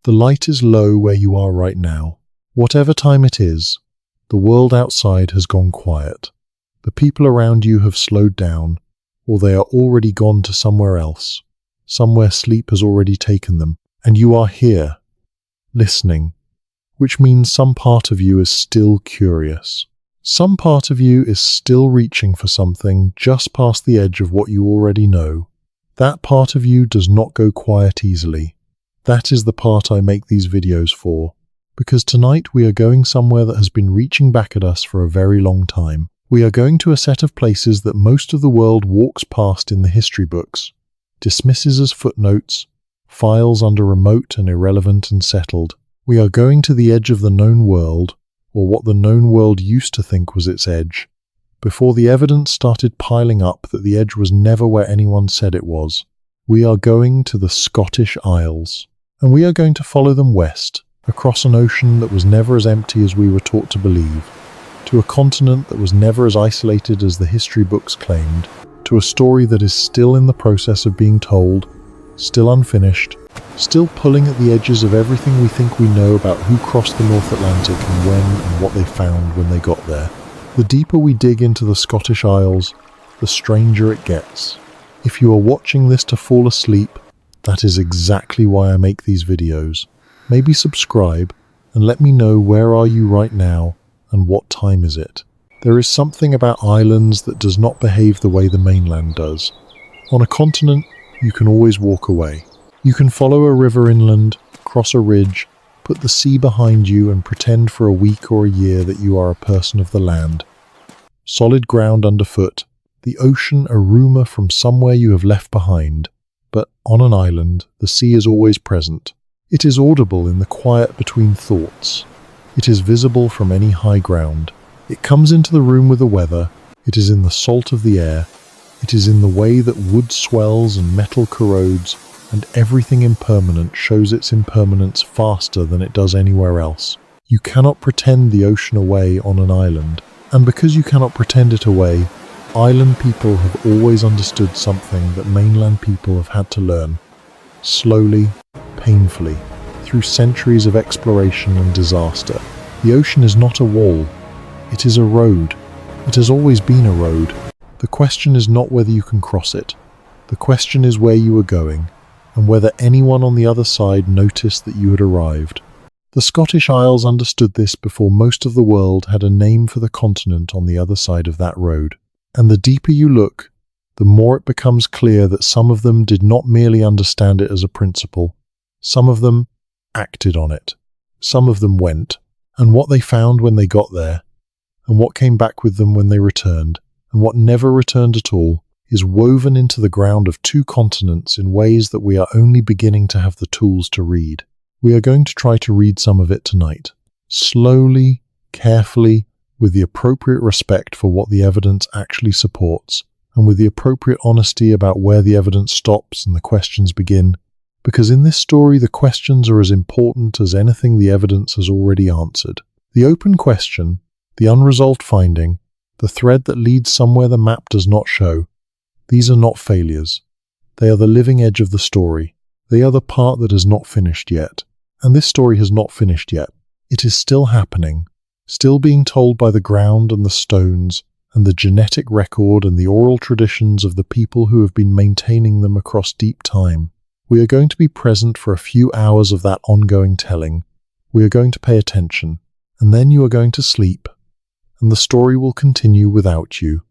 The light is low where you are right now. Whatever time it is, the world outside has gone quiet. The people around you have slowed down, or they are already gone to somewhere else. Somewhere sleep has already taken them, and you are here, listening, which means some part of you is still curious. Some part of you is still reaching for something just past the edge of what you already know. That part of you does not go quiet easily. That is the part I make these videos for, because tonight we are going somewhere that has been reaching back at us for a very long time. We are going to a set of places that most of the world walks past in the history books, dismisses as footnotes, files under remote and irrelevant and settled. We are going to the edge of the known world, or what the known world used to think was its edge, before the evidence started piling up that the edge was never where anyone said it was. We are going to the Scottish Isles, and we are going to follow them west, across an ocean that was never as empty as we were taught to believe, to a continent that was never as isolated as the history books claimed, to a story that is still in the process of being told, still unfinished, still pulling at the edges of everything we think we know about who crossed the North Atlantic and when and what they found when they got there. The deeper we dig into the Scottish Isles, the stranger it gets. If you are watching this to fall asleep, that is exactly why I make these videos. Maybe subscribe and let me know where are you right now and what time is it. There is something about islands that does not behave the way the mainland does. On a continent, you can always walk away. You can follow a river inland, cross a ridge, put the sea behind you and pretend for a week or a year that you are a person of the land. Solid ground underfoot, the ocean a rumour from somewhere you have left behind. But on an island, the sea is always present. It is audible in the quiet between thoughts. It is visible from any high ground. It comes into the room with the weather. It is in the salt of the air. It is in the way that wood swells and metal corrodes, and everything impermanent shows its impermanence faster than it does anywhere else. You cannot pretend the ocean away on an island, and because you cannot pretend it away, island people have always understood something that mainland people have had to learn. Slowly, painfully, through centuries of exploration and disaster. The ocean is not a wall. It is a road. It has always been a road. The question is not whether you can cross it. The question is where you are going, and whether anyone on the other side noticed that you had arrived. The Scottish Isles understood this before most of the world had a name for the continent on the other side of that road. And the deeper you look, the more it becomes clear that some of them did not merely understand it as a principle. Some of them acted on it. Some of them went. And what they found when they got there, and what came back with them when they returned, and what never returned at all, is woven into the ground of two continents in ways that we are only beginning to have the tools to read. We are going to try to read some of it tonight. Slowly, carefully, with the appropriate respect for what the evidence actually supports, and with the appropriate honesty about where the evidence stops and the questions begin, because in this story the questions are as important as anything the evidence has already answered. The open question, the unresolved finding, the thread that leads somewhere the map does not show, these are not failures. They are the living edge of the story. They are the part that is not finished yet. And this story has not finished yet. It is still happening. Still being told by the ground and the stones, and the genetic record and the oral traditions of the people who have been maintaining them across deep time. We are going to be present for a few hours of that ongoing telling. We are going to pay attention, and then you are going to sleep, and the story will continue without you,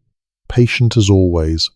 patient as always,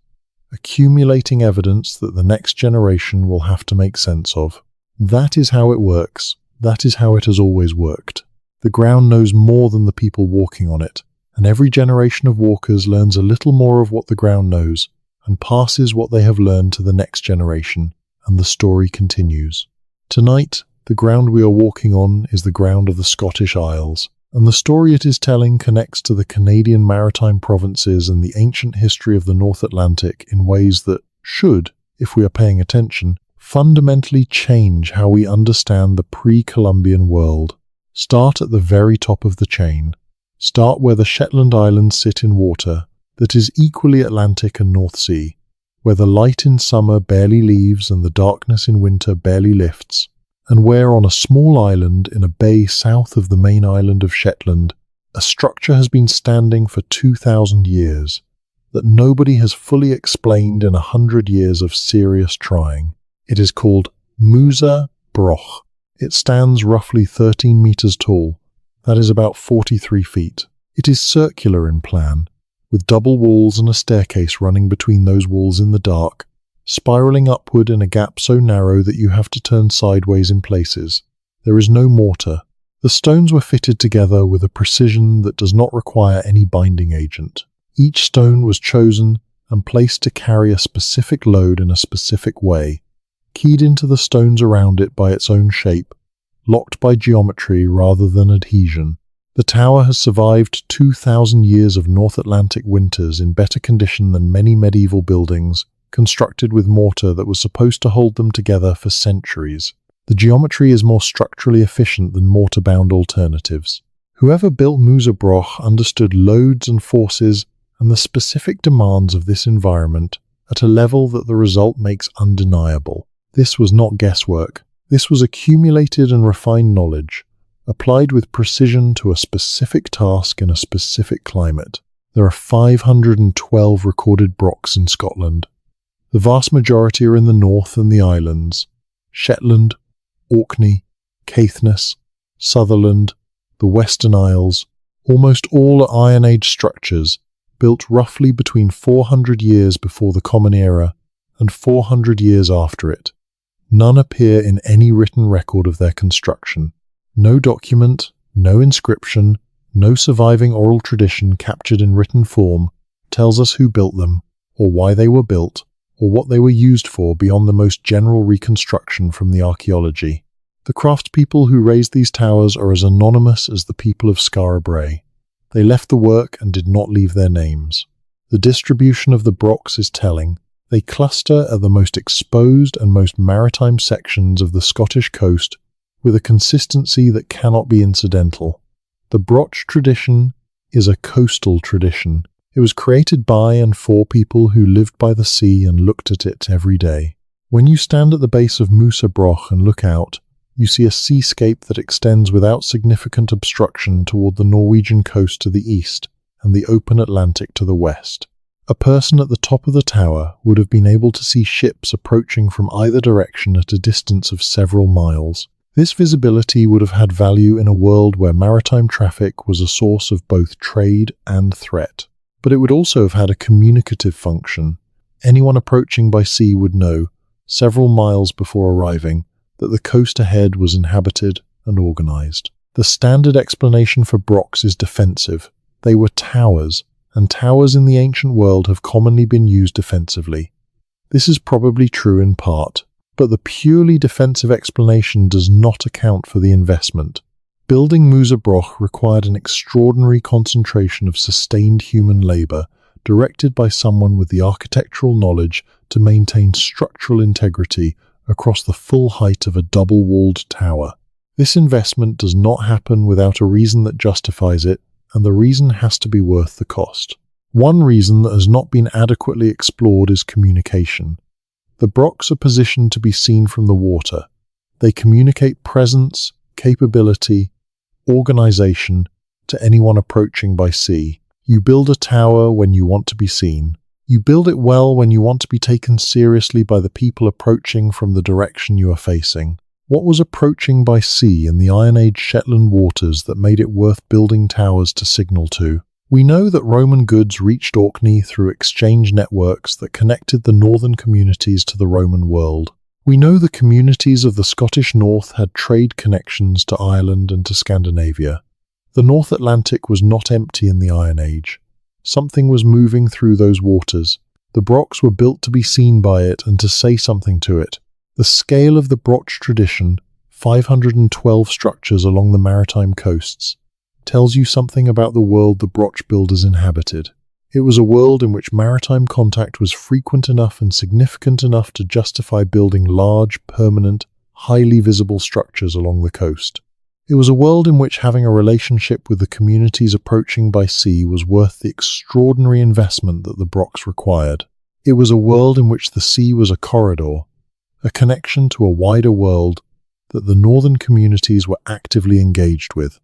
accumulating evidence that the next generation will have to make sense of. That is how it works. That is how it has always worked. The ground knows more than the people walking on it, and every generation of walkers learns a little more of what the ground knows, and passes what they have learned to the next generation, and the story continues. Tonight, the ground we are walking on is the ground of the Scottish Isles, and the story it is telling connects to the Canadian maritime provinces and the ancient history of the North Atlantic in ways that should, if we are paying attention, fundamentally change how we understand the pre-Columbian world. Start at the very top of the chain. Start where the Shetland Islands sit in water that is equally Atlantic and North Sea, where the light in summer barely leaves and the darkness in winter barely lifts, and where on a small island in a bay south of the main island of Shetland, a structure has been standing for 2,000 years that nobody has fully explained in 100 years of serious trying. It is called Musa Broch. It stands roughly 13 meters tall. That is about 43 feet. It is circular in plan, with double walls and a staircase running between those walls in the dark, spiraling upward in a gap so narrow that you have to turn sideways in places. There is no mortar. The stones were fitted together with a precision that does not require any binding agent. Each stone was chosen and placed to carry a specific load in a specific way, keyed into the stones around it by its own shape, locked by geometry rather than adhesion. The tower has survived 2,000 years of North Atlantic winters in better condition than many medieval buildings, constructed with mortar that was supposed to hold them together for centuries. The geometry is more structurally efficient than mortar-bound alternatives. Whoever built Musa Broch understood loads and forces and the specific demands of this environment at a level that the result makes undeniable. This was not guesswork. This was accumulated and refined knowledge, applied with precision to a specific task in a specific climate. There are 512 recorded brochs in Scotland. The vast majority are in the north and the islands: Shetland, Orkney, Caithness, Sutherland, the Western Isles. Almost all are Iron Age structures, built roughly between 400 years before the Common Era and 400 years after it. None appear in any written record of their construction. No document, no inscription, no surviving oral tradition captured in written form tells us who built them, or why they were built, or what they were used for beyond the most general reconstruction from the archaeology. The craftspeople who raised these towers are as anonymous as the people of Skara Brae. They left the work and did not leave their names. The distribution of the brochs is telling. They cluster at the most exposed and most maritime sections of the Scottish coast with a consistency that cannot be incidental. The broch tradition is a coastal tradition. It was created by and for people who lived by the sea and looked at it every day. When you stand at the base of Musa Broch and look out, you see a seascape that extends without significant obstruction toward the Norwegian coast to the east and the open Atlantic to the west. A person at the top of the tower would have been able to see ships approaching from either direction at a distance of several miles. This visibility would have had value in a world where maritime traffic was a source of both trade and threat. But it would also have had a communicative function. Anyone approaching by sea would know, several miles before arriving, that the coast ahead was inhabited and organized. The standard explanation for brochs is defensive. They were towers, and towers in the ancient world have commonly been used defensively. This is probably true in part, but the purely defensive explanation does not account for the investment. Building Musa Broch required an extraordinary concentration of sustained human labor, directed by someone with the architectural knowledge to maintain structural integrity across the full height of a double-walled tower. This investment does not happen without a reason that justifies it, and the reason has to be worth the cost. One reason that has not been adequately explored is communication. The brochs are positioned to be seen from the water. They communicate presence, capability, organization to anyone approaching by sea. You build a tower when you want to be seen. You build it well when you want to be taken seriously by the people approaching from the direction you are facing. What was approaching by sea in the Iron Age Shetland waters that made it worth building towers to signal to? We know that Roman goods reached Orkney through exchange networks that connected the northern communities to the Roman world. We know the communities of the Scottish North had trade connections to Ireland and to Scandinavia. The North Atlantic was not empty in the Iron Age. Something was moving through those waters. The brochs were built to be seen by it and to say something to it. The scale of the broch tradition, 512 structures along the maritime coasts, tells you something about the world the broch builders inhabited. It was a world in which maritime contact was frequent enough and significant enough to justify building large, permanent, highly visible structures along the coast. It was a world in which having a relationship with the communities approaching by sea was worth the extraordinary investment that the brochs required. It was a world in which the sea was a corridor, a connection to a wider world that the northern communities were actively engaged with.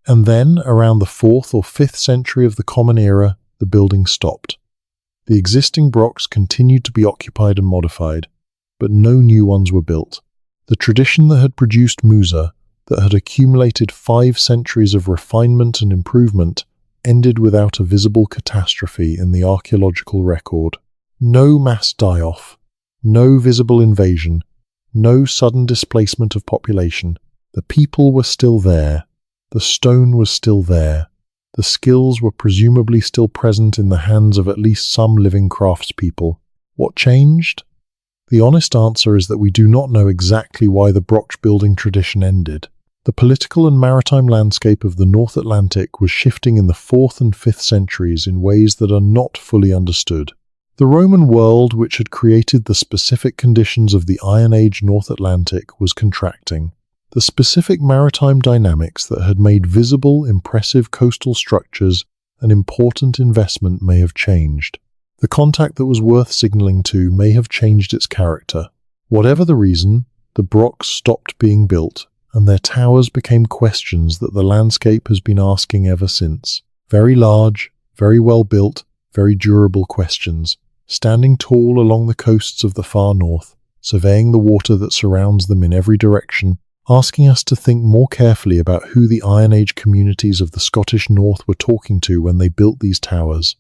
And then, around the 4th or 5th century of the Common Era, the building stopped. The existing brocks continued to be occupied and modified, but no new ones were built. The tradition that had produced Musa, that had accumulated 5 centuries of refinement and improvement, ended without a visible catastrophe in the archaeological record. No mass die-off, no visible invasion, no sudden displacement of population. The people were still there. The stone was still there. The skills were presumably still present in the hands of at least some living craftspeople. What changed? The honest answer is that we do not know exactly why the broch building tradition ended. The political and maritime landscape of the North Atlantic was shifting in the 4th and 5th centuries in ways that are not fully understood. The Roman world, which had created the specific conditions of the Iron Age North Atlantic, was contracting. The specific maritime dynamics that had made visible, impressive coastal structures an important investment may have changed. The contact that was worth signaling to may have changed its character. Whatever the reason, the brocks stopped being built, and their towers became questions that the landscape has been asking ever since. Very large, very well built, very durable questions, standing tall along the coasts of the far north, surveying the water that surrounds them in every direction, asking us to think more carefully about who the Iron Age communities of the Scottish North were talking to when they built these towers,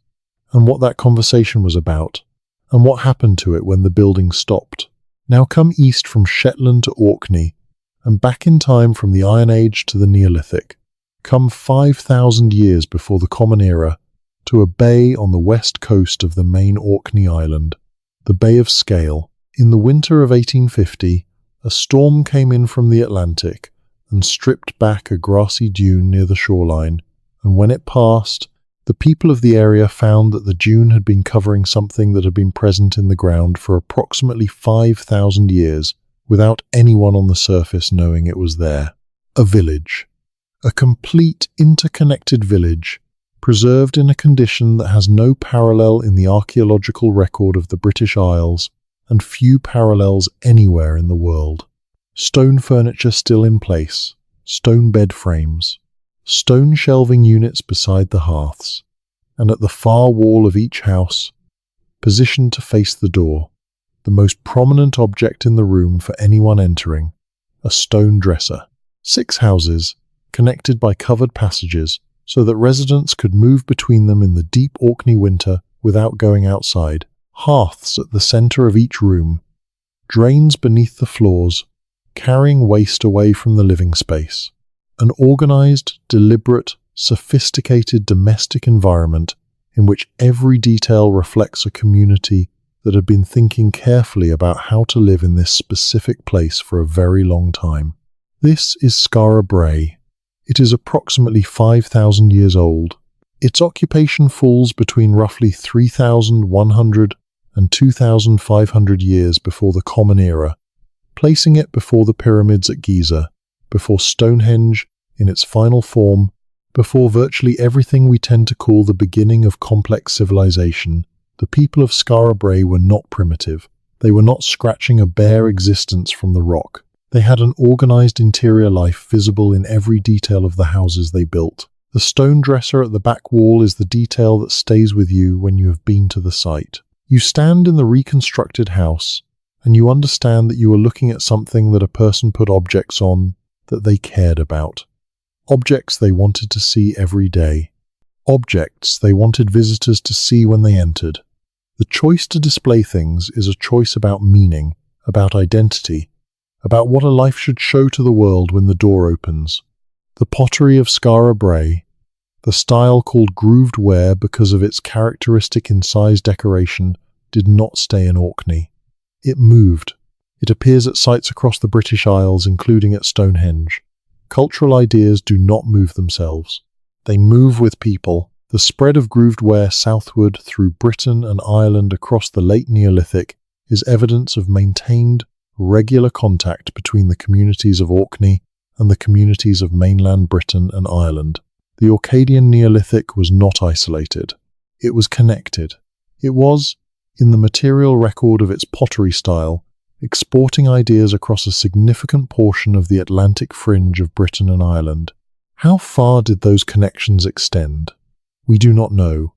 and what that conversation was about, and what happened to it when the building stopped. Now come east from Shetland to Orkney, and back in time from the Iron Age to the Neolithic. Come 5,000 years before the Common Era to a bay on the west coast of the main Orkney Island, the Bay of Scale. In the winter of 1850, a storm came in from the Atlantic and stripped back a grassy dune near the shoreline, and when it passed, the people of the area found that the dune had been covering something that had been present in the ground for approximately 5,000 years, without anyone on the surface knowing it was there. A village. A complete, interconnected village, preserved in a condition that has no parallel in the archaeological record of the British Isles, and few parallels anywhere in the world. Stone furniture still in place, stone bed frames, stone shelving units beside the hearths, and at the far wall of each house, positioned to face the door, the most prominent object in the room for anyone entering, a stone dresser. 6 houses, connected by covered passages, so that residents could move between them in the deep Orkney winter without going outside. Hearths at the center of each room, drains beneath the floors, carrying waste away from the living space. An organized, deliberate, sophisticated domestic environment in which every detail reflects a community that had been thinking carefully about how to live in this specific place for a very long time. This is Skara Brae. It is approximately 5,000 years old. Its occupation falls between roughly 3,100 and 2,500 years before the Common Era, placing it before the pyramids at Giza, before Stonehenge in its final form, before virtually everything we tend to call the beginning of complex civilization. The people of Skara Brae were not primitive. They were not scratching a bare existence from the rock. They had an organized interior life visible in every detail of the houses they built. The stone dresser at the back wall is the detail that stays with you when you have been to the site. You stand in the reconstructed house, and you understand that you are looking at something that a person put objects on that they cared about. Objects they wanted to see every day. Objects they wanted visitors to see when they entered. The choice to display things is a choice about meaning, about identity, about what a life should show to the world when the door opens. The pottery of Skara Brae, the style called grooved ware because of its characteristic incised decoration, did not stay in Orkney. It moved. It appears at sites across the British Isles, including at Stonehenge. Cultural ideas do not move themselves. They move with people. The spread of grooved ware southward through Britain and Ireland across the late Neolithic is evidence of maintained, regular contact between the communities of Orkney and the communities of mainland Britain and Ireland. The Orcadian Neolithic was not isolated. It was connected. It was, in the material record of its pottery style, exporting ideas across a significant portion of the Atlantic fringe of Britain and Ireland. How far did those connections extend? We do not know.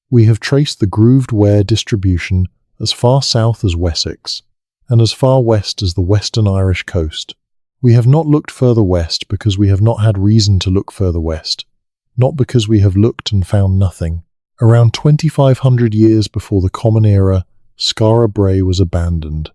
We have traced the grooved ware distribution as far south as Wessex, and as far west as the western Irish coast. We have not looked further west because we have not had reason to look further west, not because we have looked and found nothing. Around 2,500 years before the Common Era, Skara Brae was abandoned.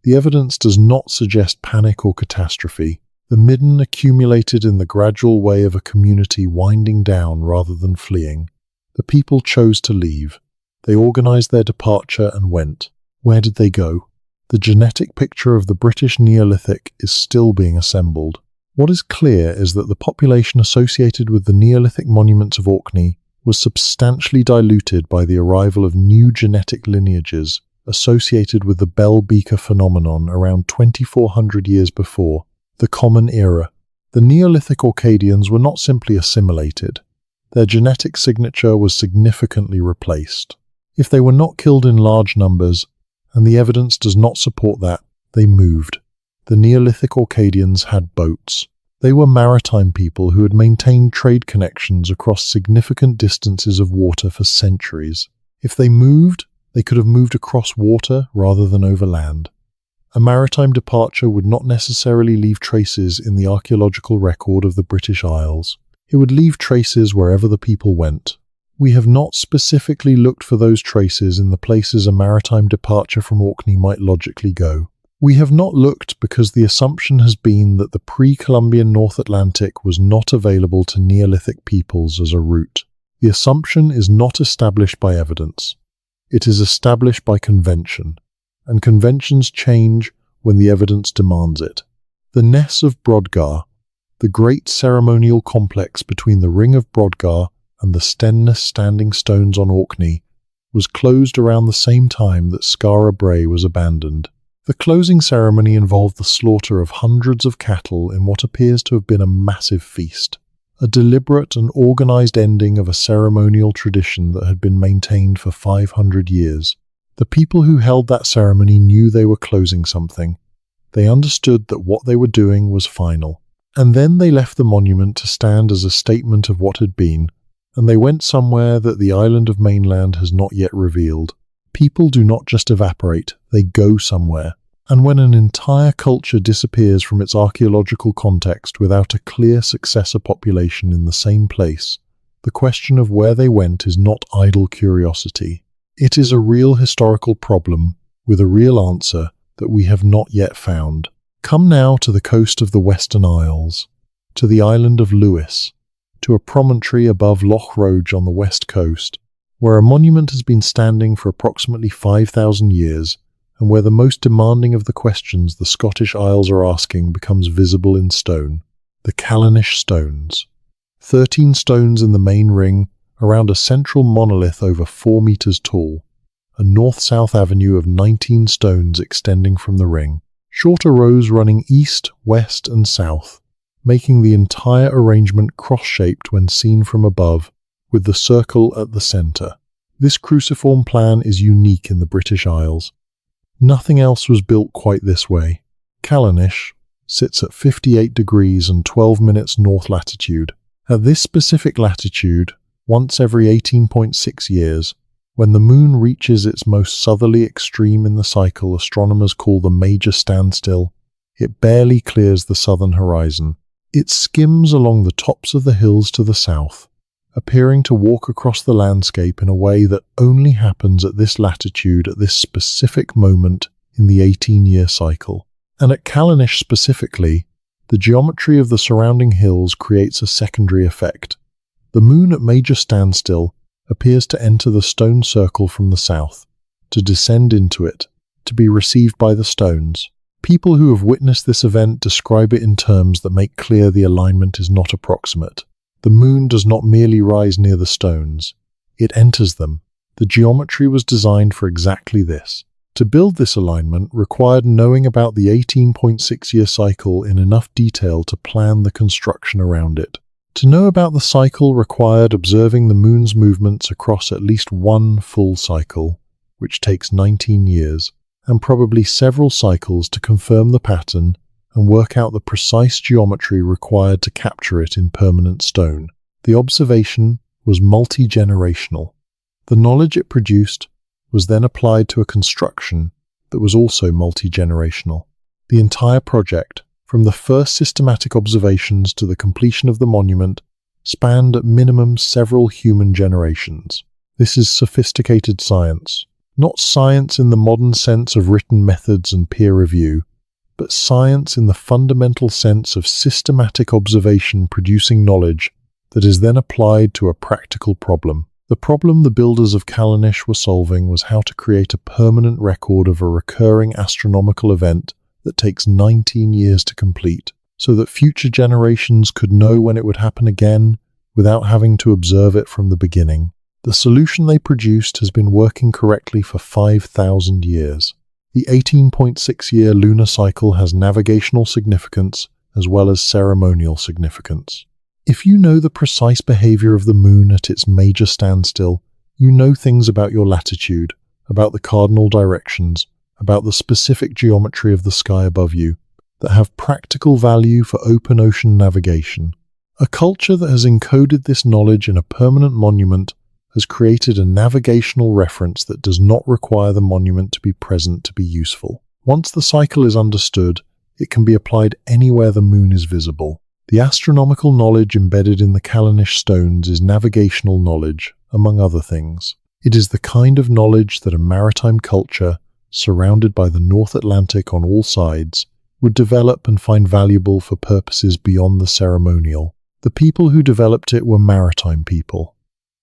The evidence does not suggest panic or catastrophe. The midden accumulated in the gradual way of a community winding down rather than fleeing. The people chose to leave. They organized their departure and went. Where did they go? The genetic picture of the British Neolithic is still being assembled. What is clear is that the population associated with the Neolithic monuments of Orkney was substantially diluted by the arrival of new genetic lineages associated with the Bell Beaker phenomenon around 2,400 years before, the Common Era. The Neolithic Orcadians were not simply assimilated. Their genetic signature was significantly replaced. If they were not killed in large numbers, and the evidence does not support that, they moved. The Neolithic Orcadians had boats. They were maritime people who had maintained trade connections across significant distances of water for centuries. If they moved, they could have moved across water rather than over land. A maritime departure would not necessarily leave traces in the archaeological record of the British Isles. It would leave traces wherever the people went. We have not specifically looked for those traces in the places a maritime departure from Orkney might logically go. We have not looked because the assumption has been that the pre-Columbian North Atlantic was not available to Neolithic peoples as a route. The assumption is not established by evidence. It is established by convention, and conventions change when the evidence demands it. The Ness of Brodgar, the great ceremonial complex between the Ring of Brodgar and the Stenness standing stones on Orkney, was closed around the same time that Skara Brae was abandoned. The closing ceremony involved the slaughter of hundreds of cattle in what appears to have been a massive feast, a deliberate and organized ending of a ceremonial tradition that had been maintained for 500 years. The people who held that ceremony knew they were closing something. They understood that what they were doing was final. And then they left the monument to stand as a statement of what had been, and they went somewhere that the island of mainland has not yet revealed. People do not just evaporate, they go somewhere. And when an entire culture disappears from its archaeological context without a clear successor population in the same place, the question of where they went is not idle curiosity. It is a real historical problem with a real answer that we have not yet found. Come now to the coast of the Western Isles, to the island of Lewis, to a promontory above Loch Roge on the west coast, where a monument has been standing for approximately 5,000 years, and where the most demanding of the questions the Scottish Isles are asking becomes visible in stone, the Callanish stones. 13 stones in the main ring, around a central monolith over 4 meters tall, a north-south avenue of 19 stones extending from the ring, shorter rows running east, west, and south, making the entire arrangement cross-shaped when seen from above, with the circle at the center. This cruciform plan is unique in the British Isles. Nothing else was built quite this way. Callanish sits at 58 degrees and 12 minutes north latitude. At this specific latitude, once every 18.6 years, when the moon reaches its most southerly extreme in the cycle astronomers call the major standstill, it barely clears the southern horizon. It skims along the tops of the hills to the south, appearing to walk across the landscape in a way that only happens at this latitude at this specific moment in the 18-year cycle. And at Callanish specifically, the geometry of the surrounding hills creates a secondary effect. The moon at major standstill appears to enter the stone circle from the south, to descend into it, to be received by the stones. People who have witnessed this event describe it in terms that make clear the alignment is not approximate. The moon does not merely rise near the stones, it enters them. The geometry was designed for exactly this. To build this alignment required knowing about the 18.6-year cycle in enough detail to plan the construction around it. To know about the cycle required observing the moon's movements across at least one full cycle, which takes 19 years. and probably several cycles to confirm the pattern and work out the precise geometry required to capture it in permanent stone. The observation was multi-generational. The knowledge it produced was then applied to a construction that was also multi-generational. The entire project, from the first systematic observations to the completion of the monument, spanned at minimum several human generations. This is sophisticated science. Not science in the modern sense of written methods and peer review, but science in the fundamental sense of systematic observation producing knowledge that is then applied to a practical problem. The problem the builders of Callanish were solving was how to create a permanent record of a recurring astronomical event that takes 19 years to complete, so that future generations could know when it would happen again without having to observe it from the beginning. The solution they produced has been working correctly for 5,000 years. The 18.6-year lunar cycle has navigational significance as well as ceremonial significance. If you know the precise behavior of the moon at its major standstill, you know things about your latitude, about the cardinal directions, about the specific geometry of the sky above you, that have practical value for open ocean navigation. A culture that has encoded this knowledge in a permanent monument has created a navigational reference that does not require the monument to be present to be useful. Once the cycle is understood, it can be applied anywhere the moon is visible. The astronomical knowledge embedded in the Callanish stones is navigational knowledge, among other things. It is the kind of knowledge that a maritime culture, surrounded by the North Atlantic on all sides, would develop and find valuable for purposes beyond the ceremonial. The people who developed it were maritime people.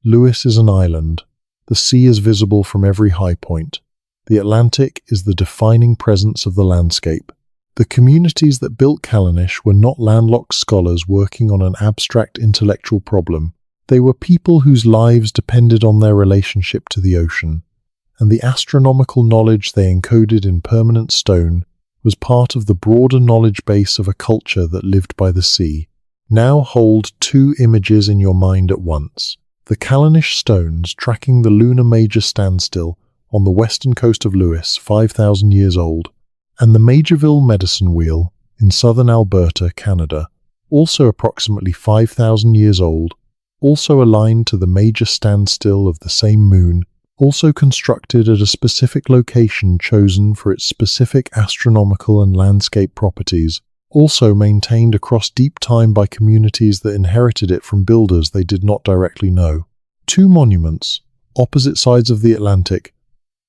Lewis is an island. The sea is visible from every high point. The Atlantic is the defining presence of the landscape. The communities that built Callanish were not landlocked scholars working on an abstract intellectual problem. They were people whose lives depended on their relationship to the ocean, and the astronomical knowledge they encoded in permanent stone was part of the broader knowledge base of a culture that lived by the sea. Now hold two images in your mind at once. The Callanish stones tracking the lunar major standstill on the western coast of Lewis, 5,000 years old, and the Majorville medicine wheel in southern Alberta, Canada, also approximately 5,000 years old, also aligned to the major standstill of the same moon, also constructed at a specific location chosen for its specific astronomical and landscape properties, also maintained across deep time by communities that inherited it from builders they did not directly know. Two monuments, opposite sides of the Atlantic,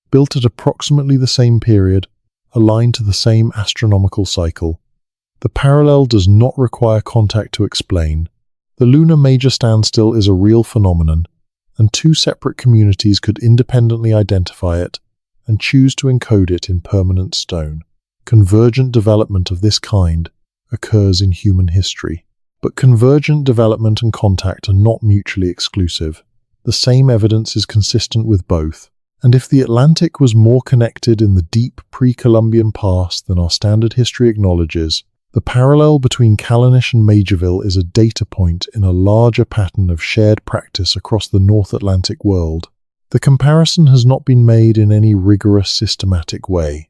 built at approximately the same period, aligned to the same astronomical cycle. The parallel does not require contact to explain. The lunar major standstill is a real phenomenon, and two separate communities could independently identify it and choose to encode it in permanent stone. Convergent development of this kind occurs in human history. But convergent development and contact are not mutually exclusive. The same evidence is consistent with both. And if the Atlantic was more connected in the deep pre-Columbian past than our standard history acknowledges, the parallel between Callanish and Majorville is a data point in a larger pattern of shared practice across the North Atlantic world. The comparison has not been made in any rigorous systematic way.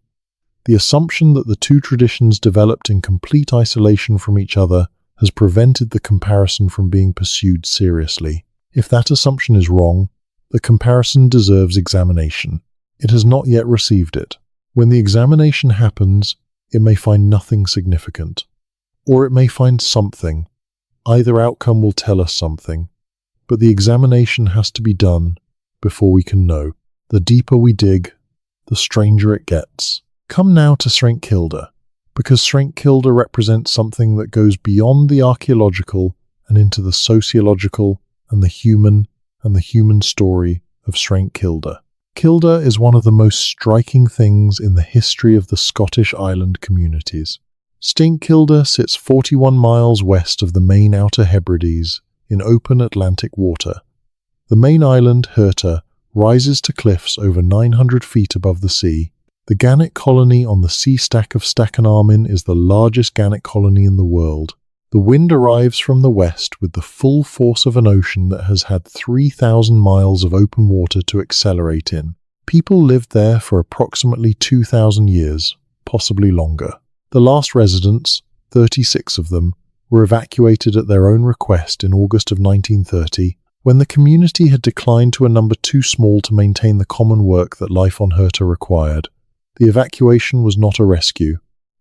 The assumption that the two traditions developed in complete isolation from each other has prevented the comparison from being pursued seriously. If that assumption is wrong, the comparison deserves examination. It has not yet received it. When the examination happens, it may find nothing significant, or it may find something. Either outcome will tell us something, but the examination has to be done before we can know. The deeper we dig, the stranger it gets. Come now to Sraint Kilda, because Sraint Kilda represents something that goes beyond the archaeological and into the sociological and the human story of Sraint Kilda. Kilda is one of the most striking things in the history of the Scottish island communities. Sraint Kilda sits 41 miles west of the main Outer Hebrides in open Atlantic water. The main island, Herta, rises to cliffs over 900 feet above the sea. The gannet colony on the sea stack of Stachanarmin is the largest gannet colony in the world. The wind arrives from the west with the full force of an ocean that has had 3,000 miles of open water to accelerate in. People lived there for approximately 2,000 years, possibly longer. The last residents, 36 of them, were evacuated at their own request in August of 1930, when the community had declined to a number too small to maintain the common work that life on Herta required. The evacuation was not a rescue.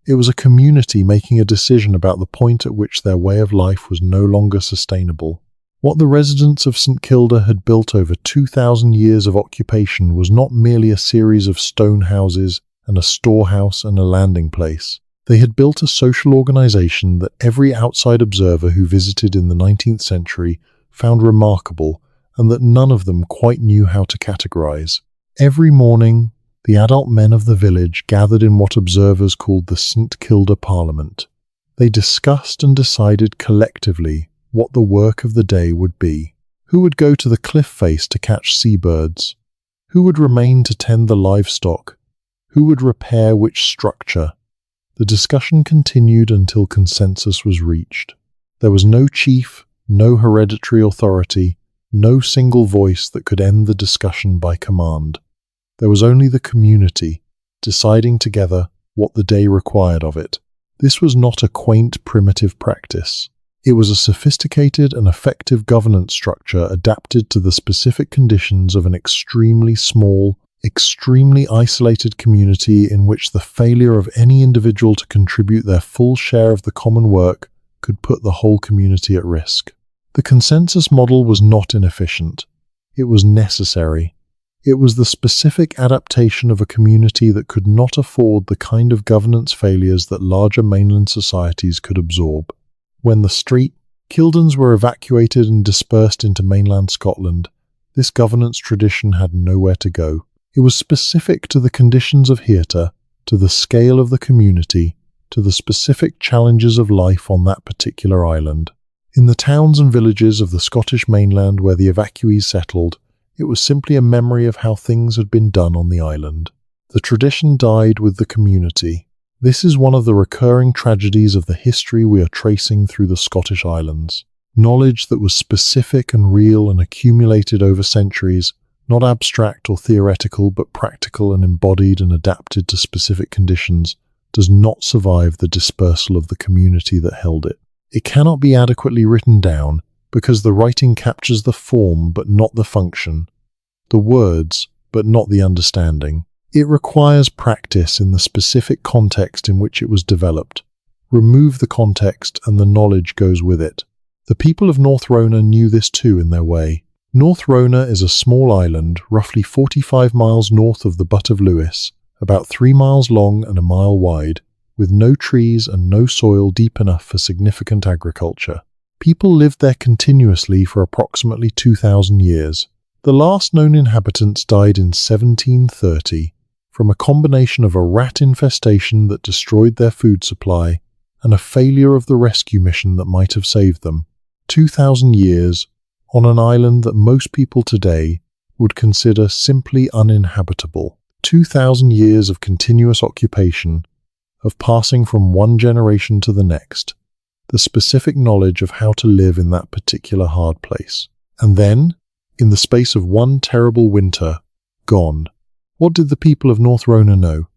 It was a community making a decision about the point at which their way of life was no longer sustainable. What the residents of St Kilda had built over 2,000 years of occupation was not merely a series of stone houses and a storehouse and a landing place. They had built a social organization that every outside observer who visited in the 19th century found remarkable, and that none of them quite knew how to categorize. Every morning, the adult men of the village gathered in what observers called the St Kilda Parliament. They discussed and decided collectively what the work of the day would be. Who would go to the cliff face to catch seabirds? Who would remain to tend the livestock? Who would repair which structure? The discussion continued until consensus was reached. There was no chief, no hereditary authority, no single voice that could end the discussion by command. There was only the community, deciding together what the day required of it. This was not a quaint, primitive practice. It was a sophisticated and effective governance structure adapted to the specific conditions of an extremely small, extremely isolated community in which the failure of any individual to contribute their full share of the common work could put the whole community at risk. The consensus model was not inefficient. It was necessary. It was the specific adaptation of a community that could not afford the kind of governance failures that larger mainland societies could absorb. When the Street Kildans were evacuated and dispersed into mainland Scotland, this governance tradition had nowhere to go. It was specific to the conditions of Herta, to the scale of the community, to the specific challenges of life on that particular island. In the towns and villages of the Scottish mainland where the evacuees settled, it was simply a memory of how things had been done on the island. The tradition died with the community. This is one of the recurring tragedies of the history we are tracing through the Scottish Islands. Knowledge that was specific and real and accumulated over centuries, not abstract or theoretical but practical and embodied and adapted to specific conditions, does not survive the dispersal of the community that held it. It cannot be adequately written down because the writing captures the form but not the function, the words but not the understanding. It requires practice in the specific context in which it was developed. Remove the context and the knowledge goes with it. The people of North Rona knew this too in their way. North Rona is a small island roughly 45 miles north of the Butt of Lewis, about 3 miles long and a mile wide, with no trees and no soil deep enough for significant agriculture. People lived there continuously for approximately 2,000 years. The last known inhabitants died in 1730 from a combination of a rat infestation that destroyed their food supply and a failure of the rescue mission that might have saved them. 2,000 years on an island that most people today would consider simply uninhabitable. 2,000 years of continuous occupation, of passing from one generation to the next, the specific knowledge of how to live in that particular hard place. And then, in the space of one terrible winter, gone. What did the people of North Rona know?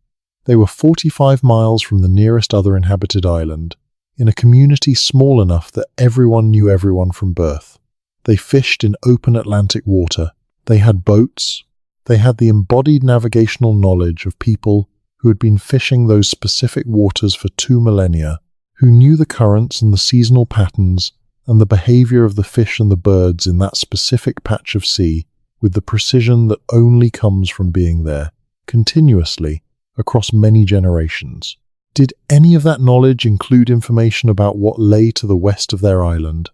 They were 45 miles from the nearest other inhabited island, in a community small enough that everyone knew everyone from birth. They fished in open Atlantic water. They had boats. They had the embodied navigational knowledge of people who had been fishing those specific waters for 2 millennia, who knew the currents and the seasonal patterns and the behavior of the fish and the birds in that specific patch of sea with the precision that only comes from being there, continuously, across many generations. Did any of that knowledge include information about what lay to the west of their island?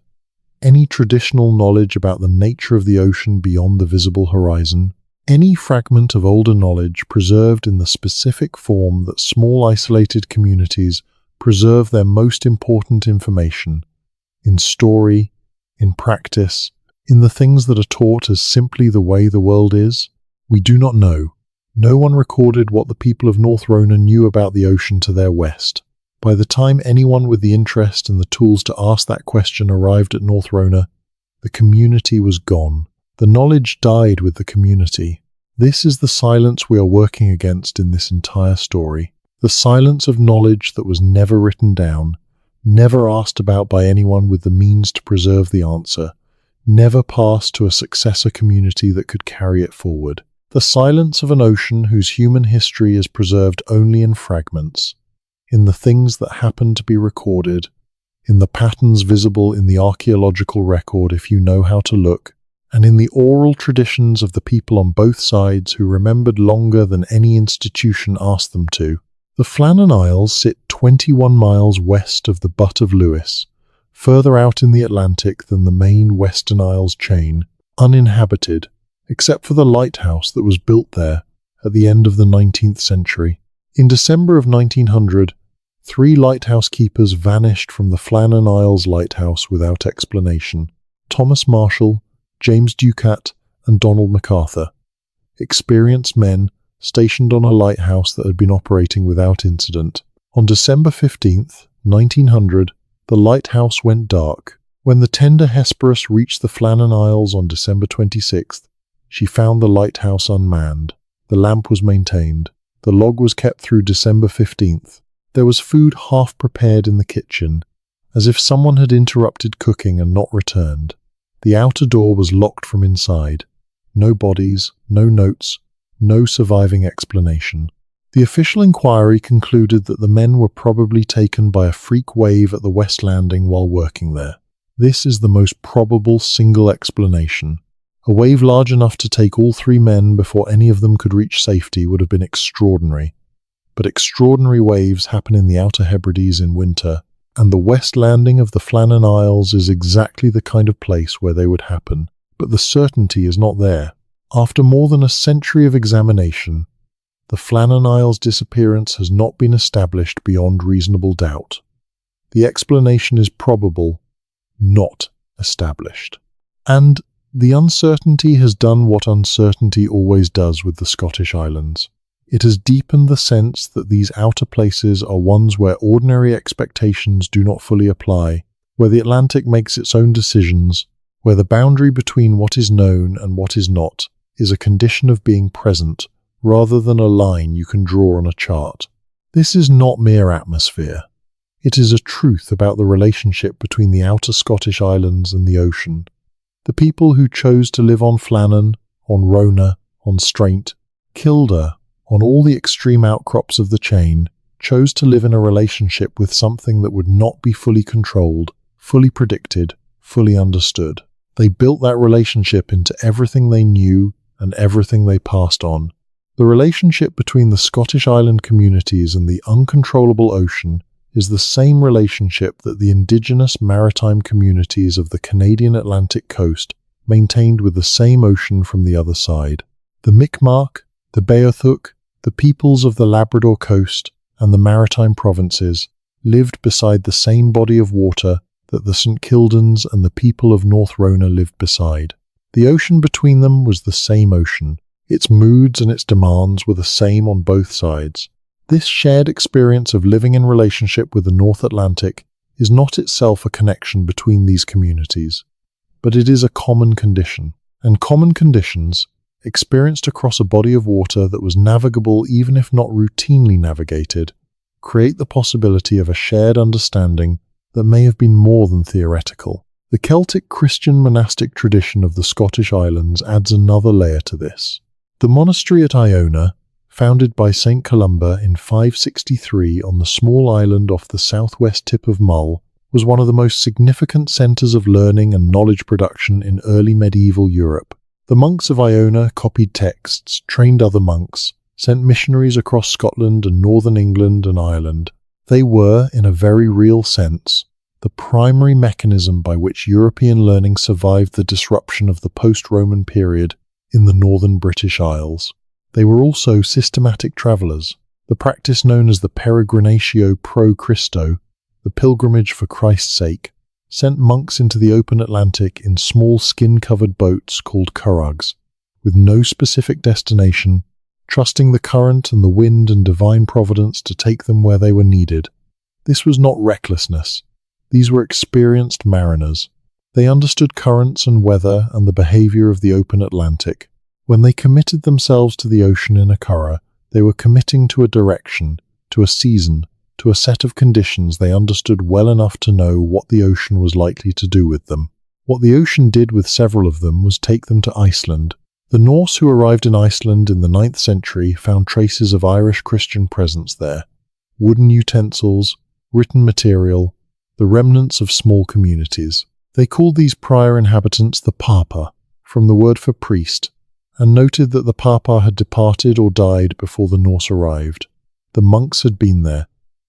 Any traditional knowledge about the nature of the ocean beyond the visible horizon? Any fragment of older knowledge preserved in the specific form that small isolated communities preserve their most important information, in story, in practice, in the things that are taught as simply the way the world is? We do not know. No one recorded what the people of North Rona knew about the ocean to their west. By the time anyone with the interest and the tools to ask that question arrived at North Rona, the community was gone. The knowledge died with the community. This is the silence we are working against in this entire story. The silence of knowledge that was never written down, never asked about by anyone with the means to preserve the answer, never passed to a successor community that could carry it forward. The silence of an ocean whose human history is preserved only in fragments, in the things that happen to be recorded, in the patterns visible in the archaeological record if you know how to look, and in the oral traditions of the people on both sides who remembered longer than any institution asked them to. The Flannan Isles sit 21 miles west of the Butt of Lewis, further out in the Atlantic than the main Western Isles chain, uninhabited, except for the lighthouse that was built there at the end of the 19th century. In December of 1900, 3 lighthouse keepers vanished from the Flannan Isles lighthouse without explanation: Thomas Marshall, James Ducat, and Donald MacArthur. Experienced men stationed on a lighthouse that had been operating without incident. On December 15th, 1900, the lighthouse went dark. When the tender Hesperus reached the Flannan Isles on December 26th, she found the lighthouse unmanned. The lamp was maintained. The log was kept through December 15th. There was food half prepared in the kitchen, as if someone had interrupted cooking and not returned. The outer door was locked from inside. No bodies, no notes, no surviving explanation. The official inquiry concluded that the men were probably taken by a freak wave at the West Landing while working there. This is the most probable single explanation. A wave large enough to take all 3 men before any of them could reach safety would have been extraordinary. But extraordinary waves happen in the Outer Hebrides in winter, and the West Landing of the Flannan Isles is exactly the kind of place where they would happen. But the certainty is not there. After more than a century of examination, the Flannan Isles disappearance has not been established beyond reasonable doubt. The explanation is probable, not established. And the uncertainty has done what uncertainty always does with the Scottish Islands. It has deepened the sense that these outer places are ones where ordinary expectations do not fully apply, where the Atlantic makes its own decisions, where the boundary between what is known and what is not is a condition of being present, rather than a line you can draw on a chart. This is not mere atmosphere. It is a truth about the relationship between the outer Scottish Islands and the ocean. The people who chose to live on Flannan, on Rona, on Straint, Kilda, on all the extreme outcrops of the chain, chose to live in a relationship with something that would not be fully controlled, fully predicted, fully understood. They built that relationship into everything they knew and everything they passed on. The relationship between the Scottish island communities and the uncontrollable ocean is the same relationship that the indigenous maritime communities of the Canadian Atlantic coast maintained with the same ocean from the other side. The Mi'kmaq, the Beothuk, the peoples of the Labrador coast and the maritime provinces lived beside the same body of water that the St. Kildans and the people of North Rona lived beside. The ocean between them was the same ocean. Its moods and its demands were the same on both sides. This shared experience of living in relationship with the North Atlantic is not itself a connection between these communities, but it is a common condition. And common conditions, experienced across a body of water that was navigable even if not routinely navigated, create the possibility of a shared understanding that may have been more than theoretical. The Celtic Christian monastic tradition of the Scottish Islands adds another layer to this. The monastery at Iona, founded by St. Columba in 563 on the small island off the southwest tip of Mull, was one of the most significant centres of learning and knowledge production in early medieval Europe. The monks of Iona copied texts, trained other monks, sent missionaries across Scotland and northern England and Ireland. They were, in a very real sense, the primary mechanism by which European learning survived the disruption of the post-Roman period in the northern British Isles. They were also systematic travellers. The practice known as the Peregrinatio pro Christo, the pilgrimage for Christ's sake, sent monks into the open Atlantic in small skin-covered boats called curraghs, with no specific destination, trusting the current and the wind and divine providence to take them where they were needed. This was not recklessness. These were experienced mariners. They understood currents and weather and the behaviour of the open Atlantic. When they committed themselves to the ocean in Akara, they were committing to a direction, to a season, to a set of conditions they understood well enough to know what the ocean was likely to do with them. What the ocean did with several of them was take them to Iceland. The Norse who arrived in Iceland in the 9th century found traces of Irish Christian presence there. Wooden utensils, written material, the remnants of small communities. They called these prior inhabitants the Papa, from the word for priest, and noted that the Papa had departed or died before the Norse arrived. The monks had been there.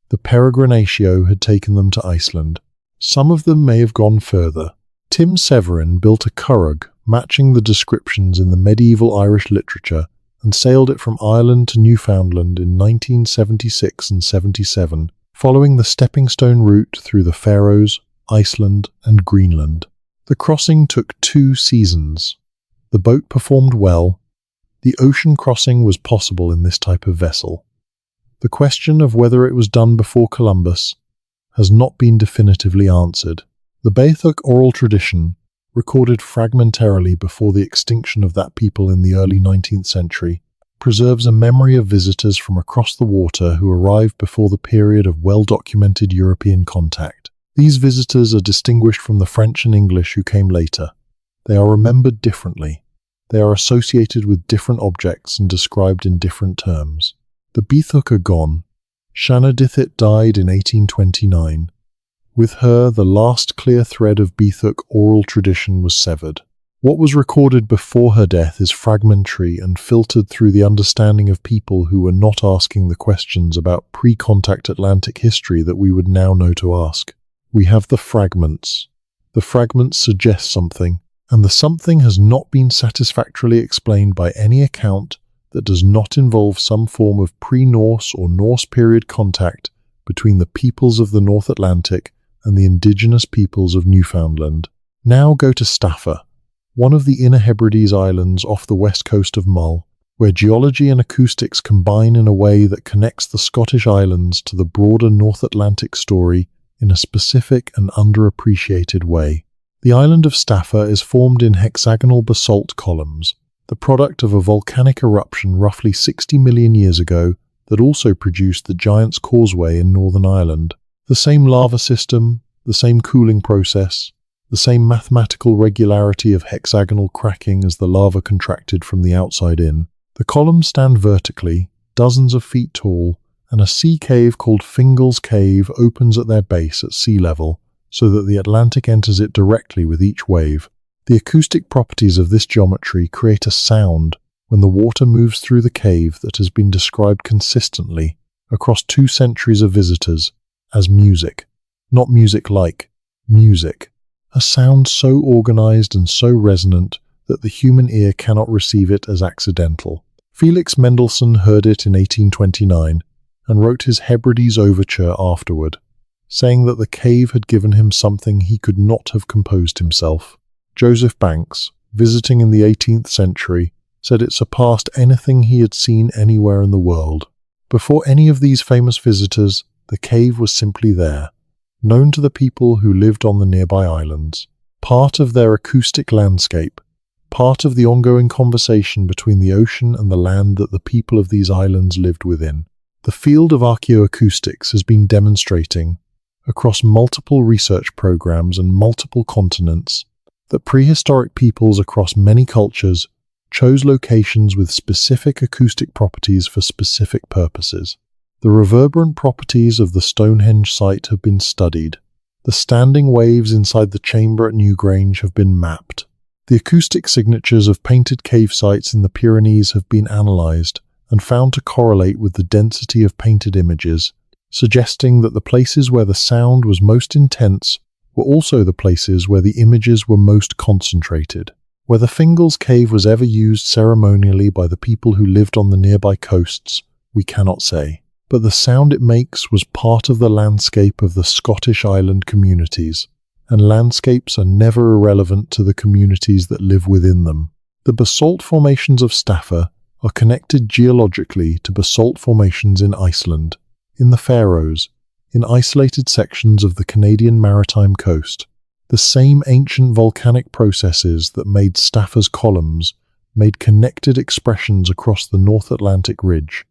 The peregrinatio had taken them to Iceland. Some of them may have gone further. Tim Severin built a curragh matching the descriptions in the medieval Irish literature and sailed it from Ireland to Newfoundland in 1976 and 77, following the stepping stone route through the Faroes, Iceland, and Greenland. The crossing took 2 seasons. The boat performed well. The ocean crossing was possible in this type of vessel. The question of whether it was done before Columbus has not been definitively answered. The Beithuk oral tradition, recorded fragmentarily before the extinction of that people in the early 19th century, preserves a memory of visitors from across the water who arrived before the period of well-documented European contact. These visitors are distinguished from the French and English who came later. They are remembered differently. They are associated with different objects and described in different terms. The Beithuk are gone. Shanna-Dithit died in 1829. With her, the last clear thread of Beithuk oral tradition was severed. What was recorded before her death is fragmentary and filtered through the understanding of people who were not asking the questions about pre-contact Atlantic history that we would now know to ask. We have the fragments. The fragments suggest something, and the something has not been satisfactorily explained by any account that does not involve some form of pre-Norse or Norse period contact between the peoples of the North Atlantic and the indigenous peoples of Newfoundland. Now go to Staffa, one of the Inner Hebrides Islands off the west coast of Mull, where geology and acoustics combine in a way that connects the Scottish Islands to the broader North Atlantic story in a specific and underappreciated way. The island of Staffa is formed in hexagonal basalt columns, the product of a volcanic eruption roughly 60 million years ago that also produced the Giant's Causeway in Northern Ireland. The same lava system, the same cooling process, the same mathematical regularity of hexagonal cracking as the lava contracted from the outside in. The columns stand vertically, dozens of feet tall, and a sea cave called Fingal's Cave opens at their base at sea level, so that the Atlantic enters it directly with each wave. The acoustic properties of this geometry create a sound when the water moves through the cave that has been described consistently across 2 centuries of visitors as music. Not music like, music. A sound so organized and so resonant that the human ear cannot receive it as accidental. Felix Mendelssohn heard it in 1829 and wrote his Hebrides Overture afterward, saying that the cave had given him something he could not have composed himself. Joseph Banks, visiting in the 18th century, said it surpassed anything he had seen anywhere in the world. Before any of these famous visitors, the cave was simply there, known to the people who lived on the nearby islands, part of their acoustic landscape, part of the ongoing conversation between the ocean and the land that the people of these islands lived within. The field of archaeoacoustics has been demonstrating, across multiple research programs and multiple continents, that prehistoric peoples across many cultures chose locations with specific acoustic properties for specific purposes. The reverberant properties of the Stonehenge site have been studied. The standing waves inside the chamber at Newgrange have been mapped. The acoustic signatures of painted cave sites in the Pyrenees have been analysed and found to correlate with the density of painted images, suggesting that the places where the sound was most intense were also the places where the images were most concentrated. Whether Fingal's Cave was ever used ceremonially by the people who lived on the nearby coasts, we cannot say. But the sound it makes was part of the landscape of the Scottish island communities, and landscapes are never irrelevant to the communities that live within them. The basalt formations of Staffa are connected geologically to basalt formations in Iceland, in the Faroes, in isolated sections of the Canadian maritime coast. The same ancient volcanic processes that made Staffa's columns made connected expressions across the North Atlantic ridge.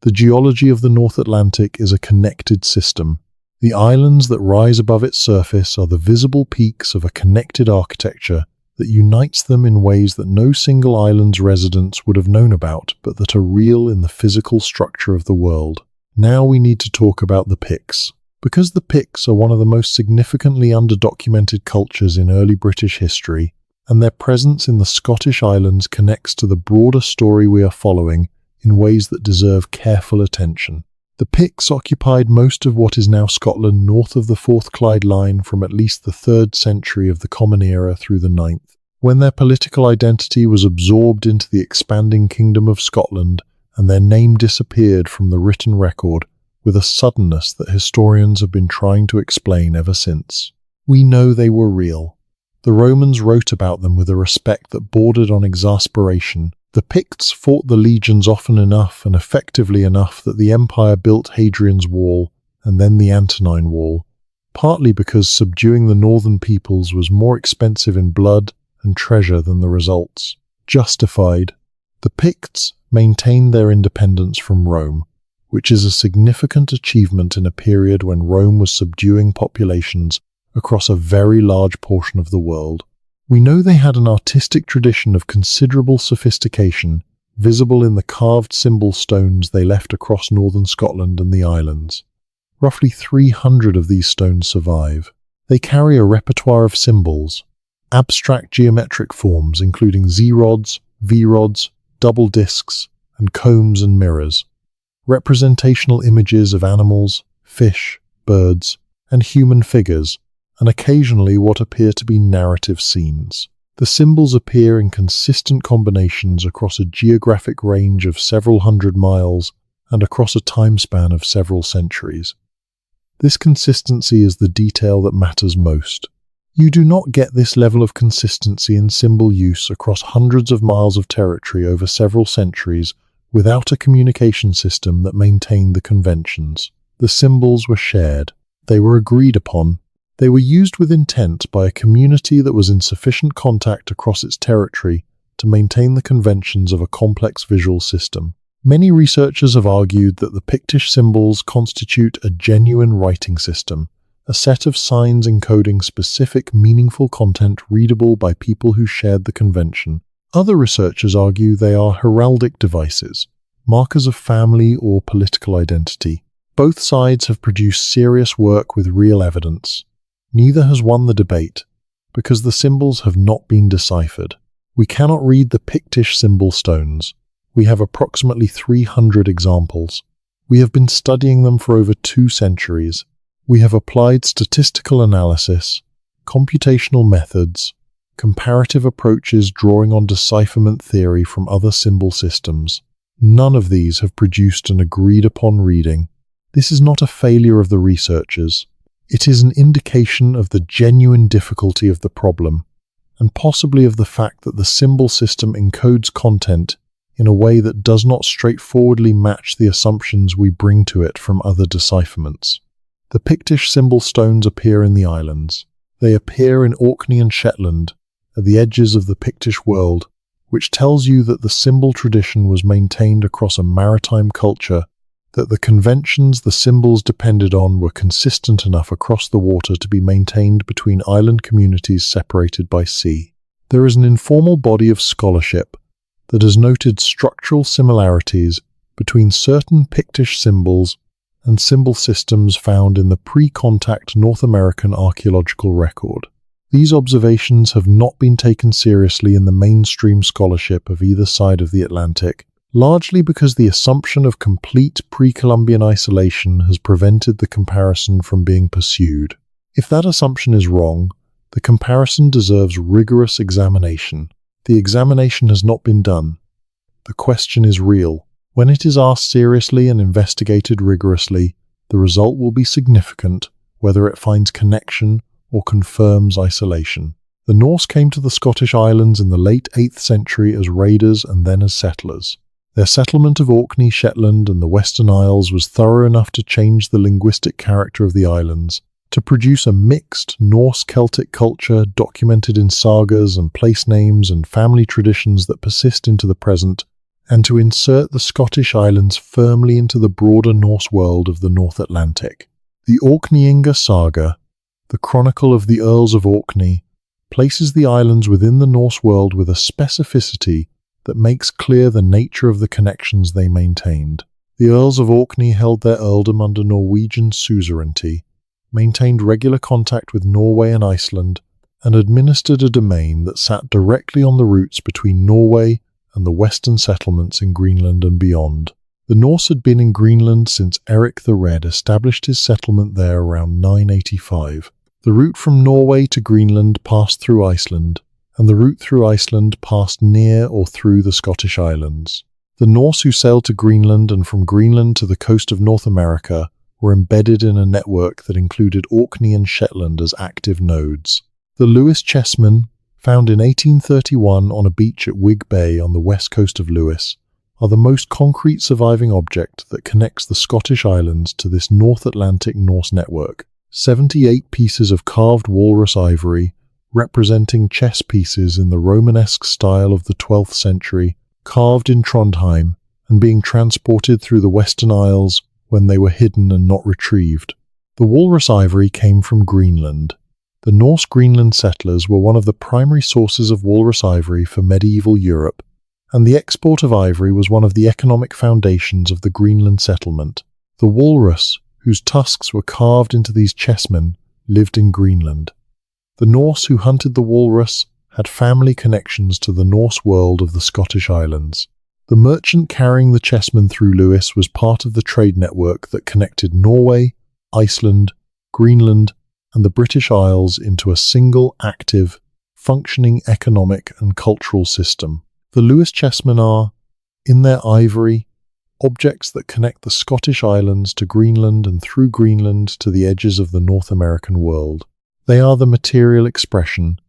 The geology of the North Atlantic is a connected system. The islands that rise above its surface are the visible peaks of a connected architecture that unites them in ways that no single island's residents would have known about, but that are real in the physical structure of the world. Now we need to talk about the Picts. Because the Picts are one of the most significantly underdocumented cultures in early British history, and their presence in the Scottish Islands connects to the broader story we are following in ways that deserve careful attention. The Picts occupied most of what is now Scotland north of the Fourth Clyde Line from at least the 3rd century of the Common Era through the 9th, when their political identity was absorbed into the expanding Kingdom of Scotland and their name disappeared from the written record with a suddenness that historians have been trying to explain ever since. We know they were real. The Romans wrote about them with a respect that bordered on exasperation. The Picts fought the legions often enough and effectively enough that the empire built Hadrian's Wall and then the Antonine Wall, partly because subduing the northern peoples was more expensive in blood and treasure than the results. Justified. The Picts maintained their independence from Rome, which is a significant achievement in a period when Rome was subduing populations across a very large portion of the world. We know they had an artistic tradition of considerable sophistication, visible in the carved symbol stones they left across northern Scotland and the islands. Roughly 300 of these stones survive. They carry a repertoire of symbols, abstract geometric forms including Z-rods, V-rods, double discs, and combs and mirrors, representational images of animals, fish, birds, and human figures, and occasionally what appear to be narrative scenes. The symbols appear in consistent combinations across a geographic range of several hundred miles and across a time span of several centuries. This consistency is the detail that matters most. You do not get this level of consistency in symbol use across hundreds of miles of territory over several centuries without a communication system that maintained the conventions. The symbols were shared. They were agreed upon. They were used with intent by a community that was in sufficient contact across its territory to maintain the conventions of a complex visual system. Many researchers have argued that the Pictish symbols constitute a genuine writing system, a set of signs encoding specific, meaningful content readable by people who shared the convention. Other researchers argue they are heraldic devices, markers of family or political identity. Both sides have produced serious work with real evidence. Neither has won the debate, because the symbols have not been deciphered. We cannot read the Pictish symbol stones. We have approximately 300 examples. We have been studying them for over 2 centuries. We have applied statistical analysis, computational methods, comparative approaches drawing on decipherment theory from other symbol systems. None of these have produced an agreed-upon reading. This is not a failure of the researchers. It is an indication of the genuine difficulty of the problem, and possibly of the fact that the symbol system encodes content in a way that does not straightforwardly match the assumptions we bring to it from other decipherments. The Pictish symbol stones appear in the islands. They appear in Orkney and Shetland, at the edges of the Pictish world, which tells you that the symbol tradition was maintained across a maritime culture, that the conventions the symbols depended on were consistent enough across the water to be maintained between island communities separated by sea. There is an informal body of scholarship that has noted structural similarities between certain Pictish symbols and symbol systems found in the pre-contact North American archaeological record. These observations have not been taken seriously in the mainstream scholarship of either side of the Atlantic, largely because the assumption of complete pre-Columbian isolation has prevented the comparison from being pursued. If that assumption is wrong, the comparison deserves rigorous examination. The examination has not been done. The question is real. When it is asked seriously and investigated rigorously, the result will be significant, whether it finds connection or confirms isolation. The Norse came to the Scottish Islands in the late 8th century as raiders and then as settlers. Their settlement of Orkney, Shetland, and the Western Isles was thorough enough to change the linguistic character of the islands, to produce a mixed Norse-Celtic culture documented in sagas and place names and family traditions that persist into the present, and to insert the Scottish Islands firmly into the broader Norse world of the North Atlantic. The Orkneyinga saga, the chronicle of the Earls of Orkney, places the islands within the Norse world with a specificity that makes clear the nature of the connections they maintained. The Earls of Orkney held their earldom under Norwegian suzerainty, maintained regular contact with Norway and Iceland, and administered a domain that sat directly on the routes between Norway and the western settlements in Greenland and beyond. The Norse had been in Greenland since Eric the Red established his settlement there around 985. The route from Norway to Greenland passed through Iceland, and the route through Iceland passed near or through the Scottish Islands. The Norse who sailed to Greenland and from Greenland to the coast of North America were embedded in a network that included Orkney and Shetland as active nodes. The Lewis chessmen, found in 1831 on a beach at Whig Bay on the west coast of Lewis, are the most concrete surviving object that connects the Scottish Islands to this North Atlantic Norse network. 78 pieces of carved walrus ivory, representing chess pieces in the Romanesque style of the 12th century, carved in Trondheim and being transported through the Western Isles when they were hidden and not retrieved. The walrus ivory came from Greenland. The Norse Greenland settlers were one of the primary sources of walrus ivory for medieval Europe, and the export of ivory was one of the economic foundations of the Greenland settlement. The walrus, whose tusks were carved into these chessmen, lived in Greenland. The Norse who hunted the walrus had family connections to the Norse world of the Scottish Islands. The merchant carrying the chessmen through Lewis was part of the trade network that connected Norway, Iceland, Greenland, and the British Isles into a single, active, functioning economic and cultural system. The Lewis chessmen are, in their ivory, objects that connect the Scottish Islands to Greenland and through Greenland to the edges of the North American world. They are the material expression,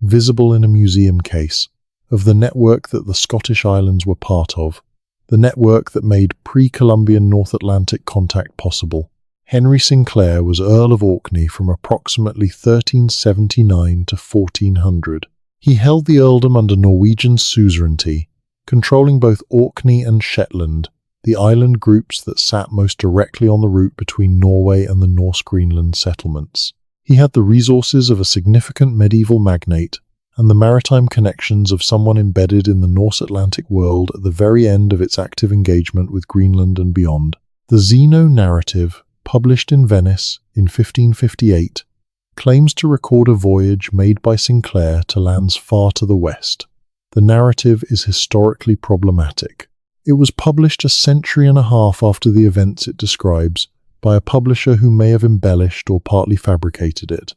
visible in a museum case, of the network that the Scottish Islands were part of, the network that made pre-Columbian North Atlantic contact possible. Henry Sinclair was Earl of Orkney from approximately 1379 to 1400. He held the earldom under Norwegian suzerainty, controlling both Orkney and Shetland, the island groups that sat most directly on the route between Norway and the Norse Greenland settlements. He had the resources of a significant medieval magnate and the maritime connections of someone embedded in the North Atlantic world at the very end of its active engagement with Greenland and beyond. The Zeno narrative, published in Venice in 1558, claims to record a voyage made by Sinclair to lands far to the west. The narrative is historically problematic. It was published a century and a half after the events it describes by a publisher who may have embellished or partly fabricated it.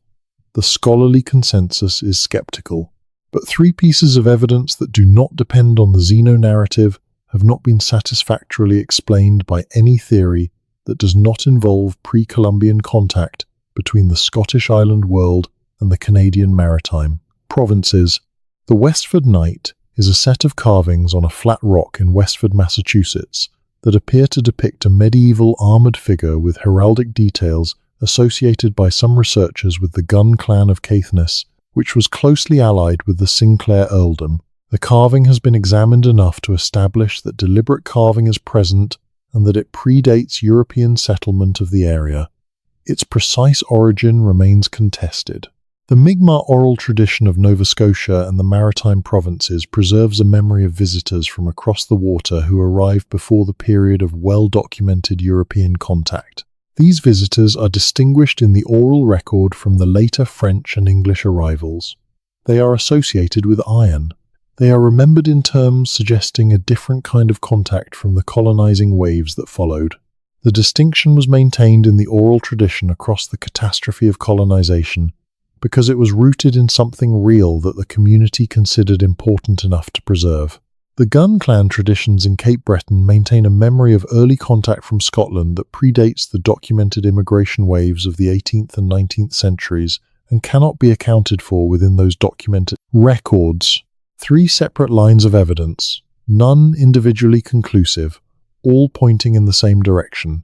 The scholarly consensus is skeptical, but 3 pieces of evidence that do not depend on the Zeno narrative have not been satisfactorily explained by any theory that does not involve pre-Columbian contact between the Scottish island world and the Canadian maritime provinces. The Westford Knight is a set of carvings on a flat rock in Westford, Massachusetts, that appear to depict a medieval armoured figure with heraldic details associated by some researchers with the Gunn clan of Caithness, which was closely allied with the Sinclair earldom. The carving has been examined enough to establish that deliberate carving is present and that it predates European settlement of the area. Its precise origin remains contested. The Mi'kmaq oral tradition of Nova Scotia and the maritime provinces preserves a memory of visitors from across the water who arrived before the period of well-documented European contact. These visitors are distinguished in the oral record from the later French and English arrivals. They are associated with iron. They are remembered in terms suggesting a different kind of contact from the colonizing waves that followed. The distinction was maintained in the oral tradition across the catastrophe of colonization because it was rooted in something real that the community considered important enough to preserve. The Gunn clan traditions in Cape Breton maintain a memory of early contact from Scotland that predates the documented immigration waves of the 18th and 19th centuries and cannot be accounted for within those documented records. 3 separate lines of evidence, none individually conclusive, all pointing in the same direction.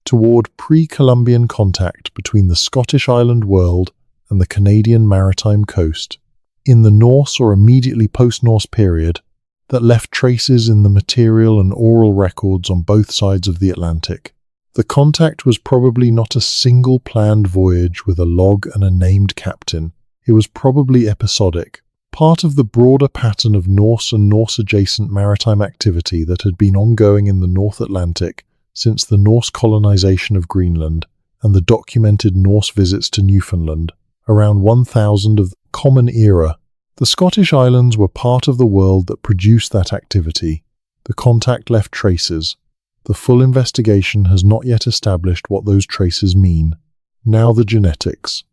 toward pre-Columbian contact between the Scottish island world and the Canadian maritime coast in the Norse or immediately post-Norse period that left traces in the material and oral records on both sides of the Atlantic. The contact was probably not a single planned voyage with a log and a named captain. It was probably episodic, part of the broader pattern of Norse and Norse-adjacent maritime activity that had been ongoing in the North Atlantic since the Norse colonization of Greenland and the documented Norse visits to Newfoundland around 1000 of the Common Era. The Scottish Islands were part of the world that produced that activity. The contact left traces. The full investigation has not yet established what those traces mean. Now the genetics.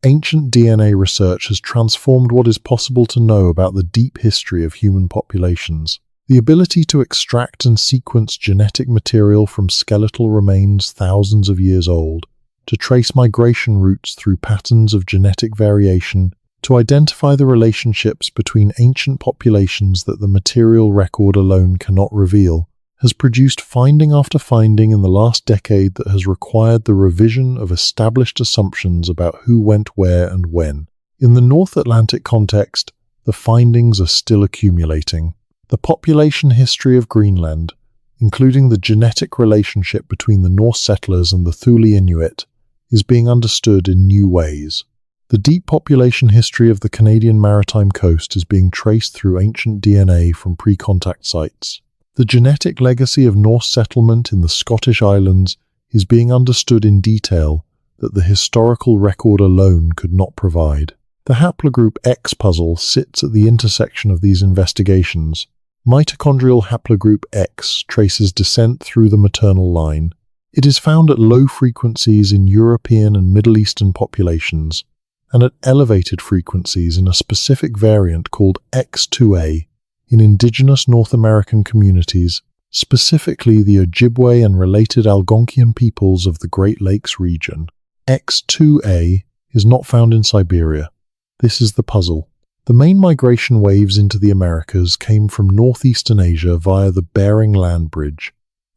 Ancient DNA research has transformed what is possible to know about the deep history of human populations. The ability to extract and sequence genetic material from skeletal remains thousands of years old, to trace migration routes through patterns of genetic variation, to identify the relationships between ancient populations that the material record alone cannot reveal, has produced finding after finding in the last decade that has required the revision of established assumptions about who went where and when. In the North Atlantic context, the findings are still accumulating. The population history of Greenland, including the genetic relationship between the Norse settlers and the Thule Inuit, is being understood in new ways. The deep population history of the Canadian maritime coast is being traced through ancient DNA from pre-contact sites. The genetic legacy of Norse settlement in the Scottish Islands is being understood in detail that the historical record alone could not provide. The haplogroup X puzzle sits at the intersection of these investigations. Mitochondrial haplogroup X traces descent through the maternal line. It is found at low frequencies in European and Middle Eastern populations, and at elevated frequencies in a specific variant called X2A in indigenous North American communities, specifically the Ojibwe and related Algonquian peoples of the Great Lakes region. X2A is not found in Siberia. This is the puzzle. The main migration waves into the Americas came from northeastern Asia via the Bering Land Bridge,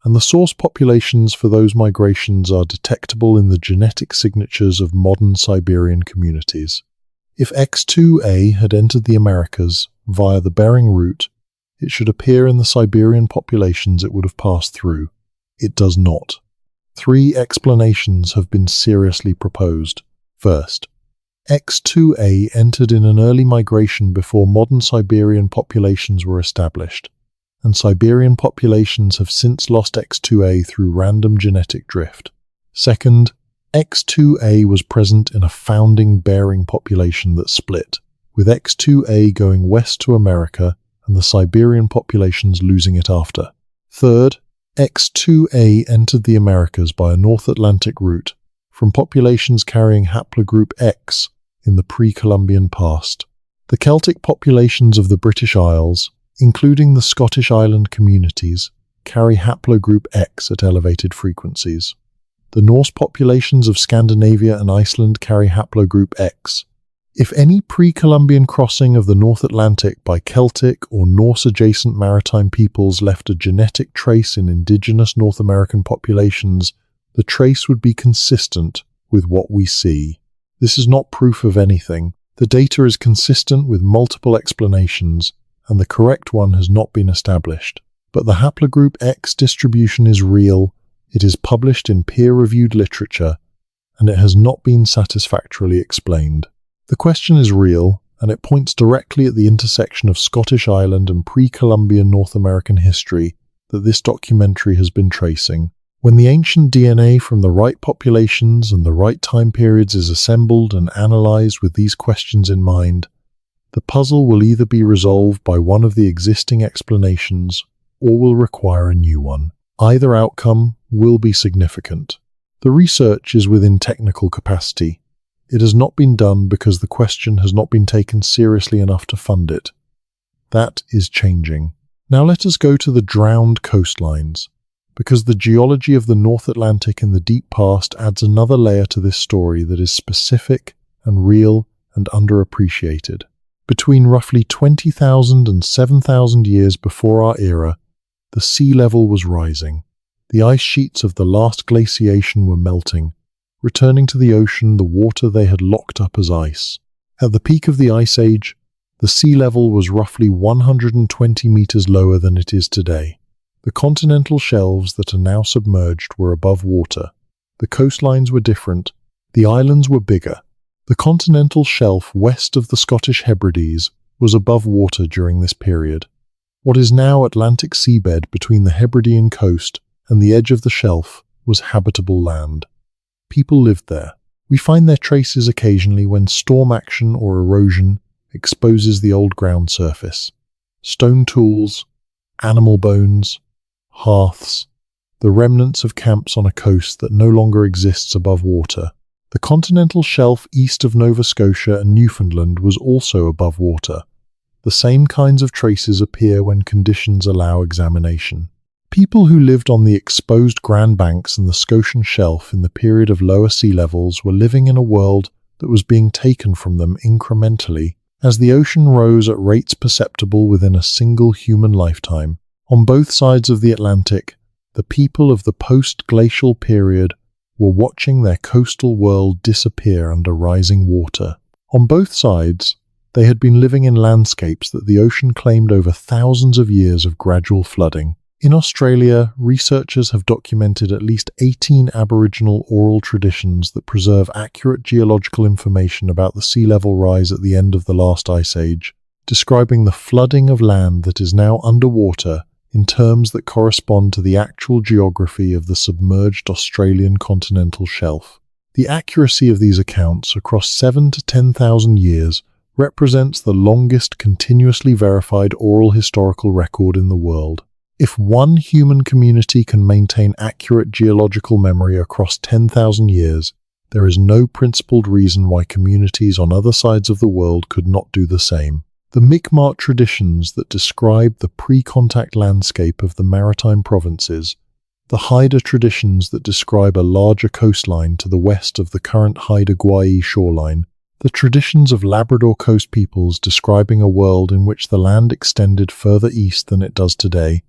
and the source populations for those migrations are detectable in the genetic signatures of modern Siberian communities. If X2A had entered the Americas via the Bering route, it should appear in the Siberian populations it would have passed through. It does not. 3 explanations have been seriously proposed. First, X2A entered in an early migration before modern Siberian populations were established, and Siberian populations have since lost X2A through random genetic drift. Second, X2A was present in a founding Bering population that split, with X2A going west to America and the Siberian populations losing it after. Third, X2A entered the Americas by a North Atlantic route from populations carrying haplogroup X in the pre-Columbian past. The Celtic populations of the British Isles, including the Scottish island communities, carry haplogroup X at elevated frequencies. The Norse populations of Scandinavia and Iceland carry haplogroup X. If any pre-Columbian crossing of the North Atlantic by Celtic or Norse-adjacent maritime peoples left a genetic trace in indigenous North American populations, the trace would be consistent with what we see. This is not proof of anything. The data is consistent with multiple explanations, and the correct one has not been established. But the haplogroup X distribution is real, it is published in peer-reviewed literature, and it has not been satisfactorily explained. The question is real, and it points directly at the intersection of Scottish Island and pre-Columbian North American history that this documentary has been tracing. When the ancient DNA from the right populations and the right time periods is assembled and analyzed with these questions in mind, the puzzle will either be resolved by one of the existing explanations or will require a new one. Either outcome will be significant. The research is within technical capacity. It has not been done because the question has not been taken seriously enough to fund it. That is changing. Now let us go to the drowned coastlines, because the geology of the North Atlantic in the deep past adds another layer to this story that is specific and real and underappreciated. Between roughly 20,000 and 7,000 years before our era, the sea level was rising. The ice sheets of the last glaciation were melting, returning to the ocean the water they had locked up as ice. At the peak of the Ice Age, the sea level was roughly 120 meters lower than it is today. The continental shelves that are now submerged were above water. The coastlines were different. The islands were bigger. The continental shelf west of the Scottish Hebrides was above water during this period. What is now Atlantic seabed between the Hebridean coast and the edge of the shelf was habitable land. People lived there. We find their traces occasionally when storm action or erosion exposes the old ground surface. Stone tools, animal bones, hearths, the remnants of camps on a coast that no longer exists above water. The continental shelf east of Nova Scotia and Newfoundland was also above water. The same kinds of traces appear when conditions allow examination. People who lived on the exposed Grand Banks and the Scotian Shelf in the period of lower sea levels were living in a world that was being taken from them incrementally as the ocean rose at rates perceptible within a single human lifetime. On both sides of the Atlantic, the people of the post-glacial period were watching their coastal world disappear under rising water. On both sides, they had been living in landscapes that the ocean claimed over thousands of years of gradual flooding. In Australia, researchers have documented at least 18 Aboriginal oral traditions that preserve accurate geological information about the sea level rise at the end of the last ice age, describing the flooding of land that is now underwater in terms that correspond to the actual geography of the submerged Australian continental shelf. The accuracy of these accounts across 7,000 to 10,000 years represents the longest continuously verified oral historical record in the world. If one human community can maintain accurate geological memory across 10,000 years, there is no principled reason why communities on other sides of the world could not do the same. The Mi'kmaq traditions that describe the pre-contact landscape of the maritime provinces, the Haida traditions that describe a larger coastline to the west of the current Haida-Gwaii shoreline, the traditions of Labrador coast peoples describing a world in which the land extended further east than it does today,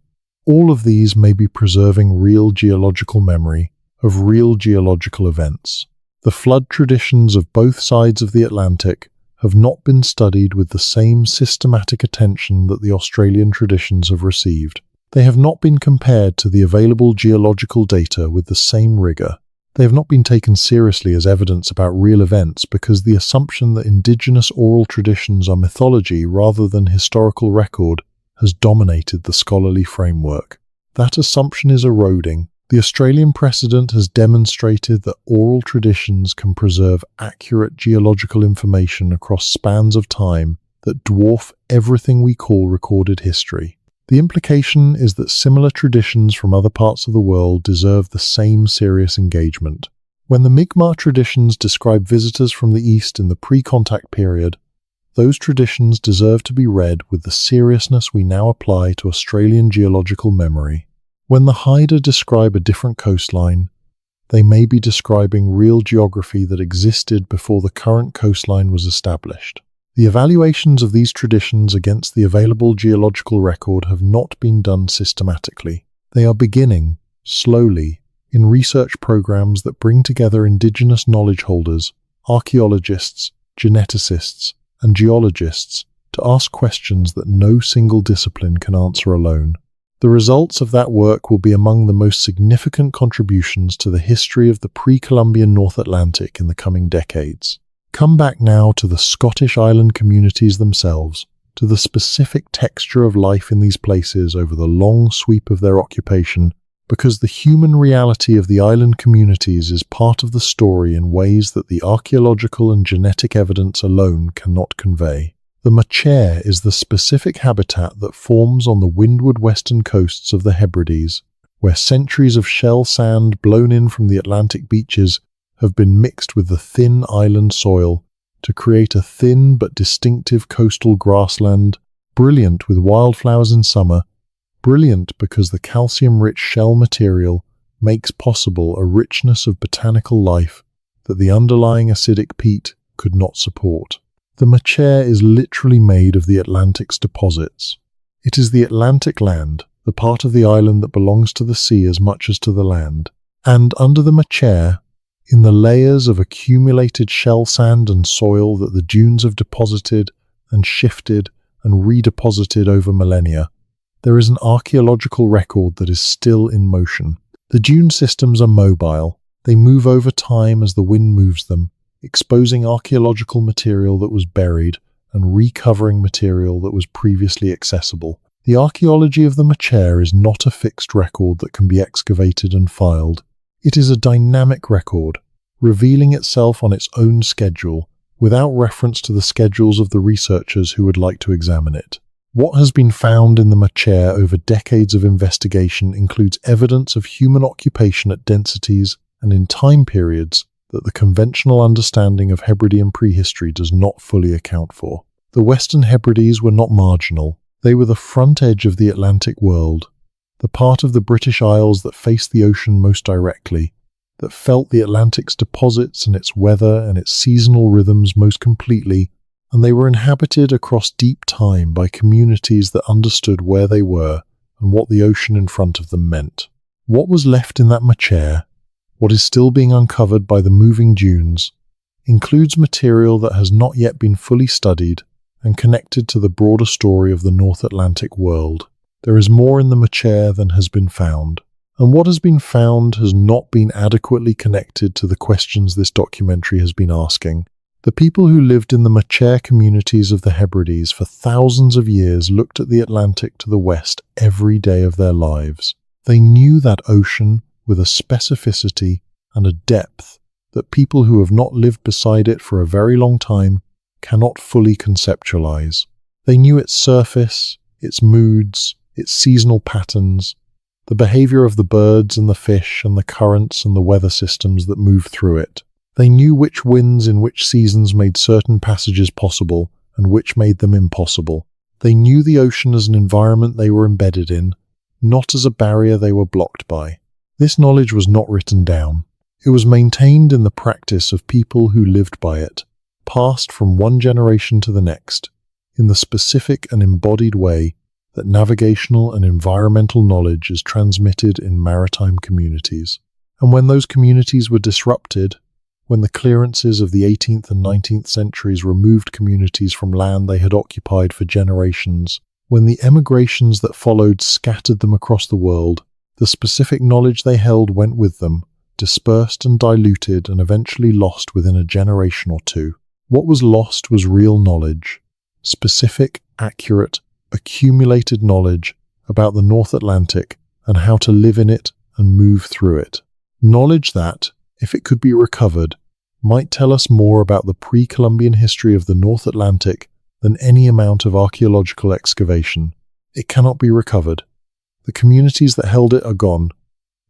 all of these may be preserving real geological memory of real geological events. The flood traditions of both sides of the Atlantic have not been studied with the same systematic attention that the Australian traditions have received. They have not been compared to the available geological data with the same rigor. They have not been taken seriously as evidence about real events because the assumption that Indigenous oral traditions are mythology rather than historical record has dominated the scholarly framework. That assumption is eroding. The Australian precedent has demonstrated that oral traditions can preserve accurate geological information across spans of time that dwarf everything we call recorded history. The implication is that similar traditions from other parts of the world deserve the same serious engagement. When the Mi'kmaq traditions describe visitors from the East in the pre-contact period, those traditions deserve to be read with the seriousness we now apply to Australian geological memory. When the Haida describe a different coastline, they may be describing real geography that existed before the current coastline was established. The evaluations of these traditions against the available geological record have not been done systematically. They are beginning, slowly, in research programs that bring together Indigenous knowledge holders, archaeologists, geneticists, and geologists to ask questions that no single discipline can answer alone. The results of that work will be among the most significant contributions to the history of the pre-Columbian North Atlantic in the coming decades. Come back now to the Scottish island communities themselves, to the specific texture of life in these places over the long sweep of their occupation, because the human reality of the island communities is part of the story in ways that the archaeological and genetic evidence alone cannot convey. The machair is the specific habitat that forms on the windward western coasts of the Hebrides, where centuries of shell sand blown in from the Atlantic beaches have been mixed with the thin island soil to create a thin but distinctive coastal grassland, brilliant with wildflowers in summer, brilliant because the calcium-rich shell material makes possible a richness of botanical life that the underlying acidic peat could not support. The machair is literally made of the Atlantic's deposits. It is the Atlantic land, the part of the island that belongs to the sea as much as to the land. And under the machair, in the layers of accumulated shell sand and soil that the dunes have deposited and shifted and redeposited over millennia, there is an archaeological record that is still in motion. The dune systems are mobile. They move over time as the wind moves them, exposing archaeological material that was buried and recovering material that was previously accessible. The archaeology of the machair is not a fixed record that can be excavated and filed. It is a dynamic record, revealing itself on its own schedule, without reference to the schedules of the researchers who would like to examine it. What has been found in the machair over decades of investigation includes evidence of human occupation at densities and in time periods that the conventional understanding of Hebridean prehistory does not fully account for. The Western Hebrides were not marginal. They were the front edge of the Atlantic world, the part of the British Isles that faced the ocean most directly, that felt the Atlantic's deposits and its weather and its seasonal rhythms most completely, and they were inhabited across deep time by communities that understood where they were and what the ocean in front of them meant. What was left in that machair, what is still being uncovered by the moving dunes, includes material that has not yet been fully studied and connected to the broader story of the North Atlantic world. There is more in the machair than has been found, and what has been found has not been adequately connected to the questions this documentary has been asking. The people who lived in the machair communities of the Hebrides for thousands of years looked at the Atlantic to the west every day of their lives. They knew that ocean with a specificity and a depth that people who have not lived beside it for a very long time cannot fully conceptualize. They knew its surface, its moods, its seasonal patterns, the behavior of the birds and the fish and the currents and the weather systems that move through it. They knew which winds in which seasons made certain passages possible and which made them impossible. They knew the ocean as an environment they were embedded in, not as a barrier they were blocked by. This knowledge was not written down. It was maintained in the practice of people who lived by it, passed from one generation to the next, in the specific and embodied way that navigational and environmental knowledge is transmitted in maritime communities. And when those communities were disrupted, when the clearances of the 18th and 19th centuries removed communities from land they had occupied for generations, when the emigrations that followed scattered them across the world, the specific knowledge they held went with them, dispersed and diluted and eventually lost within a generation or two. What was lost was real knowledge, specific, accurate, accumulated knowledge about the North Atlantic and how to live in it and move through it. Knowledge that, if it could be recovered, might tell us more about the pre-Columbian history of the North Atlantic than any amount of archaeological excavation. It cannot be recovered. The communities that held it are gone.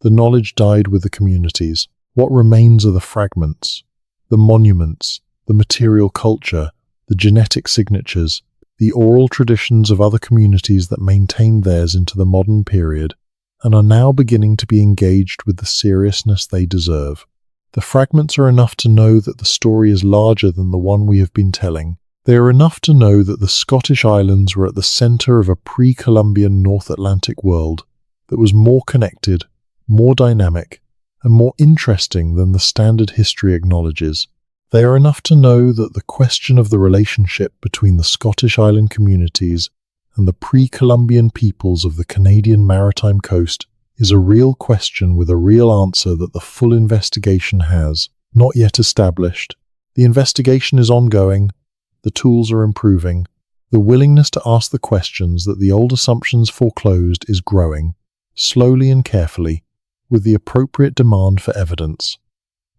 The knowledge died with the communities. What remains are the fragments, the monuments, the material culture, the genetic signatures, the oral traditions of other communities that maintained theirs into the modern period and are now beginning to be engaged with the seriousness they deserve. The fragments are enough to know that the story is larger than the one we have been telling. They are enough to know that the Scottish Islands were at the center of a pre-Columbian North Atlantic world that was more connected, more dynamic, and more interesting than the standard history acknowledges. They are enough to know that the question of the relationship between the Scottish island communities and the pre-Columbian peoples of the Canadian maritime coast is a real question with a real answer that the full investigation has not yet established. The investigation is ongoing, the tools are improving, the willingness to ask the questions that the old assumptions foreclosed is growing, slowly and carefully, with the appropriate demand for evidence.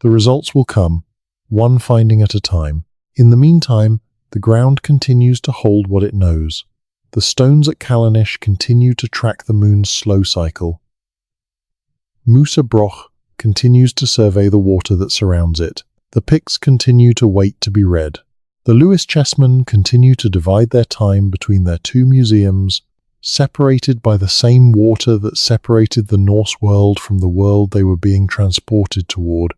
The results will come, one finding at a time. In the meantime, the ground continues to hold what it knows. The stones at Callanish continue to track the moon's slow cycle. Musa Broch continues to survey the water that surrounds it. The Picts continue to wait to be read. The Lewis chessmen continue to divide their time between their two museums, separated by the same water that separated the Norse world from the world they were being transported toward,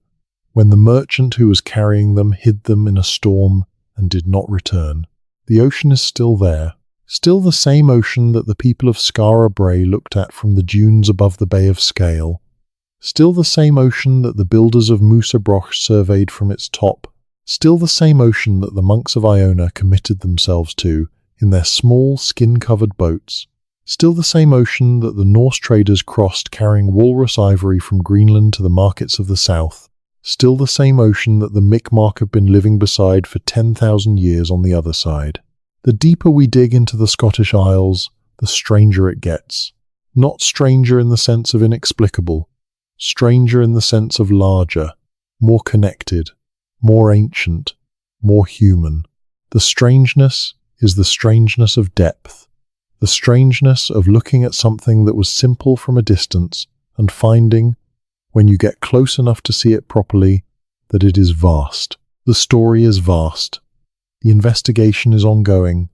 when the merchant who was carrying them hid them in a storm and did not return. The ocean is still there, Still the same ocean that the people of Skara Brae looked at from the dunes above the Bay of Scale. Still the same ocean that the builders of Musa Broch surveyed from its top. Still the same ocean that the monks of Iona committed themselves to in their small, skin-covered boats. Still the same ocean that the Norse traders crossed carrying walrus ivory from Greenland to the markets of the south. Still the same ocean that the Mi'kmaq have been living beside for 10,000 years on the other side. The deeper we dig into the Scottish Isles, the stranger it gets. Not stranger in the sense of inexplicable, stranger in the sense of larger, more connected, more ancient, more human. The strangeness is the strangeness of depth, the strangeness of looking at something that was simple from a distance and finding, when you get close enough to see it properly, that it is vast. The story is vast. The investigation is ongoing.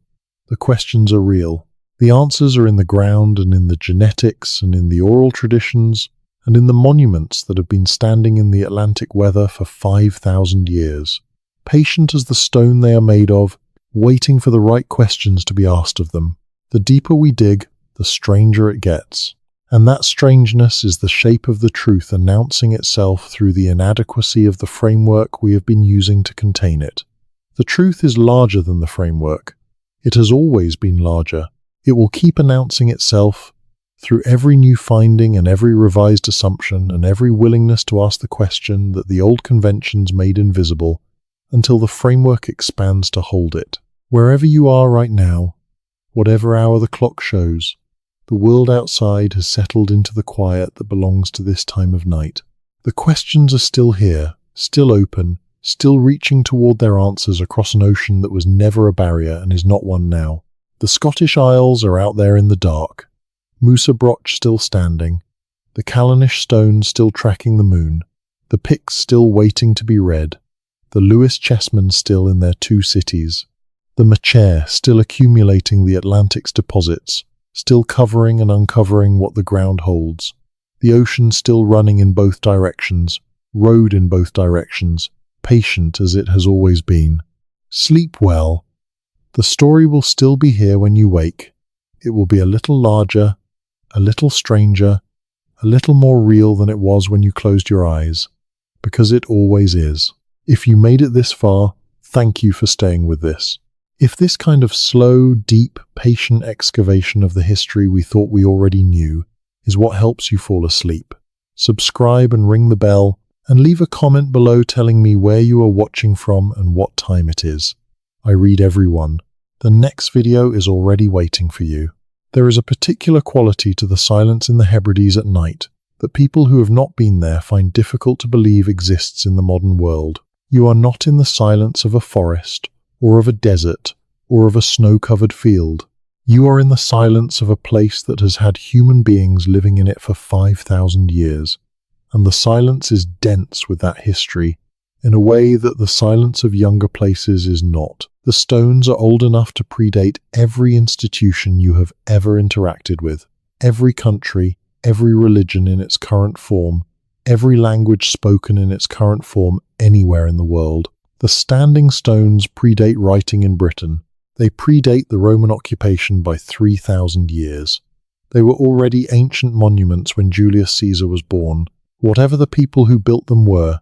The questions are real. The answers are in the ground and in the genetics and in the oral traditions and in the monuments that have been standing in the Atlantic weather for 5,000 years, patient as the stone they are made of, waiting for the right questions to be asked of them. The deeper we dig, the stranger it gets. And that strangeness is the shape of the truth announcing itself through the inadequacy of the framework we have been using to contain it. The truth is larger than the framework. It has always been larger. It will keep announcing itself through every new finding and every revised assumption and every willingness to ask the question that the old conventions made invisible until the framework expands to hold it. Wherever you are right now, whatever hour the clock shows, the world outside has settled into the quiet that belongs to this time of night. The questions are still here, still open, still reaching toward their answers across an ocean that was never a barrier and is not one now. The Scottish Isles are out there in the dark, Musa Broch still standing, the Callanish stones still tracking the moon, the Picts still waiting to be read, the Lewis chessmen still in their two cities, the Machair still accumulating the Atlantic's deposits, still covering and uncovering what the ground holds, the ocean still running in both directions, rowed in both directions, patient as it has always been. Sleep well. The story will still be here when you wake. It will be a little larger, a little stranger, a little more real than it was when you closed your eyes, because it always is. If you made it this far, thank you for staying with this. If this kind of slow, deep, patient excavation of the history we thought we already knew is what helps you fall asleep, subscribe and ring the bell, and leave a comment below telling me where you are watching from and what time it is. I read every one. The next video is already waiting for you. There is a particular quality to the silence in the Hebrides at night that people who have not been there find difficult to believe exists in the modern world. You are not in the silence of a forest, or of a desert, or of a snow-covered field. You are in the silence of a place that has had human beings living in it for 5,000 years. And the silence is dense with that history, in a way that the silence of younger places is not. The stones are old enough to predate every institution you have ever interacted with, every country, every religion in its current form, every language spoken in its current form anywhere in the world. The standing stones predate writing in Britain. They predate the Roman occupation by 3,000 years. They were already ancient monuments when Julius Caesar was born. Whatever the people who built them were,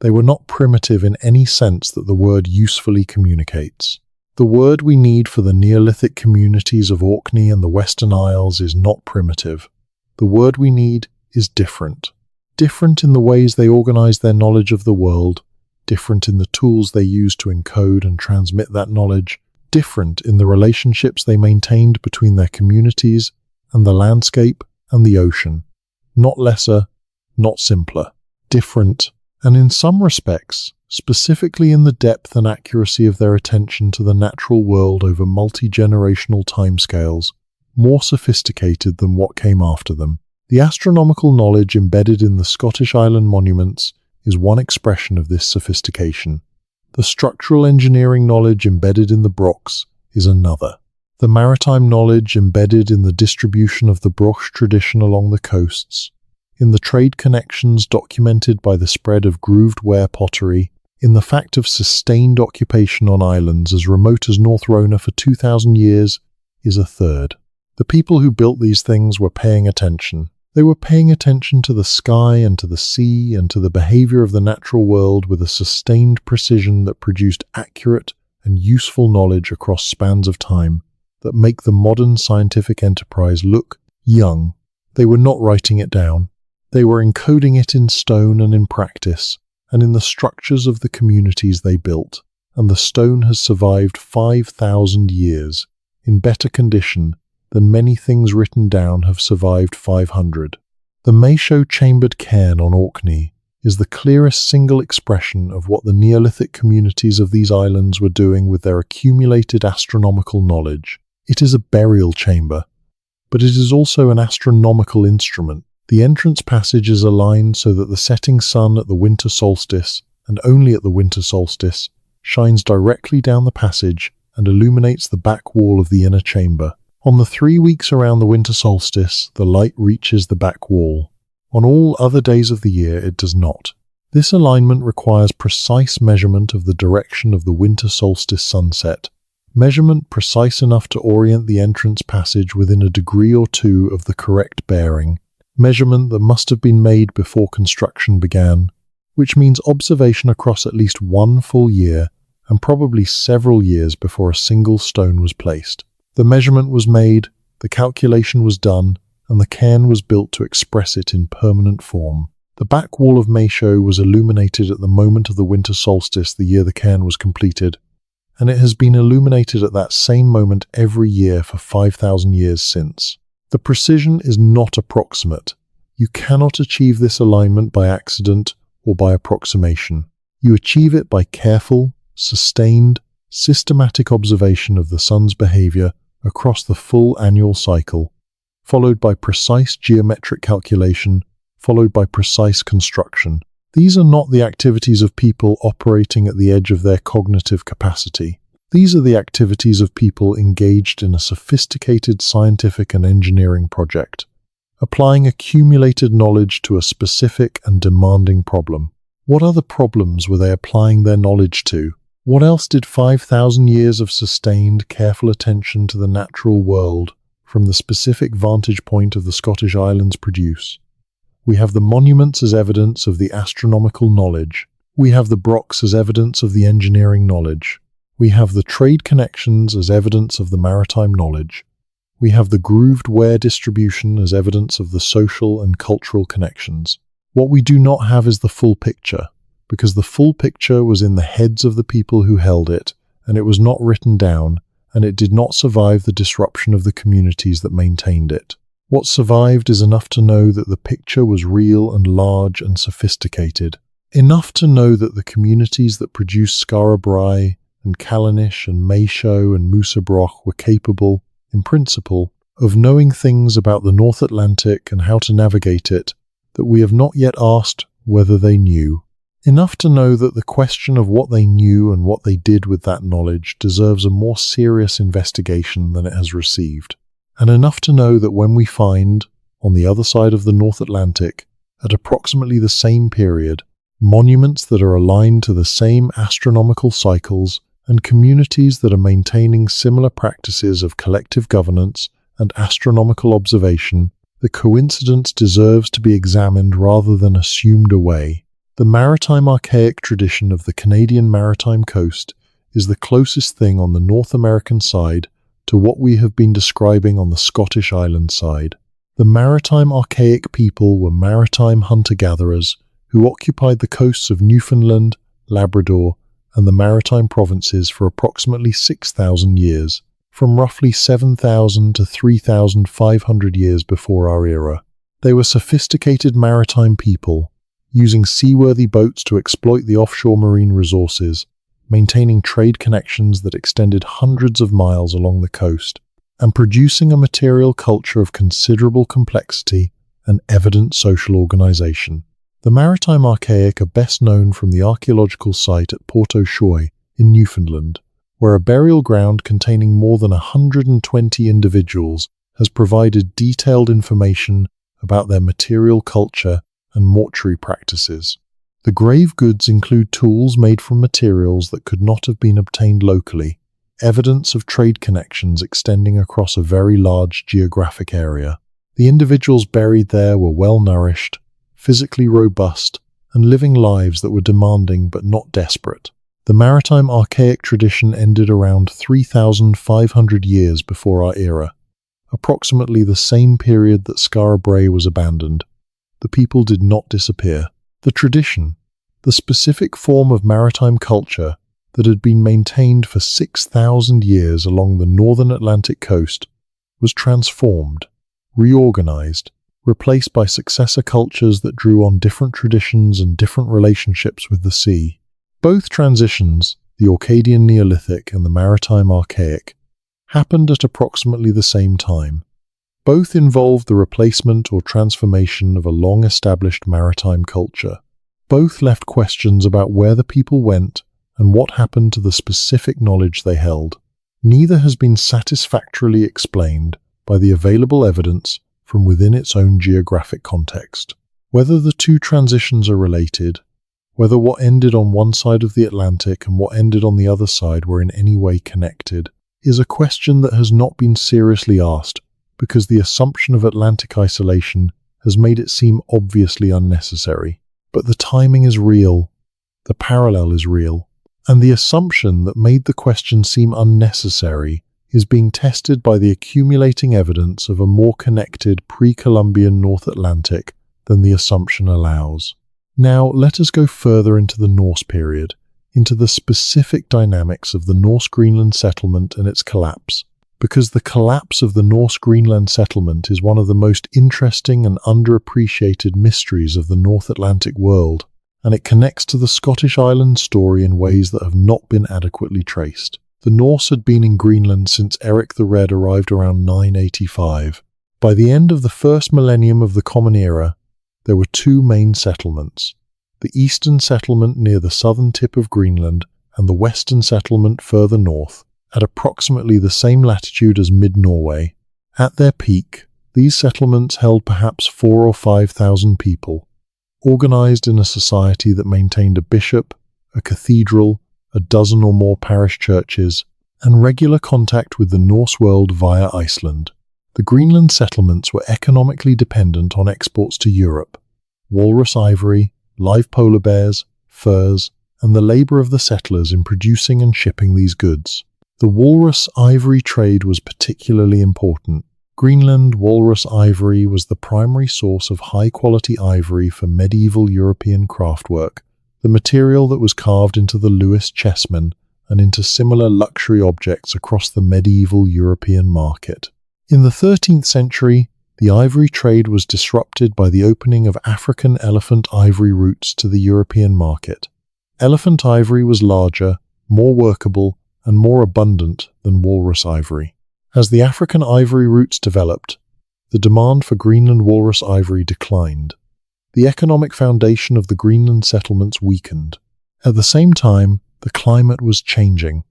they were not primitive in any sense that the word usefully communicates. The word we need for the Neolithic communities of Orkney and the Western Isles is not primitive. The word we need is different. Different in the ways they organize their knowledge of the world, different in the tools they use to encode and transmit that knowledge, different in the relationships they maintained between their communities and the landscape and the ocean. Not lesser, not simpler. Different, and in some respects, specifically in the depth and accuracy of their attention to the natural world over multi-generational timescales, more sophisticated than what came after them. The astronomical knowledge embedded in the Scottish Island monuments is one expression of this sophistication. The structural engineering knowledge embedded in the Brochs is another. The maritime knowledge embedded in the distribution of the Broch tradition along the coasts, in the trade connections documented by the spread of grooved ware pottery, in the fact of sustained occupation on islands as remote as North Rona for 2,000 years, is a third. The people who built these things were paying attention. They were paying attention to the sky and to the sea and to the behavior of the natural world with a sustained precision that produced accurate and useful knowledge across spans of time that make the modern scientific enterprise look young. They were not writing it down. They were encoding it in stone and in practice, and in the structures of the communities they built. And the stone has survived 5,000 years, in better condition than many things written down have survived 500. The Maeshowe chambered cairn on Orkney is the clearest single expression of what the Neolithic communities of these islands were doing with their accumulated astronomical knowledge. It is a burial chamber, but it is also an astronomical instrument. The entrance passage is aligned so that the setting sun at the winter solstice, and only at the winter solstice, shines directly down the passage and illuminates the back wall of the inner chamber. On the 3 weeks around the winter solstice, the light reaches the back wall. On all other days of the year, it does not. This alignment requires precise measurement of the direction of the winter solstice sunset, measurement precise enough to orient the entrance passage within a degree or two of the correct bearing, measurement that must have been made before construction began, which means observation across at least one full year and probably several years before a single stone was placed. The measurement was made, the calculation was done, and the cairn was built to express it in permanent form. The back wall of Maeshowe was illuminated at the moment of the winter solstice the year the cairn was completed, and it has been illuminated at that same moment every year for 5,000 years since. The precision is not approximate. You cannot achieve this alignment by accident or by approximation. You achieve it by careful, sustained, systematic observation of the sun's behavior across the full annual cycle, followed by precise geometric calculation, followed by precise construction. These are not the activities of people operating at the edge of their cognitive capacity. These are the activities of people engaged in a sophisticated scientific and engineering project, applying accumulated knowledge to a specific and demanding problem. What other problems were they applying their knowledge to? What else did 5,000 years of sustained, careful attention to the natural world from the specific vantage point of the Scottish Islands produce? We have the monuments as evidence of the astronomical knowledge. We have the brocks as evidence of the engineering knowledge. We have the trade connections as evidence of the maritime knowledge. We have the grooved wear distribution as evidence of the social and cultural connections. What we do not have is the full picture, because the full picture was in the heads of the people who held it, and it was not written down, and it did not survive the disruption of the communities that maintained it. What survived is enough to know that the picture was real and large and sophisticated, enough to know that the communities that produced Skara Brae and Callanish and Maeshowe and Musa Broch were capable, in principle, of knowing things about the North Atlantic and how to navigate it that we have not yet asked whether they knew. Enough to know that the question of what they knew and what they did with that knowledge deserves a more serious investigation than it has received. And enough to know that when we find, on the other side of the North Atlantic, at approximately the same period, monuments that are aligned to the same astronomical cycles and communities that are maintaining similar practices of collective governance and astronomical observation, the coincidence deserves to be examined rather than assumed away. The maritime archaic tradition of the Canadian maritime coast is the closest thing on the North American side to what we have been describing on the Scottish island side. The maritime archaic people were maritime hunter-gatherers who occupied the coasts of Newfoundland, Labrador, and the maritime provinces for approximately 6,000 years, from roughly 7,000 to 3,500 years before our era. They were sophisticated maritime people, using seaworthy boats to exploit the offshore marine resources, maintaining trade connections that extended hundreds of miles along the coast, and producing a material culture of considerable complexity and evident social organization. The maritime archaic are best known from the archaeological site at Port O'Shoy in Newfoundland, where a burial ground containing more than 120 individuals has provided detailed information about their material culture and mortuary practices. The grave goods include tools made from materials that could not have been obtained locally, evidence of trade connections extending across a very large geographic area. The individuals buried there were well-nourished, physically robust, and living lives that were demanding but not desperate. The maritime archaic tradition ended around 3,500 years before our era, approximately the same period that Skara Brae was abandoned. The people did not disappear. The tradition, the specific form of maritime culture that had been maintained for 6,000 years along the northern Atlantic coast, was transformed, reorganized, replaced by successor cultures that drew on different traditions and different relationships with the sea. Both transitions, the Orcadian Neolithic and the Maritime Archaic, happened at approximately the same time. Both involved the replacement or transformation of a long-established maritime culture. Both left questions about where the people went and what happened to the specific knowledge they held. Neither has been satisfactorily explained by the available evidence from within its own geographic context. Whether the two transitions are related, whether what ended on one side of the Atlantic and what ended on the other side were in any way connected, is a question that has not been seriously asked because the assumption of Atlantic isolation has made it seem obviously unnecessary. But the timing is real, the parallel is real, and the assumption that made the question seem unnecessary is being tested by the accumulating evidence of a more connected pre-Columbian North Atlantic than the assumption allows. Now, let us go further into the Norse period, into the specific dynamics of the Norse Greenland settlement and its collapse, because the collapse of the Norse Greenland settlement is one of the most interesting and underappreciated mysteries of the North Atlantic world, and it connects to the Scottish island story in ways that have not been adequately traced. The Norse had been in Greenland since Eric the Red arrived around 985. By the end of the first millennium of the Common Era, there were two main settlements: the eastern settlement near the southern tip of Greenland and the western settlement further north, at approximately the same latitude as mid-Norway. At their peak, these settlements held perhaps 4,000 or 5,000 people, organized in a society that maintained a bishop, a cathedral, a dozen or more parish churches, and regular contact with the Norse world via Iceland. The Greenland settlements were economically dependent on exports to Europe: walrus ivory, live polar bears, furs, and the labor of the settlers in producing and shipping these goods. The walrus ivory trade was particularly important. Greenland walrus ivory was the primary source of high-quality ivory for medieval European craftwork, the material that was carved into the Lewis chessmen and into similar luxury objects across the medieval European market. In the 13th century, the ivory trade was disrupted by the opening of African elephant ivory routes to the European market. Elephant ivory was larger, more workable, and more abundant than walrus ivory. As the African ivory routes developed, the demand for Greenland walrus ivory declined. The economic foundation of the Greenland settlements weakened. At the same time, the climate was changing.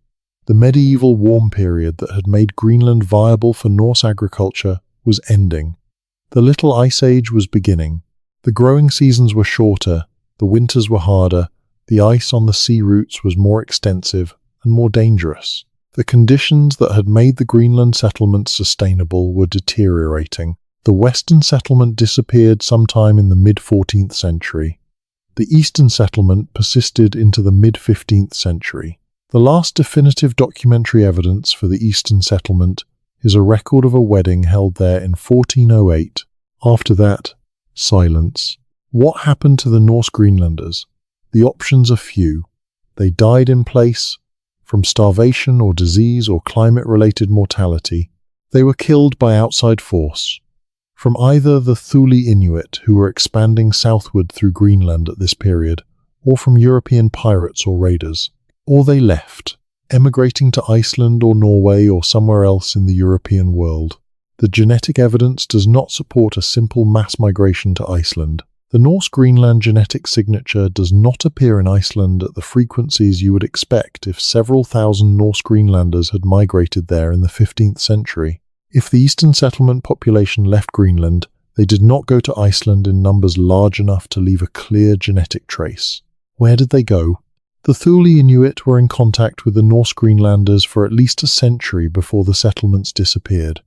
The medieval warm period that had made Greenland viable for Norse agriculture was ending. The Little Ice Age was beginning. The growing seasons were shorter, the winters were harder, the ice on the sea routes was more extensive and more dangerous. The conditions that had made the Greenland settlements sustainable were deteriorating. The western settlement disappeared sometime in the mid-14th century. The eastern settlement persisted into the mid-15th century. The last definitive documentary evidence for the eastern settlement is a record of a wedding held there in 1408. After that, silence. What happened to the Norse Greenlanders? The options are few. They died in place, from starvation or disease or climate-related mortality. They were killed by outside force, from either the Thule Inuit, who were expanding southward through Greenland at this period, or from European pirates or raiders. Or they left, emigrating to Iceland or Norway or somewhere else in the European world. The genetic evidence does not support a simple mass migration to Iceland. The Norse Greenland genetic signature does not appear in Iceland at the frequencies you would expect if several thousand Norse Greenlanders had migrated there in the 15th century. If the eastern settlement population left Greenland, they did not go to Iceland in numbers large enough to leave a clear genetic trace. Where did they go? The Thule Inuit were in contact with the Norse Greenlanders for at least a century before the settlements disappeared.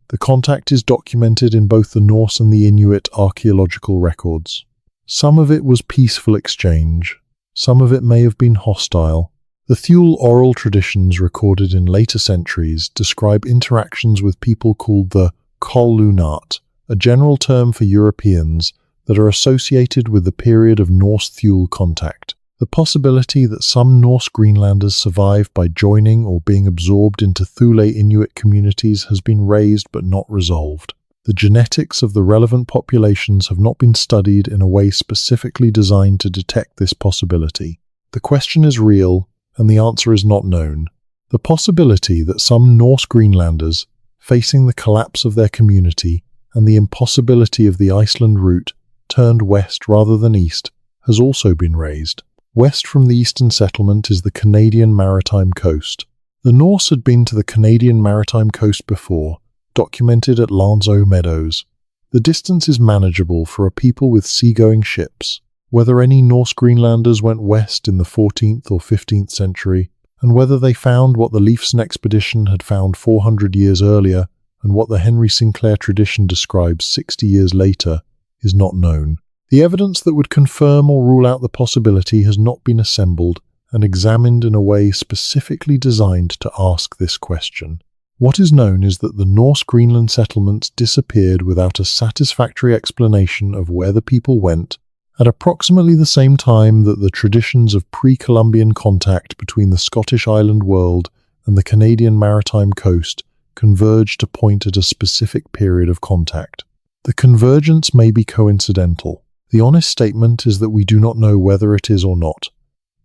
The contact is documented in both the Norse and the Inuit archaeological records. Some of it was peaceful exchange, some of it may have been hostile. The Thule oral traditions recorded in later centuries describe interactions with people called the Kollunat, a general term for Europeans that are associated with the period of Norse-Thule contact. The possibility that some Norse Greenlanders survived by joining or being absorbed into Thule Inuit communities has been raised but not resolved. The genetics of the relevant populations have not been studied in a way specifically designed to detect this possibility. The question is real, and the answer is not known. The possibility that some Norse Greenlanders, facing the collapse of their community and the impossibility of the Iceland route, turned west rather than east, has also been raised. West from the eastern settlement is the Canadian Maritime Coast. The Norse had been to the Canadian Maritime Coast before, documented at Lanzo Meadows. The distance is manageable for a people with seagoing ships. Whether any Norse Greenlanders went west in the 14th or 15th century, and whether they found what the Leifson expedition had found 400 years earlier and what the Henry Sinclair tradition describes 60 years later, is not known. The evidence that would confirm or rule out the possibility has not been assembled and examined in a way specifically designed to ask this question. What is known is that the Norse Greenland settlements disappeared without a satisfactory explanation of where the people went, at approximately the same time that the traditions of pre-Columbian contact between the Scottish island world and the Canadian maritime coast converged to point at a specific period of contact. The convergence may be coincidental. The honest statement is that we do not know whether it is or not,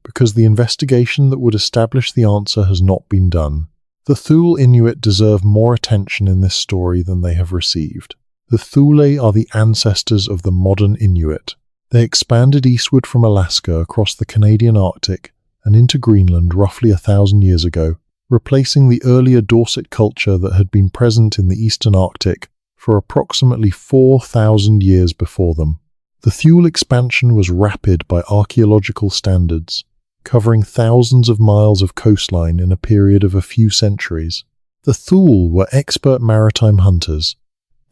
because the investigation that would establish the answer has not been done. The Thule Inuit deserve more attention in this story than they have received. The Thule are the ancestors of the modern Inuit. They expanded eastward from Alaska across the Canadian Arctic and into Greenland roughly 1,000 years ago, replacing the earlier Dorset culture that had been present in the eastern Arctic for approximately 4,000 years before them. The Thule expansion was rapid by archaeological standards, covering thousands of miles of coastline in a period of a few centuries. The Thule were expert maritime hunters.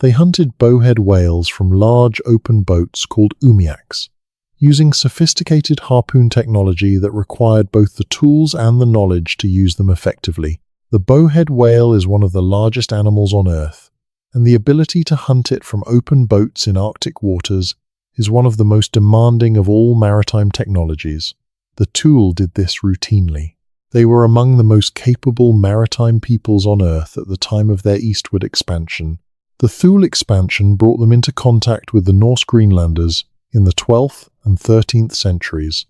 They hunted bowhead whales from large open boats called umiaks, using sophisticated harpoon technology that required both the tools and the knowledge to use them effectively. The bowhead whale is one of the largest animals on Earth, and the ability to hunt it from open boats in Arctic waters is one of the most demanding of all maritime technologies. The Thule did this routinely. They were among the most capable maritime peoples on Earth at the time of their eastward expansion. The Thule expansion brought them into contact with the Norse Greenlanders in the 12th and 13th centuries.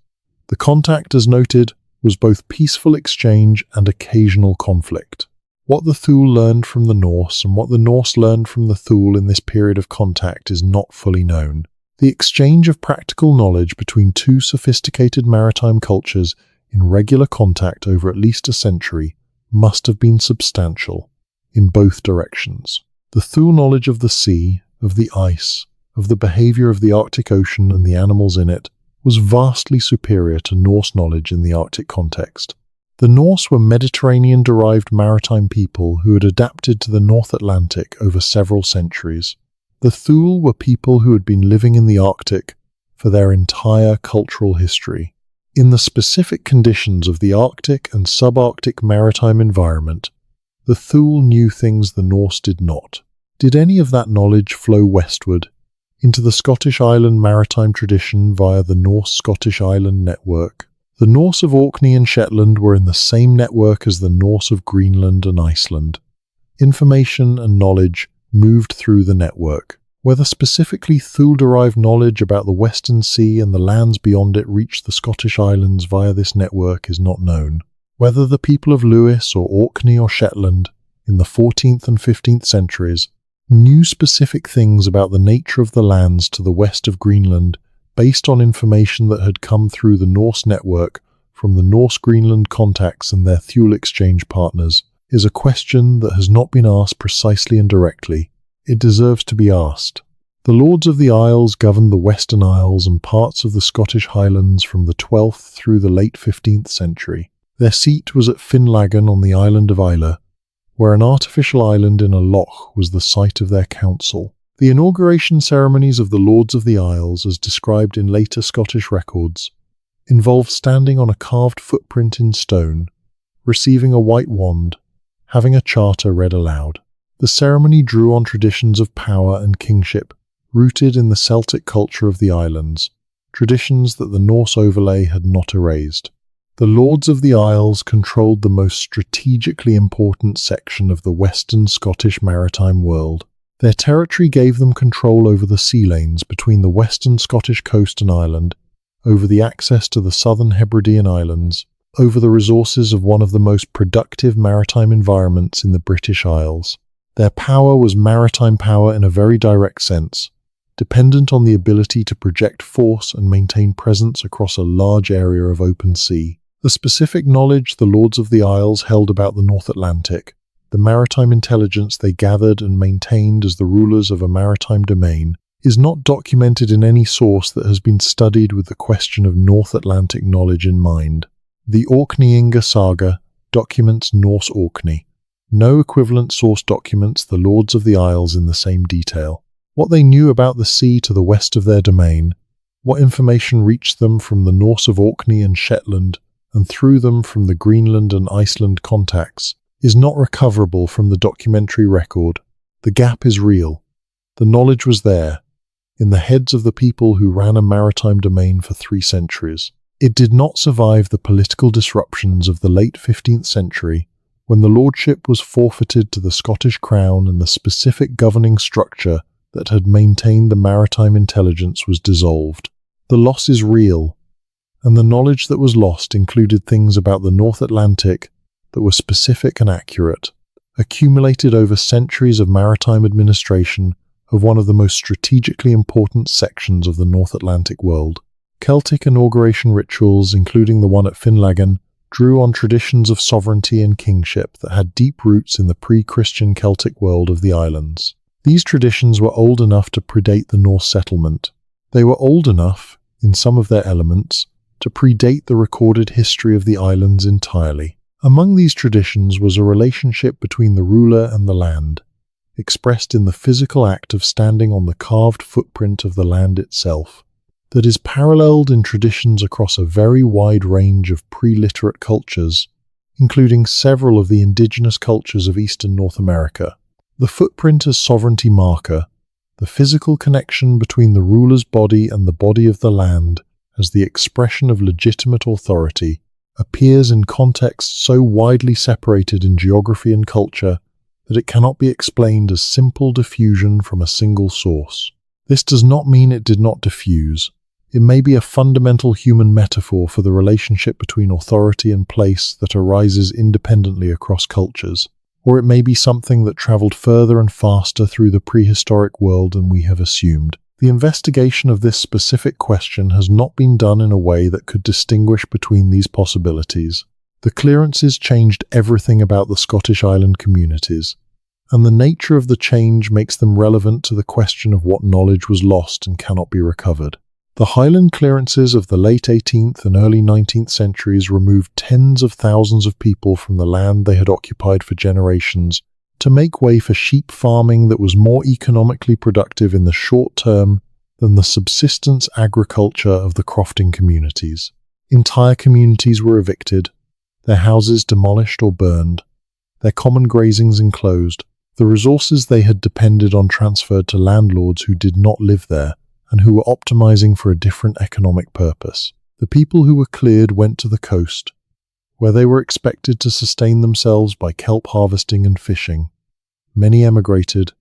The contact, as noted, was both peaceful exchange and occasional conflict. What the Thule learned from the Norse and what the Norse learned from the Thule in this period of contact is not fully known. The exchange of practical knowledge between two sophisticated maritime cultures in regular contact over at least a century must have been substantial in both directions. The Thule knowledge of the sea, of the ice, of the behavior of the Arctic Ocean and the animals in it was vastly superior to Norse knowledge in the Arctic context. The Norse were Mediterranean-derived maritime people who had adapted to the North Atlantic over several centuries. The Thule were people who had been living in the Arctic for their entire cultural history. In the specific conditions of the Arctic and subarctic maritime environment, the Thule knew things the Norse did not. Did any of that knowledge flow westward, into the Scottish Island maritime tradition via the Norse-Scottish Island network? The Norse of Orkney and Shetland were in the same network as the Norse of Greenland and Iceland. Information and knowledge moved through the network. Whether specifically Thule-derived knowledge about the Western Sea and the lands beyond it reached the Scottish Islands via this network is not known. Whether the people of Lewis or Orkney or Shetland, in the 14th and 15th centuries, knew specific things about the nature of the lands to the west of Greenland based on information that had come through the Norse network from the Norse-Greenland contacts and their Thule exchange partners, is a question that has not been asked precisely and directly. It deserves to be asked. The Lords of the Isles governed the Western Isles and parts of the Scottish Highlands from the 12th through the late 15th century. Their seat was at Finlaggan on the island of Islay, where an artificial island in a loch was the site of their council. The inauguration ceremonies of the Lords of the Isles, as described in later Scottish records, involved standing on a carved footprint in stone, receiving a white wand, having a charter read aloud. The ceremony drew on traditions of power and kingship, rooted in the Celtic culture of the islands, traditions that the Norse overlay had not erased. The Lords of the Isles controlled the most strategically important section of the western Scottish maritime world. Their territory gave them control over the sea lanes between the western Scottish coast and island, over the access to the southern Hebridean Islands, over the resources of one of the most productive maritime environments in the British Isles. Their power was maritime power in a very direct sense, dependent on the ability to project force and maintain presence across a large area of open sea. The specific knowledge the Lords of the Isles held about the North Atlantic, the maritime intelligence they gathered and maintained as the rulers of a maritime domain, is not documented in any source that has been studied with the question of North Atlantic knowledge in mind. The Orkneyinga saga documents Norse Orkney. No equivalent source documents the Lords of the Isles in the same detail. What they knew about the sea to the west of their domain, what information reached them from the Norse of Orkney and Shetland, and through them from the Greenland and Iceland contacts, is not recoverable from the documentary record. The gap is real. The knowledge was there, in the heads of the people who ran a maritime domain for 3 centuries. It did not survive the political disruptions of the late 15th century, when the lordship was forfeited to the Scottish Crown and the specific governing structure that had maintained the maritime intelligence was dissolved. The loss is real, and the knowledge that was lost included things about the North Atlantic that were specific and accurate, accumulated over centuries of maritime administration of one of the most strategically important sections of the North Atlantic world. Celtic inauguration rituals, including the one at Finlaggan, drew on traditions of sovereignty and kingship that had deep roots in the pre-Christian Celtic world of the islands. These traditions were old enough to predate the Norse settlement. They were old enough, in some of their elements, to predate the recorded history of the islands entirely. Among these traditions was a relationship between the ruler and the land, expressed in the physical act of standing on the carved footprint of the land itself, that is paralleled in traditions across a very wide range of pre-literate cultures, including several of the indigenous cultures of Eastern North America. The footprint as sovereignty marker, the physical connection between the ruler's body and the body of the land as the expression of legitimate authority, appears in contexts so widely separated in geography and culture that it cannot be explained as simple diffusion from a single source. This does not mean it did not diffuse. It may be a fundamental human metaphor for the relationship between authority and place that arises independently across cultures, or it may be something that traveled further and faster through the prehistoric world than we have assumed. The investigation of this specific question has not been done in a way that could distinguish between these possibilities. The clearances changed everything about the Scottish island communities, and the nature of the change makes them relevant to the question of what knowledge was lost and cannot be recovered. The Highland clearances of the late 18th and early 19th centuries removed tens of thousands of people from the land they had occupied for generations to make way for sheep farming that was more economically productive in the short term than the subsistence agriculture of the crofting communities. Entire communities were evicted, their houses demolished or burned, their common grazings enclosed. The resources they had depended on transferred to landlords who did not live there and who were optimizing for a different economic purpose. The people who were cleared went to the coast, where they were expected to sustain themselves by kelp harvesting and fishing. Many emigrated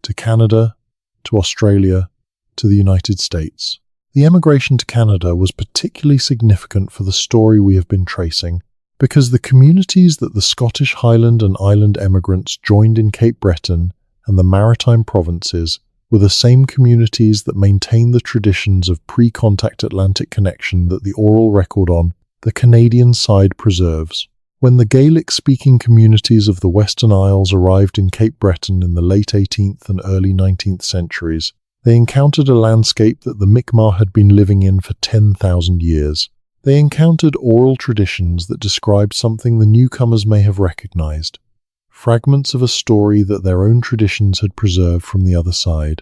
to Canada, to Australia, to the United States. The emigration to Canada was particularly significant for the story we have been tracing, because the communities that the Scottish Highland and Island emigrants joined in Cape Breton and the maritime provinces were the same communities that maintained the traditions of pre-contact Atlantic connection that the oral record on the Canadian side preserves. When the Gaelic-speaking communities of the Western Isles arrived in Cape Breton in the late 18th and early 19th centuries, They encountered a landscape that the Mi'kmaq had been living in for 10,000 years. They encountered oral traditions that described something the newcomers may have recognized, fragments of a story that their own traditions had preserved from the other side.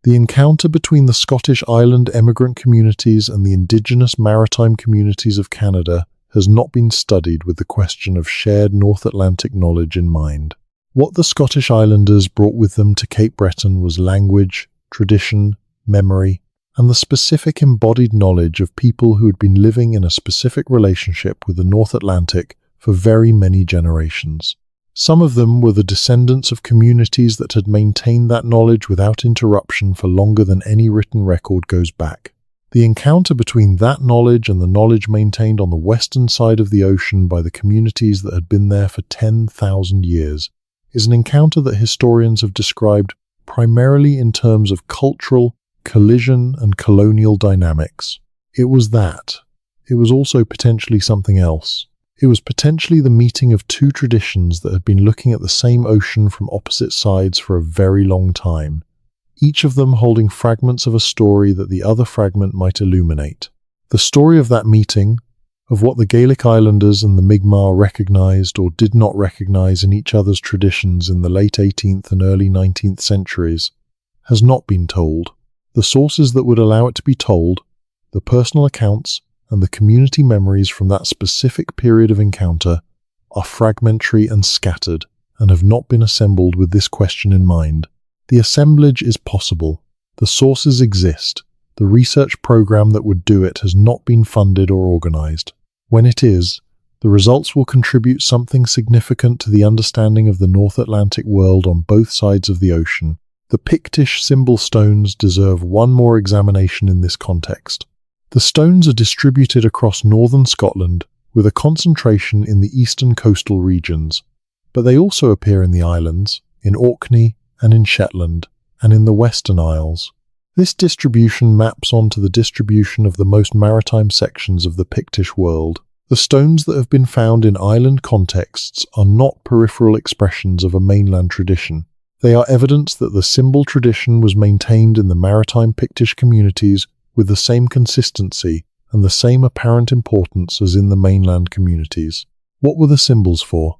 The encounter between the Scottish Island emigrant communities and the indigenous maritime communities of Canada has not been studied with the question of shared North Atlantic knowledge in mind. What the Scottish Islanders brought with them to Cape Breton was language, tradition, memory, and the specific embodied knowledge of people who had been living in a specific relationship with the North Atlantic for very many generations. Some of them were the descendants of communities that had maintained that knowledge without interruption for longer than any written record goes back. The encounter between that knowledge and the knowledge maintained on the western side of the ocean by the communities that had been there for 10,000 years is an encounter that historians have described primarily in terms of cultural, collision, and colonial dynamics. It was that. It was also potentially something else. It was potentially the meeting of two traditions that had been looking at the same ocean from opposite sides for a very long time, each of them holding fragments of a story that the other fragment might illuminate. The story of that meeting, of what the Gaelic Islanders and the Mi'kmaq recognized or did not recognize in each other's traditions in the late 18th and early 19th centuries, has not been told. The sources that would allow it to be told, the personal accounts, and the community memories from that specific period of encounter are fragmentary and scattered, and have not been assembled with this question in mind. The assemblage is possible. The sources exist. The research program that would do it has not been funded or organized. When it is, the results will contribute something significant to the understanding of the North Atlantic world on both sides of the ocean. The Pictish symbol stones deserve one more examination in this context. The stones are distributed across northern Scotland, with a concentration in the eastern coastal regions, but they also appear in the islands, in Orkney and in Shetland, and in the Western Isles. This distribution maps onto the distribution of the most maritime sections of the Pictish world. The stones that have been found in island contexts are not peripheral expressions of a mainland tradition. They are evidence that the symbol tradition was maintained in the maritime Pictish communities with the same consistency and the same apparent importance as in the mainland communities. What were the symbols for?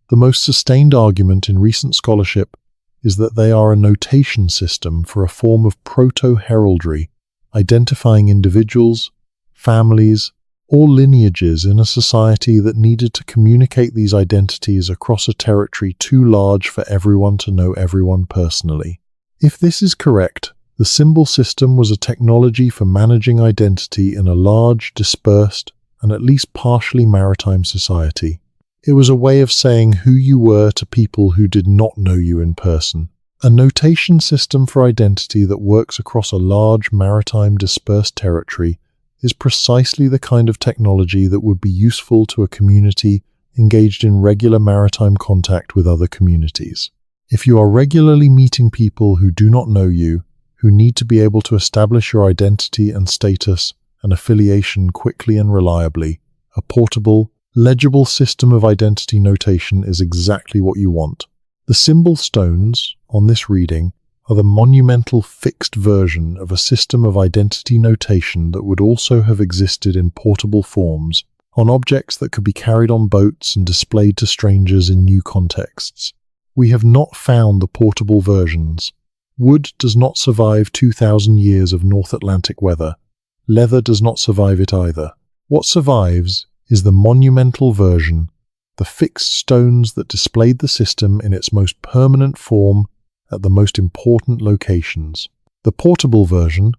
The most sustained argument in recent scholarship is that they are a notation system for a form of proto-heraldry, identifying individuals, families, or lineages in a society that needed to communicate these identities across a territory too large for everyone to know everyone personally. If this is correct, the symbol system was a technology for managing identity in a large, dispersed, and at least partially maritime society. It was a way of saying who you were to people who did not know you in person. A notation system for identity that works across a large, maritime, dispersed territory is precisely the kind of technology that would be useful to a community engaged in regular maritime contact with other communities. If you are regularly meeting people who do not know you, who need to be able to establish your identity and status and affiliation quickly and reliably, a portable, legible system of identity notation is exactly what you want. The symbol stones, on this reading, are the monumental fixed version of a system of identity notation that would also have existed in portable forms, on objects that could be carried on boats and displayed to strangers in new contexts. We have not found the portable versions. Wood does not survive 2,000 years of North Atlantic weather. Leather does not survive it either. What survives is the monumental version, the fixed stones that displayed the system in its most permanent form at the most important locations. The portable version,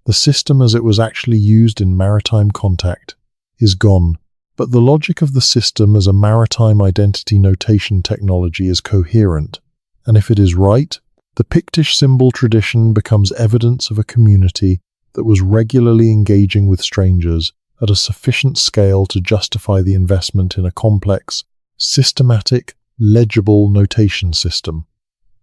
the system as it was actually used in maritime contact, is gone, but the logic of the system as a maritime identity notation technology is coherent, and if it is right, the Pictish symbol tradition becomes evidence of a community that was regularly engaging with strangers at a sufficient scale to justify the investment in a complex, systematic, legible notation system.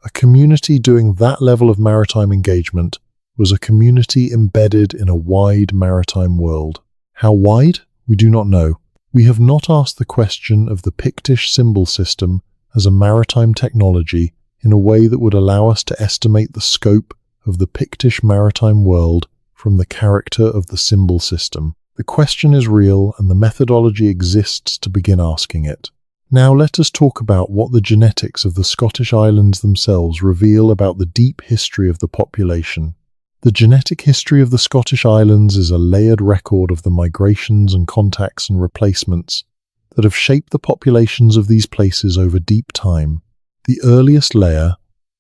A community doing that level of maritime engagement was a community embedded in a wide maritime world. How wide? We do not know. We have not asked the question of the Pictish symbol system as a maritime technology in a way that would allow us to estimate the scope of the Pictish maritime world from the character of the symbol system. The question is real, and the methodology exists to begin asking it. Now let us talk about what the genetics of the Scottish Islands themselves reveal about the deep history of the population. The genetic history of the Scottish Islands is a layered record of the migrations and contacts and replacements that have shaped the populations of these places over deep time. The earliest layer,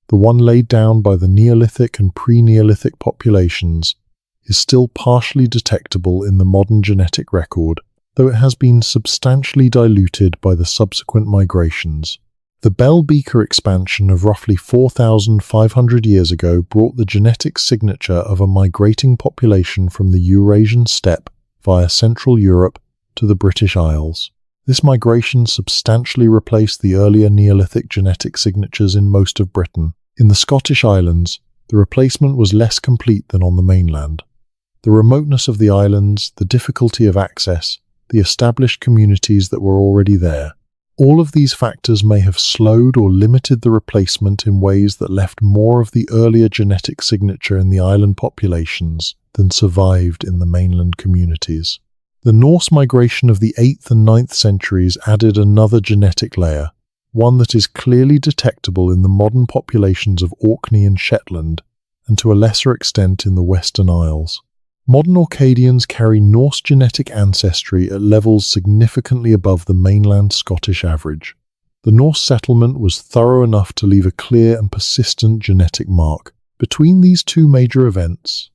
the one laid down by the Neolithic and pre-Neolithic populations, is still partially detectable in the modern genetic record, though it has been substantially diluted by the subsequent migrations. The Bell Beaker expansion of roughly 4,500 years ago brought the genetic signature of a migrating population from the Eurasian steppe via Central Europe to the British Isles. This migration substantially replaced the earlier Neolithic genetic signatures in most of Britain. In the Scottish Islands, the replacement was less complete than on the mainland. The remoteness of the islands, the difficulty of access, the established communities that were already there. All of these factors may have slowed or limited the replacement in ways that left more of the earlier genetic signature in the island populations than survived in the mainland communities. The Norse migration of the 8th and 9th centuries added another genetic layer, one that is clearly detectable in the modern populations of Orkney and Shetland, and to a lesser extent in the Western Isles. Modern Orcadians carry Norse genetic ancestry at levels significantly above the mainland Scottish average. The Norse settlement was thorough enough to leave a clear and persistent genetic mark. Between these two major events,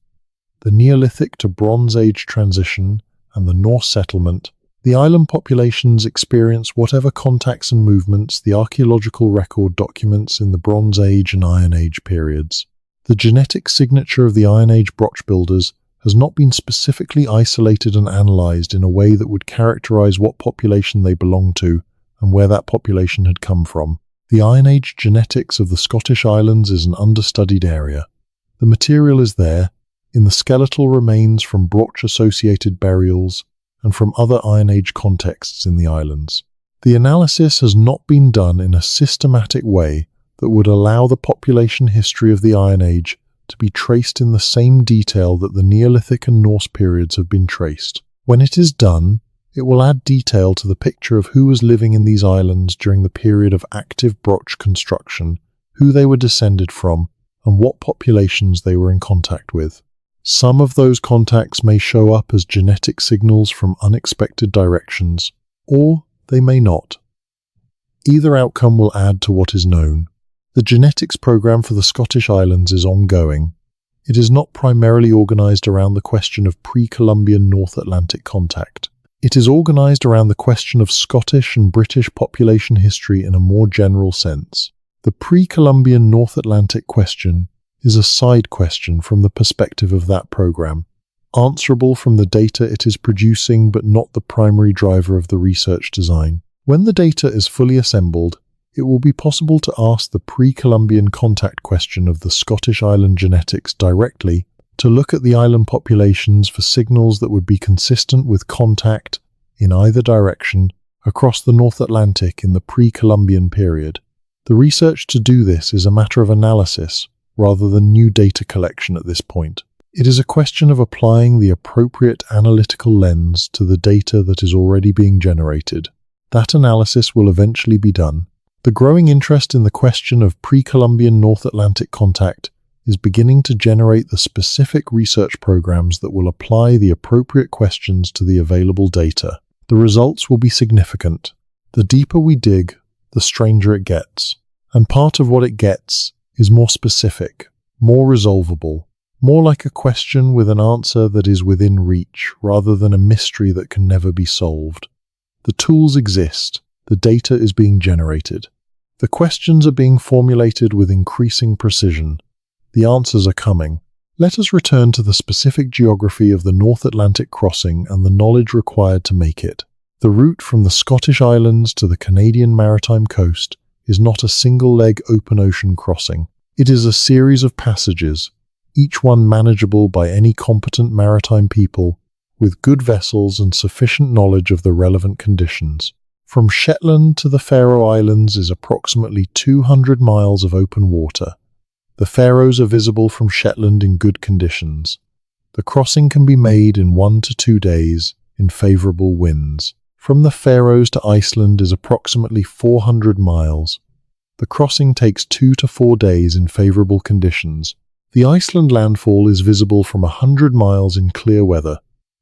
the Neolithic to Bronze Age transition and the Norse settlement, the island populations experience whatever contacts and movements the archaeological record documents in the Bronze Age and Iron Age periods. The genetic signature of the Iron Age broch builders has not been specifically isolated and analysed in a way that would characterise what population they belong to and where that population had come from. The Iron Age genetics of the Scottish Islands is an understudied area. The material is there, in the skeletal remains from broch-associated burials and from other Iron Age contexts in the islands. The analysis has not been done in a systematic way that would allow the population history of the Iron Age to be traced in the same detail that the Neolithic and Norse periods have been traced. When it is done, it will add detail to the picture of who was living in these islands during the period of active broch construction, who they were descended from, and what populations they were in contact with. Some of those contacts may show up as genetic signals from unexpected directions, or they may not. Either outcome will add to what is known. The genetics program for the Scottish Islands is ongoing. It is not primarily organised around the question of pre-Columbian North Atlantic contact. It is organised around the question of Scottish and British population history in a more general sense. The pre-Columbian North Atlantic question is a side question from the perspective of that program, answerable from the data it is producing but not the primary driver of the research design. When the data is fully assembled, it will be possible to ask the pre-Columbian contact question of the Scottish island genetics directly, to look at the island populations for signals that would be consistent with contact, in either direction, across the North Atlantic in the pre-Columbian period. The research to do this is a matter of analysis, rather than new data collection at this point. It is a question of applying the appropriate analytical lens to the data that is already being generated. That analysis will eventually be done. The growing interest in the question of pre-Columbian North Atlantic contact is beginning to generate the specific research programs that will apply the appropriate questions to the available data. The results will be significant. The deeper we dig, the stranger it gets. And part of what it gets is more specific, more resolvable, more like a question with an answer that is within reach rather than a mystery that can never be solved. The tools exist. The data is being generated. The questions are being formulated with increasing precision. The answers are coming. Let us return to the specific geography of the North Atlantic crossing and the knowledge required to make it. The route from the Scottish Islands to the Canadian maritime coast is not a single-leg open ocean crossing. It is a series of passages, each one manageable by any competent maritime people with good vessels and sufficient knowledge of the relevant conditions. From Shetland to the Faroe Islands is approximately 200 miles of open water. The Faroes are visible from Shetland in good conditions. The crossing can be made in 1 to 2 days in favorable winds. From the Faroes to Iceland is approximately 400 miles. The crossing takes 2 to 4 days in favorable conditions. The Iceland landfall is visible from 100 miles in clear weather,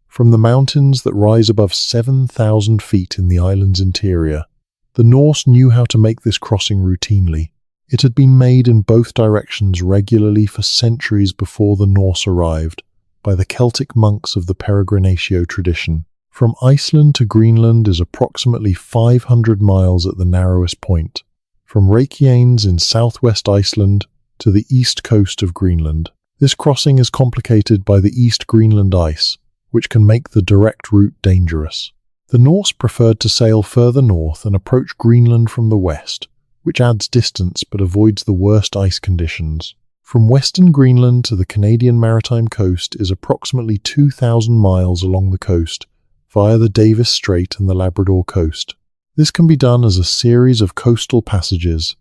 from the mountains that rise above 7,000 feet in the island's interior. The Norse knew how to make this crossing routinely. It had been made in both directions regularly for centuries before the Norse arrived, by the Celtic monks of the Peregrinatio tradition. From Iceland to Greenland is approximately 500 miles at the narrowest point, from Reykjanes in southwest Iceland to the east coast of Greenland. This crossing is complicated by the East Greenland ice, which can make the direct route dangerous. The Norse preferred to sail further north and approach Greenland from the west, which adds distance but avoids the worst ice conditions. From western Greenland to the Canadian maritime coast is approximately 2,000 miles along the coast, via the Davis Strait and the Labrador coast. This can be done as a series of coastal passages,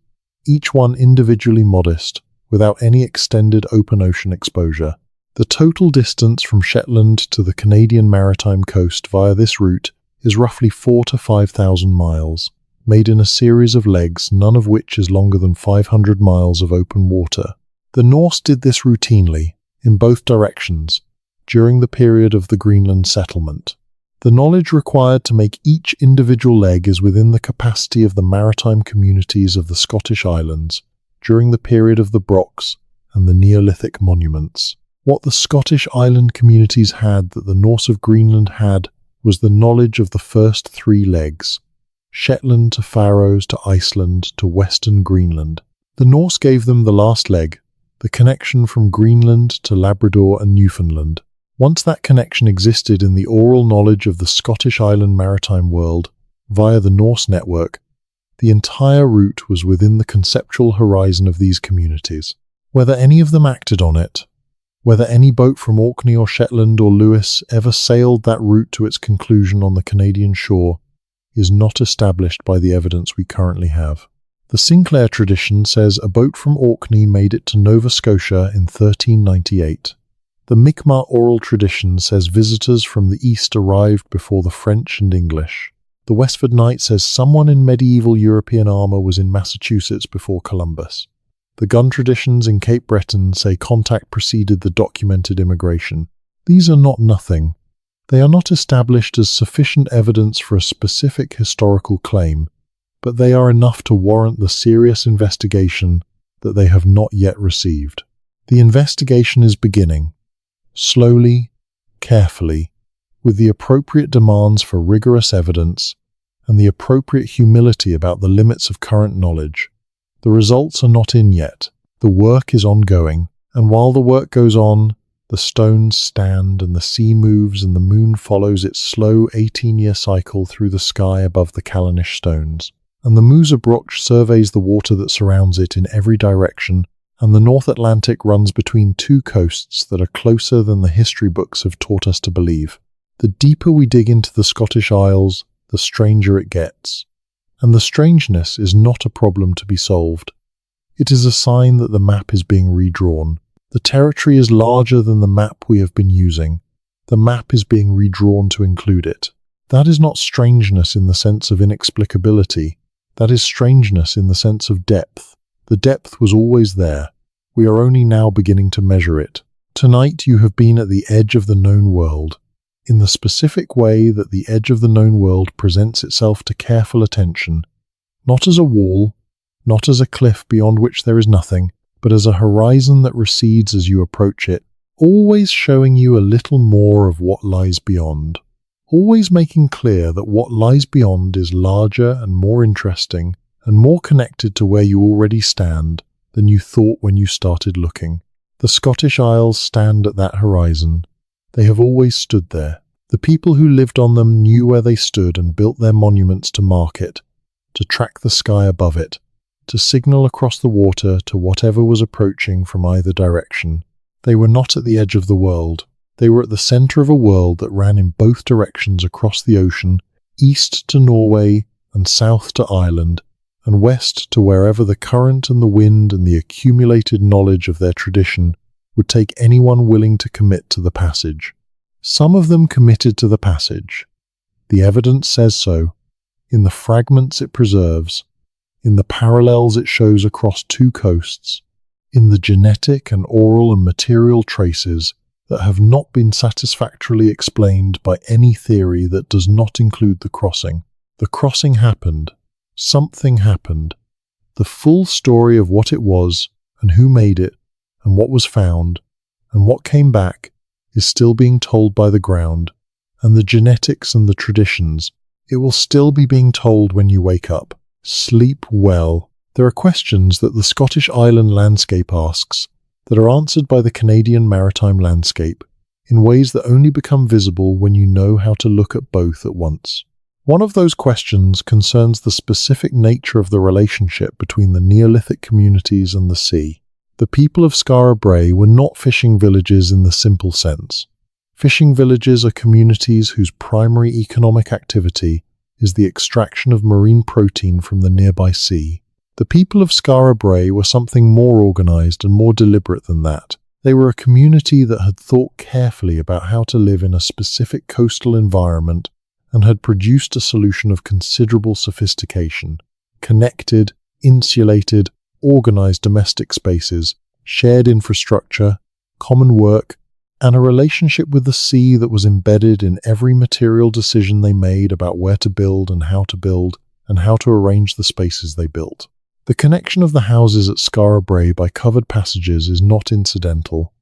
each one individually modest, without any extended open ocean exposure. The total distance from Shetland to the Canadian maritime coast via this route is roughly 4,000 to 5,000 miles, made in a series of legs, none of which is longer than 500 miles of open water. The Norse did this routinely, in both directions, during the period of the Greenland settlement. The knowledge required to make each individual leg is within the capacity of the maritime communities of the Scottish Islands during the period of the Brocks and the Neolithic monuments. What the Scottish island communities had that the Norse of Greenland had was the knowledge of the first 3 legs, Shetland to Faroes to Iceland to western Greenland. The Norse gave them the last leg, the connection from Greenland to Labrador and Newfoundland. Once that connection existed in the oral knowledge of the Scottish island maritime world, via the Norse network, the entire route was within the conceptual horizon of these communities. Whether any of them acted on it, whether any boat from Orkney or Shetland or Lewis ever sailed that route to its conclusion on the Canadian shore, is not established by the evidence we currently have. The Sinclair tradition says a boat from Orkney made it to Nova Scotia in 1398. The Mi'kmaq oral tradition says visitors from the east arrived before the French and English. The Westford Knight says someone in medieval European armour was in Massachusetts before Columbus. The gun traditions in Cape Breton say contact preceded the documented immigration. These are not nothing. They are not established as sufficient evidence for a specific historical claim, but they are enough to warrant the serious investigation that they have not yet received. The investigation is beginning, slowly, carefully, with the appropriate demands for rigorous evidence and the appropriate humility about the limits of current knowledge. The results are not in yet. The work is ongoing, and while the work goes on, the stones stand and the sea moves and the moon follows its slow 18-year cycle through the sky above the Callanish stones. And the Musabroch surveys the water that surrounds it in every direction, and the North Atlantic runs between 2 coasts that are closer than the history books have taught us to believe. The deeper we dig into the Scottish Isles, the stranger it gets. And the strangeness is not a problem to be solved. It is a sign that the map is being redrawn. The territory is larger than the map we have been using. The map is being redrawn to include it. That is not strangeness in the sense of inexplicability. That is strangeness in the sense of depth. The depth was always there. We are only now beginning to measure it. Tonight you have been at the edge of the known world, in the specific way that the edge of the known world presents itself to careful attention, not as a wall, not as a cliff beyond which there is nothing, but as a horizon that recedes as you approach it, always showing you a little more of what lies beyond, always making clear that what lies beyond is larger and more interesting and more connected to where you already stand than you thought when you started looking. The Scottish Isles stand at that horizon. They have always stood there. The people who lived on them knew where they stood and built their monuments to mark it, to track the sky above it, to signal across the water to whatever was approaching from either direction. They were not at the edge of the world. They were at the centre of a world that ran in both directions across the ocean, east to Norway and south to Ireland, and west to wherever the current and the wind and the accumulated knowledge of their tradition would take anyone willing to commit to the passage. Some of them committed to the passage. The evidence says so, in the fragments it preserves, in the parallels it shows across two coasts, in the genetic and oral and material traces that have not been satisfactorily explained by any theory that does not include the crossing. The crossing happened. Something happened. The full story of what it was, and who made it, and what was found, and what came back, is still being told by the ground, and the genetics and the traditions. It will still be being told when you wake up. Sleep well. There are questions that the Scottish island landscape asks that are answered by the Canadian maritime landscape in ways that only become visible when you know how to look at both at once. One of those questions concerns the specific nature of the relationship between the Neolithic communities and the sea. The people of Skara Brae were not fishing villages in the simple sense. Fishing villages are communities whose primary economic activity is the extraction of marine protein from the nearby sea. The people of Skara Brae were something more organized and more deliberate than that. They were a community that had thought carefully about how to live in a specific coastal environment and had produced a solution of considerable sophistication. Connected, insulated, organized domestic spaces, shared infrastructure, common work, and a relationship with the sea that was embedded in every material decision they made about where to build and how to arrange the spaces they built. The connection of the houses at Skara Brae by covered passages is not incidental.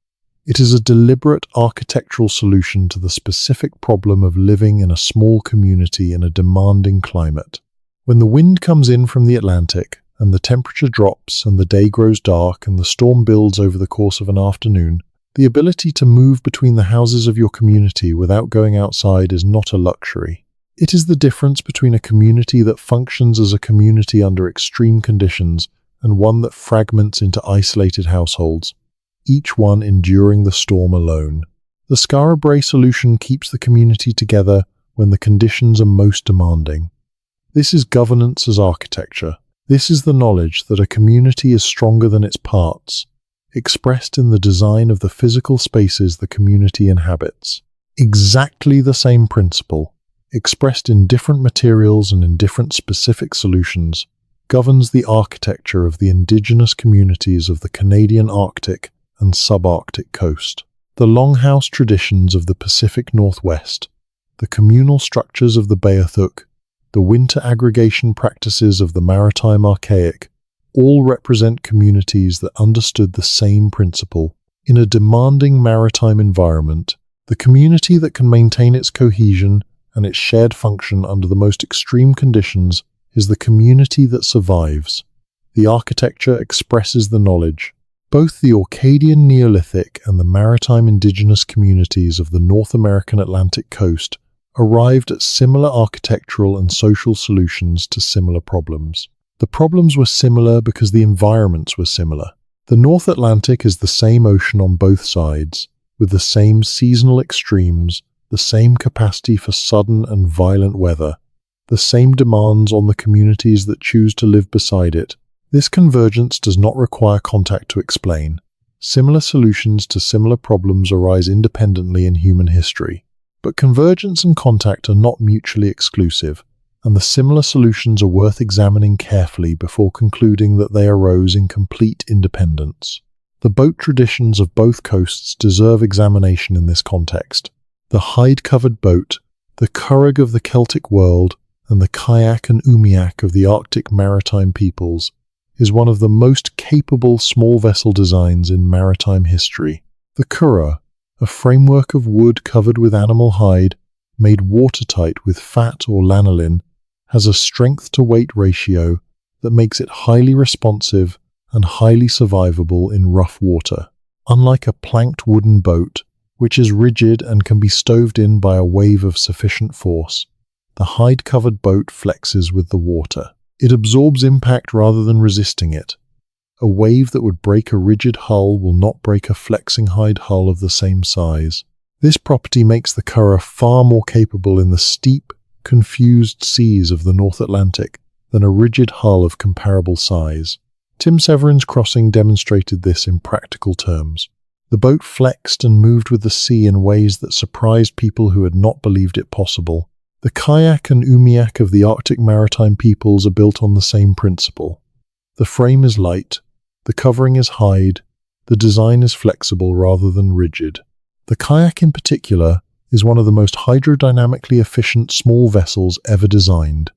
It is a deliberate architectural solution to the specific problem of living in a small community in a demanding climate. When the wind comes in from the Atlantic, and the temperature drops and the day grows dark and the storm builds over the course of an afternoon, the ability to move between the houses of your community without going outside is not a luxury. It is the difference between a community that functions as a community under extreme conditions and one that fragments into isolated households, each one enduring the storm alone. The Skara Brae solution keeps the community together when the conditions are most demanding. This is governance as architecture. This is the knowledge that a community is stronger than its parts, expressed in the design of the physical spaces the community inhabits. Exactly the same principle, expressed in different materials and in different specific solutions, governs the architecture of the indigenous communities of the Canadian Arctic and subarctic coast. The longhouse traditions of the Pacific Northwest, the communal structures of the Beothuk, the winter aggregation practices of the Maritime Archaic, all represent communities that understood the same principle. In a demanding maritime environment, the community that can maintain its cohesion and its shared function under the most extreme conditions is the community that survives. The architecture expresses the knowledge. Both the Orcadian Neolithic and the maritime indigenous communities of the North American Atlantic coast arrived at similar architectural and social solutions to similar problems. The problems were similar because the environments were similar. The North Atlantic is the same ocean on both sides, with the same seasonal extremes, the same capacity for sudden and violent weather, the same demands on the communities that choose to live beside it. This convergence does not require contact to explain. Similar solutions to similar problems arise independently in human history. But convergence and contact are not mutually exclusive, and the similar solutions are worth examining carefully before concluding that they arose in complete independence. The boat traditions of both coasts deserve examination in this context. The hide-covered boat, the curragh of the Celtic world, and the kayak and umiak of the Arctic maritime peoples, is one of the most capable small vessel designs in maritime history. The curragh, a framework of wood covered with animal hide, made watertight with fat or lanolin, has a strength-to-weight ratio that makes it highly responsive and highly survivable in rough water. Unlike a planked wooden boat, which is rigid and can be stoved in by a wave of sufficient force, the hide-covered boat flexes with the water. It absorbs impact rather than resisting it. A wave that would break a rigid hull will not break a flexing hide hull of the same size. This property makes the curragh far more capable in the steep, confused seas of the North Atlantic than a rigid hull of comparable size. Tim Severin's crossing demonstrated this in practical terms. The boat flexed and moved with the sea in ways that surprised people who had not believed it possible. The kayak and umiak of the Arctic maritime peoples are built on the same principle. The frame is light, the covering is hide, the design is flexible rather than rigid. The kayak in particular is one of the most hydrodynamically efficient small vessels ever designed,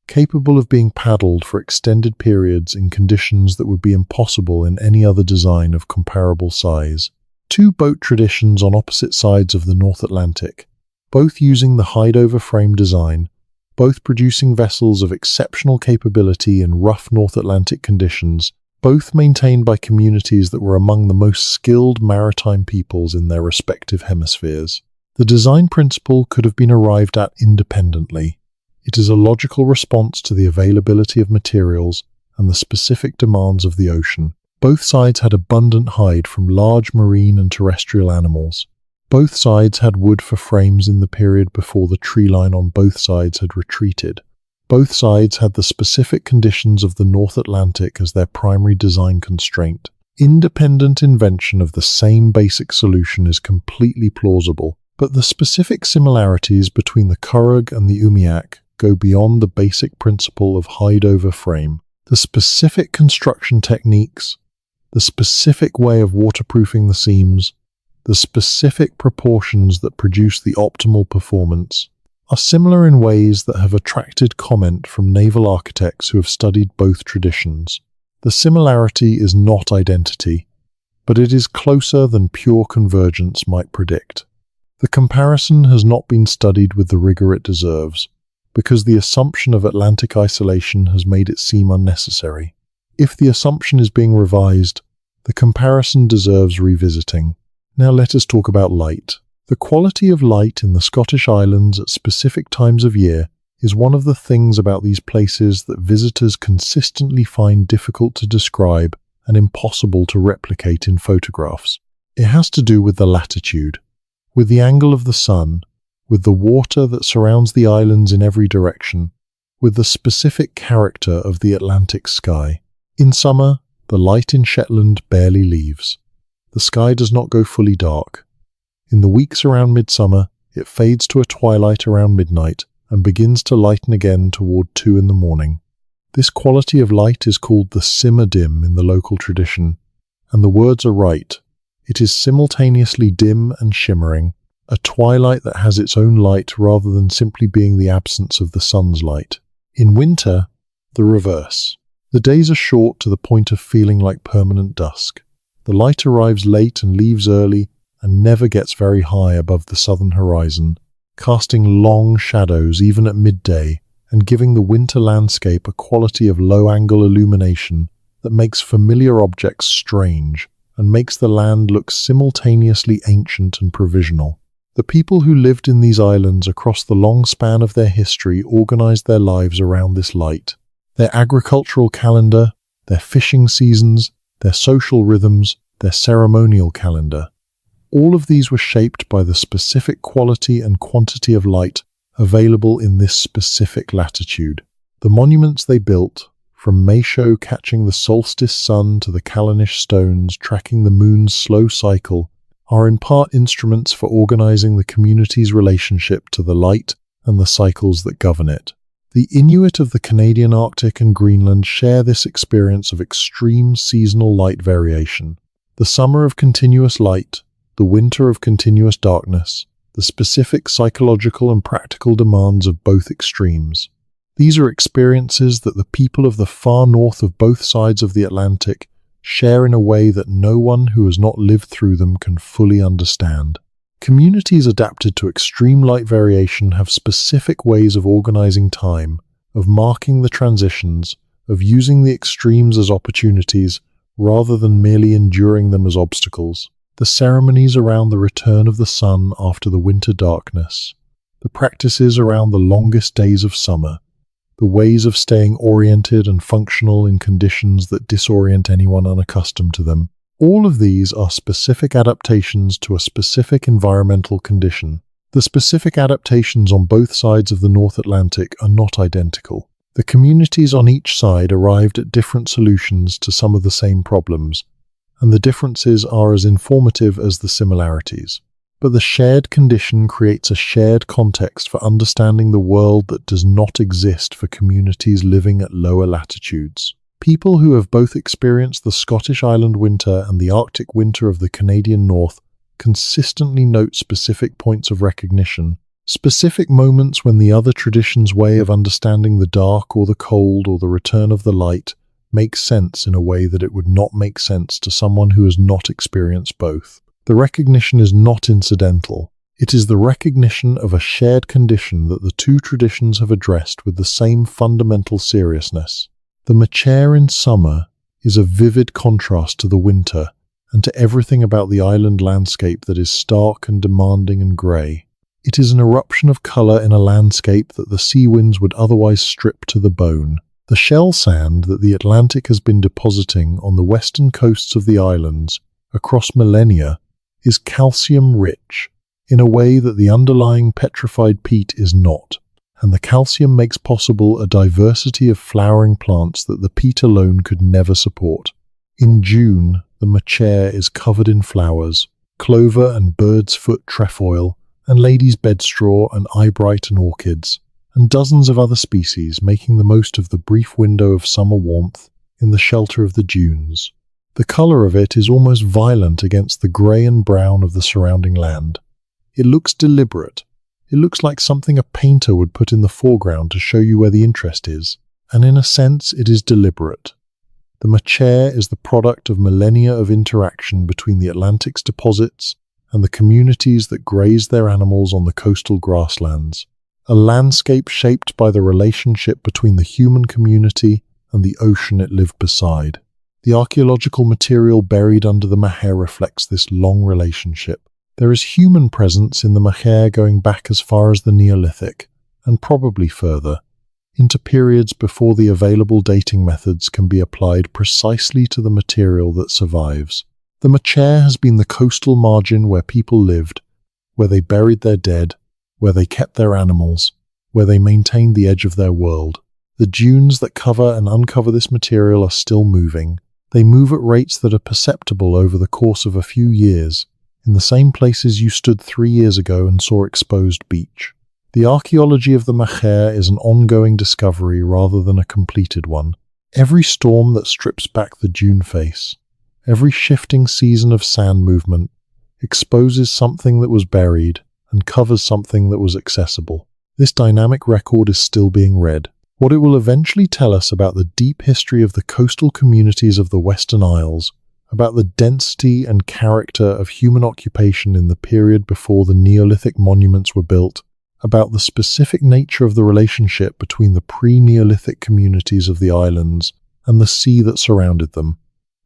capable of being paddled for extended periods in conditions that would be impossible in any other design of comparable size. Two boat traditions on opposite sides of the North Atlantic, both using the hide-over frame design, both producing vessels of exceptional capability in rough North Atlantic conditions, both maintained by communities that were among the most skilled maritime peoples in their respective hemispheres. The design principle could have been arrived at independently. It is a logical response to the availability of materials and the specific demands of the ocean. Both sides had abundant hide from large marine and terrestrial animals. Both sides had wood for frames in the period before the tree line on both sides had retreated. Both sides had the specific conditions of the North Atlantic as their primary design constraint. Independent invention of the same basic solution is completely plausible, but the specific similarities between the Kurug and the umiak go beyond the basic principle of hide-over frame. The specific construction techniques, the specific way of waterproofing the seams, the specific proportions that produce the optimal performance, are similar in ways that have attracted comment from naval architects who have studied both traditions. The similarity is not identity, but it is closer than pure convergence might predict. The comparison has not been studied with the rigor it deserves, because the assumption of Atlantic isolation has made it seem unnecessary. If the assumption is being revised, the comparison deserves revisiting. Now let us talk about light. The quality of light in the Scottish Islands at specific times of year is one of the things about these places that visitors consistently find difficult to describe and impossible to replicate in photographs. It has to do with the latitude, with the angle of the sun, with the water that surrounds the islands in every direction, with the specific character of the Atlantic sky. In summer, the light in Shetland barely leaves. The sky does not go fully dark. In the weeks around midsummer, it fades to a twilight around midnight and begins to lighten again toward 2 in the morning. This quality of light is called the simmer dim in the local tradition, and the words are right. It is simultaneously dim and shimmering, a twilight that has its own light rather than simply being the absence of the sun's light. In winter, the reverse. The days are short to the point of feeling like permanent dusk. The light arrives late and leaves early and never gets very high above the southern horizon, casting long shadows even at midday and giving the winter landscape a quality of low-angle illumination that makes familiar objects strange and makes the land look simultaneously ancient and provisional. The people who lived in these islands across the long span of their history organized their lives around this light. Their agricultural calendar, their fishing seasons, their social rhythms, their ceremonial calendar. All of these were shaped by the specific quality and quantity of light available in this specific latitude. The monuments they built, from Maeshowe catching the solstice sun to the Callanish stones tracking the moon's slow cycle, are in part instruments for organizing the community's relationship to the light and the cycles that govern it. The Inuit of the Canadian Arctic and Greenland share this experience of extreme seasonal light variation. The summer of continuous light, the winter of continuous darkness, the specific psychological and practical demands of both extremes. These are experiences that the people of the far north of both sides of the Atlantic share in a way that no one who has not lived through them can fully understand. Communities adapted to extreme light variation have specific ways of organizing time, of marking the transitions, of using the extremes as opportunities rather than merely enduring them as obstacles. The ceremonies around the return of the sun after the winter darkness, the practices around the longest days of summer, the ways of staying oriented and functional in conditions that disorient anyone unaccustomed to them. All of these are specific adaptations to a specific environmental condition. The specific adaptations on both sides of the North Atlantic are not identical. The communities on each side arrived at different solutions to some of the same problems, and the differences are as informative as the similarities. But the shared condition creates a shared context for understanding the world that does not exist for communities living at lower latitudes. People who have both experienced the Scottish Island winter and the Arctic winter of the Canadian North consistently note specific points of recognition, specific moments when the other tradition's way of understanding the dark or the cold or the return of the light makes sense in a way that it would not make sense to someone who has not experienced both. The recognition is not incidental. It is the recognition of a shared condition that the two traditions have addressed with the same fundamental seriousness. The machair in summer is a vivid contrast to the winter and to everything about the island landscape that is stark and demanding and grey. It is an eruption of colour in a landscape that the sea winds would otherwise strip to the bone. The shell sand that the Atlantic has been depositing on the western coasts of the islands across millennia is calcium-rich in a way that the underlying petrified peat is not, and the calcium makes possible a diversity of flowering plants that the peat alone could never support. In June, the machair is covered in flowers, clover and bird's foot trefoil, and lady's bedstraw and eyebright and orchids, and dozens of other species making the most of the brief window of summer warmth in the shelter of the dunes. The colour of it is almost violent against the grey and brown of the surrounding land. It looks deliberate. It looks like something a painter would put in the foreground to show you where the interest is, and in a sense it is deliberate. The machair is the product of millennia of interaction between the Atlantic's deposits and the communities that graze their animals on the coastal grasslands, a landscape shaped by the relationship between the human community and the ocean it lived beside. The archaeological material buried under the machair reflects this long relationship. There is human presence in the machair going back as far as the Neolithic, and probably further, into periods before the available dating methods can be applied precisely to the material that survives. The machair has been the coastal margin where people lived, where they buried their dead, where they kept their animals, where they maintained the edge of their world. The dunes that cover and uncover this material are still moving. They move at rates that are perceptible over the course of a few years, in the same places you stood 3 years ago and saw exposed beach. The archaeology of the machair is an ongoing discovery rather than a completed one. Every storm that strips back the dune face, every shifting season of sand movement, exposes something that was buried and covers something that was accessible. This dynamic record is still being read. What it will eventually tell us about the deep history of the coastal communities of the Western Isles, about the density and character of human occupation in the period before the Neolithic monuments were built, about the specific nature of the relationship between the pre-Neolithic communities of the islands and the sea that surrounded them,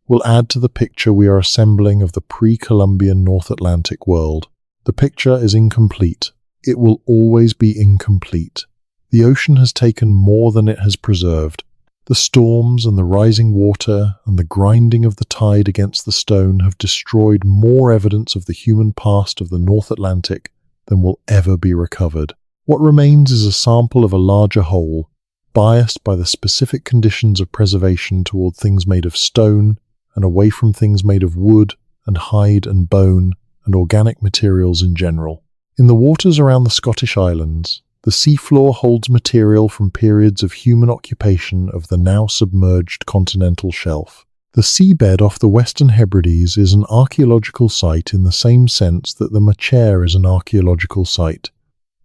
will add to the picture we are assembling of the pre-Columbian North Atlantic world. The picture is incomplete. It will always be incomplete. The ocean has taken more than it has preserved. The storms and the rising water and the grinding of the tide against the stone have destroyed more evidence of the human past of the North Atlantic than will ever be recovered. What remains is a sample of a larger whole, biased by the specific conditions of preservation toward things made of stone and away from things made of wood and hide and bone and organic materials in general. In the waters around the Scottish Islands, the seafloor holds material from periods of human occupation of the now submerged continental shelf. The seabed off the Western Hebrides is an archaeological site in the same sense that the machair is an archaeological site,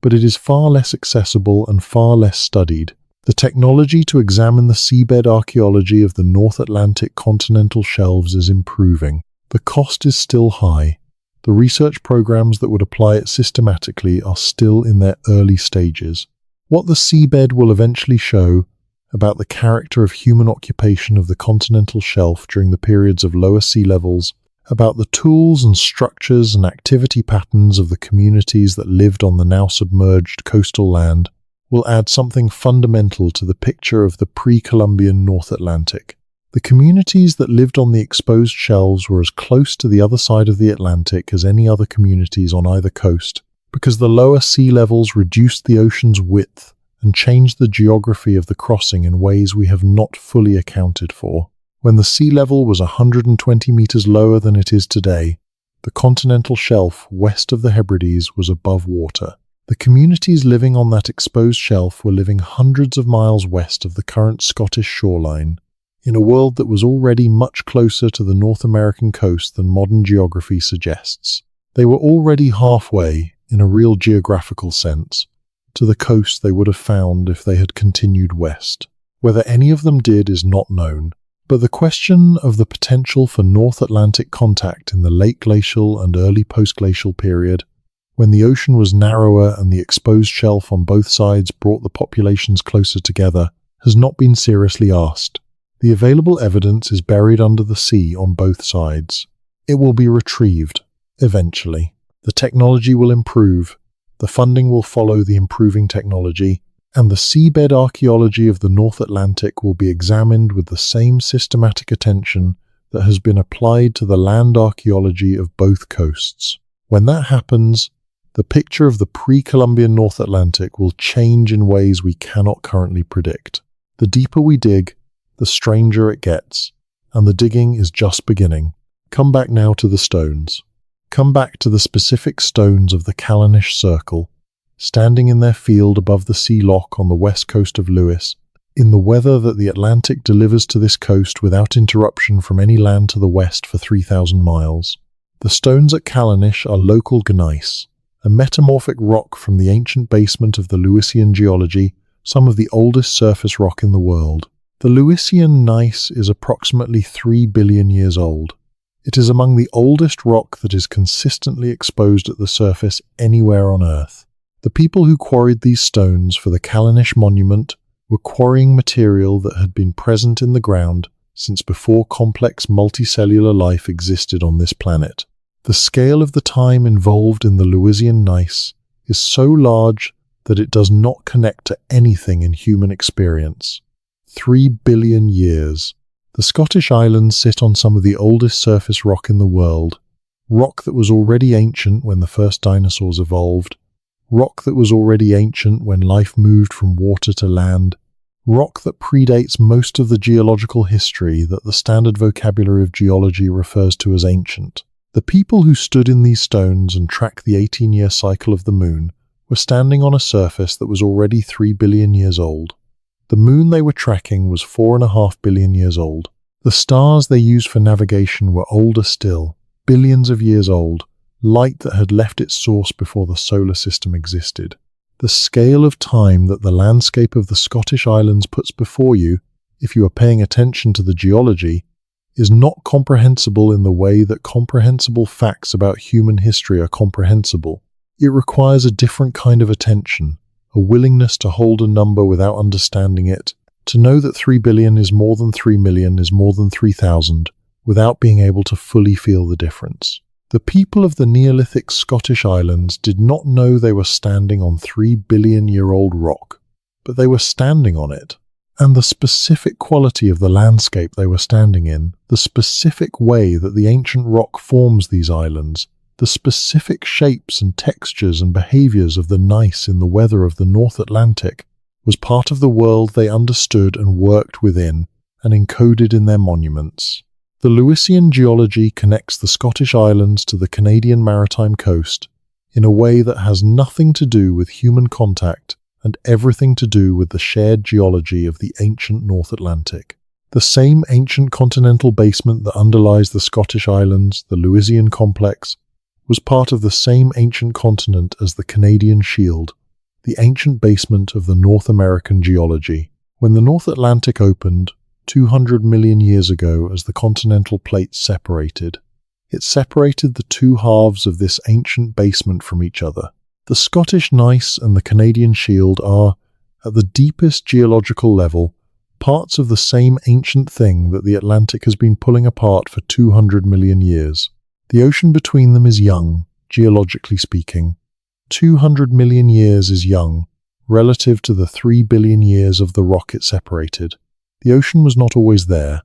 but it is far less accessible and far less studied. The technology to examine the seabed archaeology of the North Atlantic continental shelves is improving. The cost is still high. The research programs that would apply it systematically are still in their early stages. What the seabed will eventually show about the character of human occupation of the continental shelf during the periods of lower sea levels, about the tools and structures and activity patterns of the communities that lived on the now submerged coastal land, will add something fundamental to the picture of the pre-Columbian North Atlantic. The communities that lived on the exposed shelves were as close to the other side of the Atlantic as any other communities on either coast, because the lower sea levels reduced the ocean's width and changed the geography of the crossing in ways we have not fully accounted for. When the sea level was 120 meters lower than it is today, the continental shelf west of the Hebrides was above water. The communities living on that exposed shelf were living hundreds of miles west of the current Scottish shoreline, in a world that was already much closer to the North American coast than modern geography suggests. They were already halfway, in a real geographical sense, to the coast they would have found if they had continued west. Whether any of them did is not known, but the question of the potential for North Atlantic contact in the late glacial and early post-glacial period, when the ocean was narrower and the exposed shelf on both sides brought the populations closer together, has not been seriously asked. The available evidence is buried under the sea on both sides. It will be retrieved, eventually. The technology will improve, the funding will follow the improving technology, and the seabed archaeology of the North Atlantic will be examined with the same systematic attention that has been applied to the land archaeology of both coasts. When that happens, the picture of the pre-Columbian North Atlantic will change in ways we cannot currently predict. The deeper we dig, the stranger it gets, and the digging is just beginning. Come back now to the stones. Come back to the specific stones of the Callanish Circle, standing in their field above the sea lock on the west coast of Lewis, in the weather that the Atlantic delivers to this coast without interruption from any land to the west for 3,000 miles. The stones at Callanish are local gneiss, a metamorphic rock from the ancient basement of the Lewisian geology, some of the oldest surface rock in the world. The Lewisian gneiss is approximately 3 billion years old. It is among the oldest rock that is consistently exposed at the surface anywhere on Earth. The people who quarried these stones for the Callanish monument were quarrying material that had been present in the ground since before complex multicellular life existed on this planet. The scale of the time involved in the Lewisian gneiss is so large that it does not connect to anything in human experience. 3 billion years. The Scottish Islands sit on some of the oldest surface rock in the world, rock that was already ancient when the first dinosaurs evolved, rock that was already ancient when life moved from water to land, rock that predates most of the geological history that the standard vocabulary of geology refers to as ancient. The people who stood in these stones and tracked the 18-year cycle of the moon were standing on a surface that was already 3 billion years old. The moon they were tracking was 4.5 billion years old. The stars they used for navigation were older still, billions of years old, light that had left its source before the solar system existed. The scale of time that the landscape of the Scottish Islands puts before you, if you are paying attention to the geology, is not comprehensible in the way that comprehensible facts about human history are comprehensible. It requires a different kind of attention, a willingness to hold a number without understanding it, to know that 3 billion is more than 3 million is more than 3,000, without being able to fully feel the difference. The people of the Neolithic Scottish Islands did not know they were standing on 3 billion-year-old rock, but they were standing on it. And the specific quality of the landscape they were standing in, the specific way that the ancient rock forms these islands, the specific shapes and textures and behaviors of the gneiss in the weather of the North Atlantic, was part of the world they understood and worked within and encoded in their monuments. The Lewisian geology connects the Scottish Islands to the Canadian maritime coast in a way that has nothing to do with human contact and everything to do with the shared geology of the ancient North Atlantic. The same ancient continental basement that underlies the Scottish Islands, the Lewisian complex, was part of the same ancient continent as the Canadian Shield, the ancient basement of the North American geology. When the North Atlantic opened, 200 million years ago as the continental plates separated, it separated the two halves of this ancient basement from each other. The Scottish gneiss and the Canadian Shield are, at the deepest geological level, parts of the same ancient thing that the Atlantic has been pulling apart for 200 million years. The ocean between them is young, geologically speaking. 200 million years is young, relative to the 3 billion years of the rock it separated. The ocean was not always there.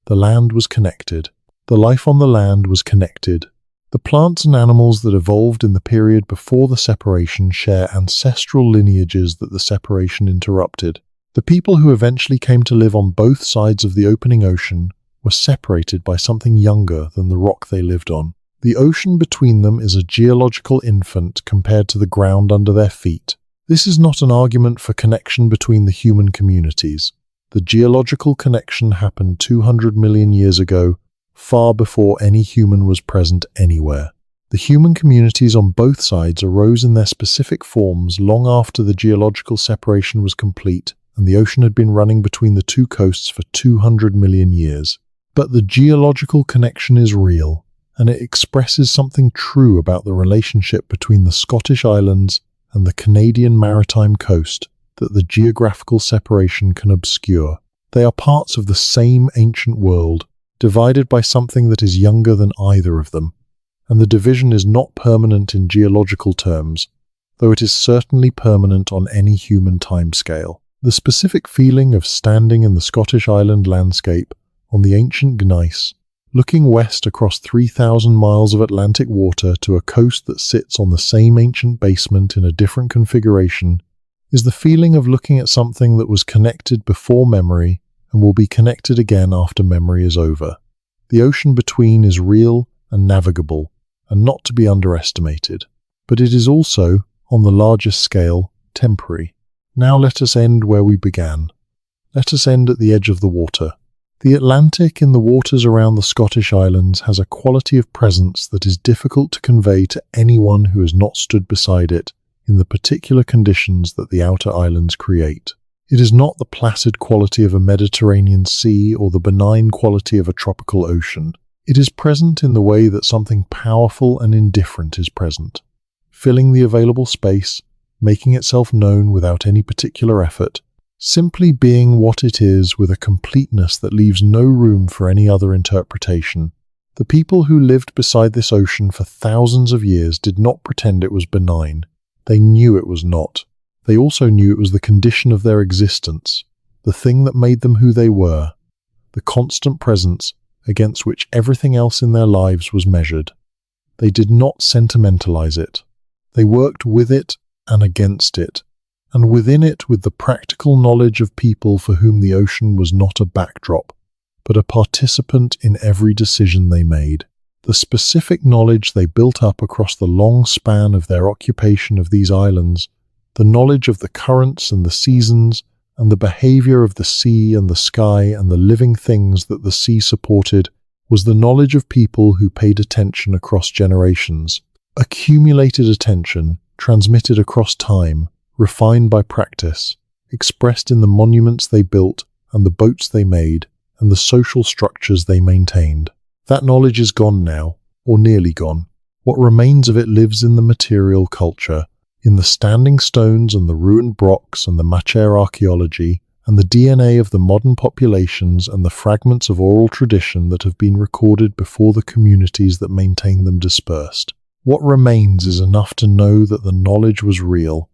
The land was connected. The life on the land was connected, The plants and animals that evolved in the period before the separation share ancestral lineages that the separation interrupted. The people who eventually came to live on both sides of the opening ocean were separated by something younger than the rock they lived on. The ocean between them is a geological infant compared to the ground under their feet. This is not an argument for connection between the human communities. The geological connection happened 200 million years ago, far before any human was present anywhere. The human communities on both sides arose in their specific forms long after the geological separation was complete and the ocean had been running between the two coasts for 200 million years. But the geological connection is real, and it expresses something true about the relationship between the Scottish Islands and the Canadian maritime coast that the geographical separation can obscure. They are parts of the same ancient world, divided by something that is younger than either of them, and the division is not permanent in geological terms, though it is certainly permanent on any human timescale. The specific feeling of standing in the Scottish Island landscape on the ancient gneiss, looking west across 3,000 miles of Atlantic water to a coast that sits on the same ancient basement in a different configuration, is the feeling of looking at something that was connected before memory and will be connected again after memory is over. The ocean between is real and navigable, and not to be underestimated, but it is also, on the largest scale, temporary. Now let us end where we began. Let us end at the edge of the water. The Atlantic in the waters around the Scottish Islands has a quality of presence that is difficult to convey to anyone who has not stood beside it in the particular conditions that the outer islands create. It is not the placid quality of a Mediterranean sea or the benign quality of a tropical ocean. It is present in the way that something powerful and indifferent is present, filling the available space, making itself known without any particular effort, simply being what it is with a completeness that leaves no room for any other interpretation. The people who lived beside this ocean for thousands of years did not pretend it was benign. They knew it was not. They also knew it was the condition of their existence, the thing that made them who they were, the constant presence against which everything else in their lives was measured. They did not sentimentalize it. They worked with it and against it, and within it with the practical knowledge of people for whom the ocean was not a backdrop, but a participant in every decision they made. The specific knowledge they built up across the long span of their occupation of these islands, the knowledge of the currents and the seasons, and the behavior of the sea and the sky and the living things that the sea supported, was the knowledge of people who paid attention across generations, accumulated attention, transmitted across time, refined by practice, expressed in the monuments they built and the boats they made and the social structures they maintained. That knowledge is gone now, or nearly gone. What remains of it lives in the material culture, in the standing stones and the ruined rocks and the Machair archaeology, and the DNA of the modern populations and the fragments of oral tradition that have been recorded before the communities that maintain them dispersed. What remains is enough to know that the knowledge was real,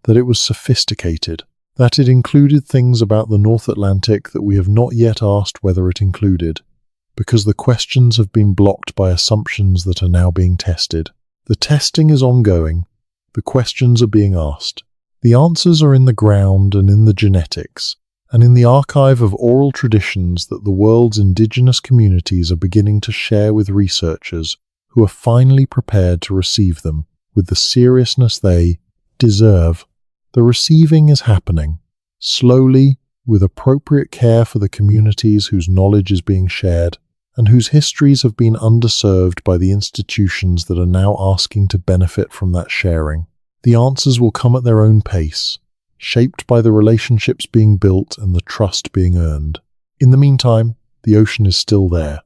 that it was sophisticated, that it included things about the North Atlantic that we have not yet asked whether it included, because the questions have been blocked by assumptions that are now being tested. The testing is ongoing. The questions are being asked. The answers are in the ground and in the genetics, and in the archive of oral traditions that the world's indigenous communities are beginning to share with researchers who are finally prepared to receive them with the seriousness they deserve. The receiving is happening, slowly, with appropriate care for the communities whose knowledge is being shared, and whose histories have been underserved by the institutions that are now asking to benefit from that sharing. The answers will come at their own pace, shaped by the relationships being built and the trust being earned. In the meantime, the ocean is still there,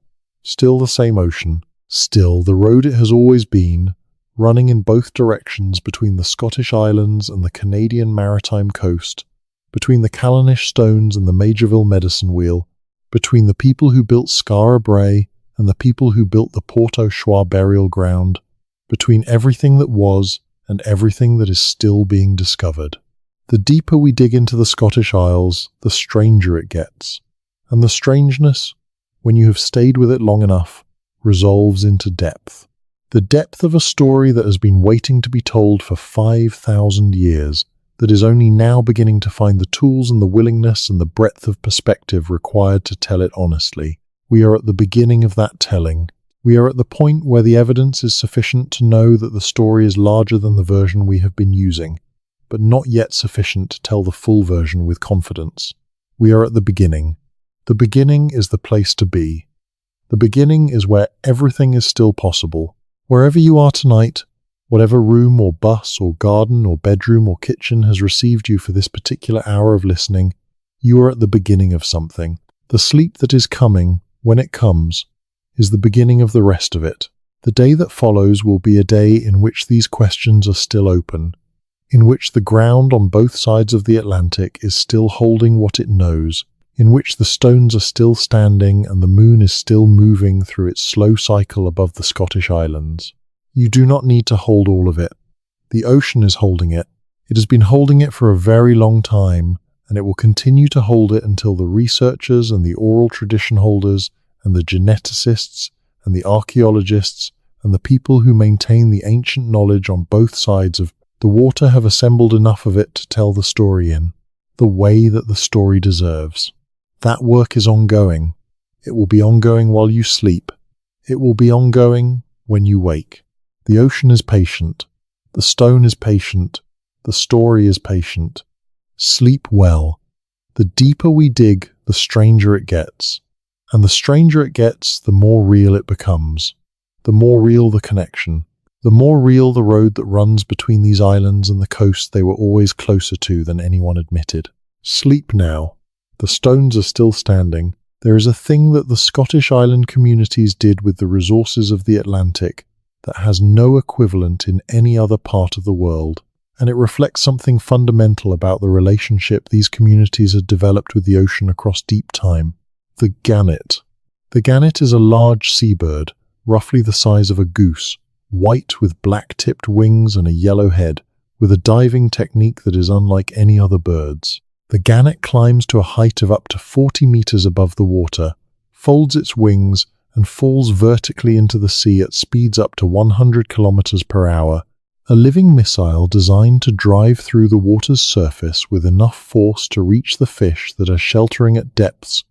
still the same ocean, still the road it has always been, running in both directions between the Scottish Islands and the Canadian maritime coast, between the Callanish stones and the Majorville medicine wheel, between the people who built Skara Brae and the people who built the Port au Choix burial ground, between everything that was and everything that is still being discovered. The deeper we dig into the Scottish Isles, the stranger it gets. And the strangeness, when you have stayed with it long enough, resolves into depth. The depth of a story that has been waiting to be told for 5,000 years, that is only now beginning to find the tools and the willingness and the breadth of perspective required to tell it honestly. We are at the beginning of that telling. We are at the point where the evidence is sufficient to know that the story is larger than the version we have been using, but not yet sufficient to tell the full version with confidence. We are at the beginning. The beginning is the place to be. The beginning is where everything is still possible. Wherever you are tonight, whatever room or bus or garden or bedroom or kitchen has received you for this particular hour of listening, you are at the beginning of something. The sleep that is coming, when it comes, is the beginning of the rest of it. The day that follows will be a day in which these questions are still open, in which the ground on both sides of the Atlantic is still holding what it knows, in which the stones are still standing and the moon is still moving through its slow cycle above the Scottish Islands. You do not need to hold all of it. The ocean is holding it. It has been holding it for a very long time, and it will continue to hold it until the researchers and the oral tradition holders and the geneticists and the archaeologists and the people who maintain the ancient knowledge on both sides of the water have assembled enough of it to tell the story in the way that the story deserves. That work is ongoing. It will be ongoing while you sleep. It will be ongoing when you wake. The ocean is patient. The stone is patient. The story is patient. Sleep well. The deeper we dig, the stranger it gets. And the stranger it gets, the more real it becomes. The more real the connection. The more real the road that runs between these islands and the coast they were always closer to than anyone admitted. Sleep now. The stones are still standing. There is a thing that the Scottish island communities did with the resources of the Atlantic that has no equivalent in any other part of the world, and it reflects something fundamental about the relationship these communities had developed with the ocean across deep time. The gannet. The gannet is a large seabird, roughly the size of a goose, white with black-tipped wings and a yellow head, with a diving technique that is unlike any other bird's. The gannet climbs to a height of up to 40 meters above the water, folds its wings, and falls vertically into the sea at speeds up to 100 kilometers per hour, a living missile designed to drive through the water's surface with enough force to reach the fish that are sheltering at depths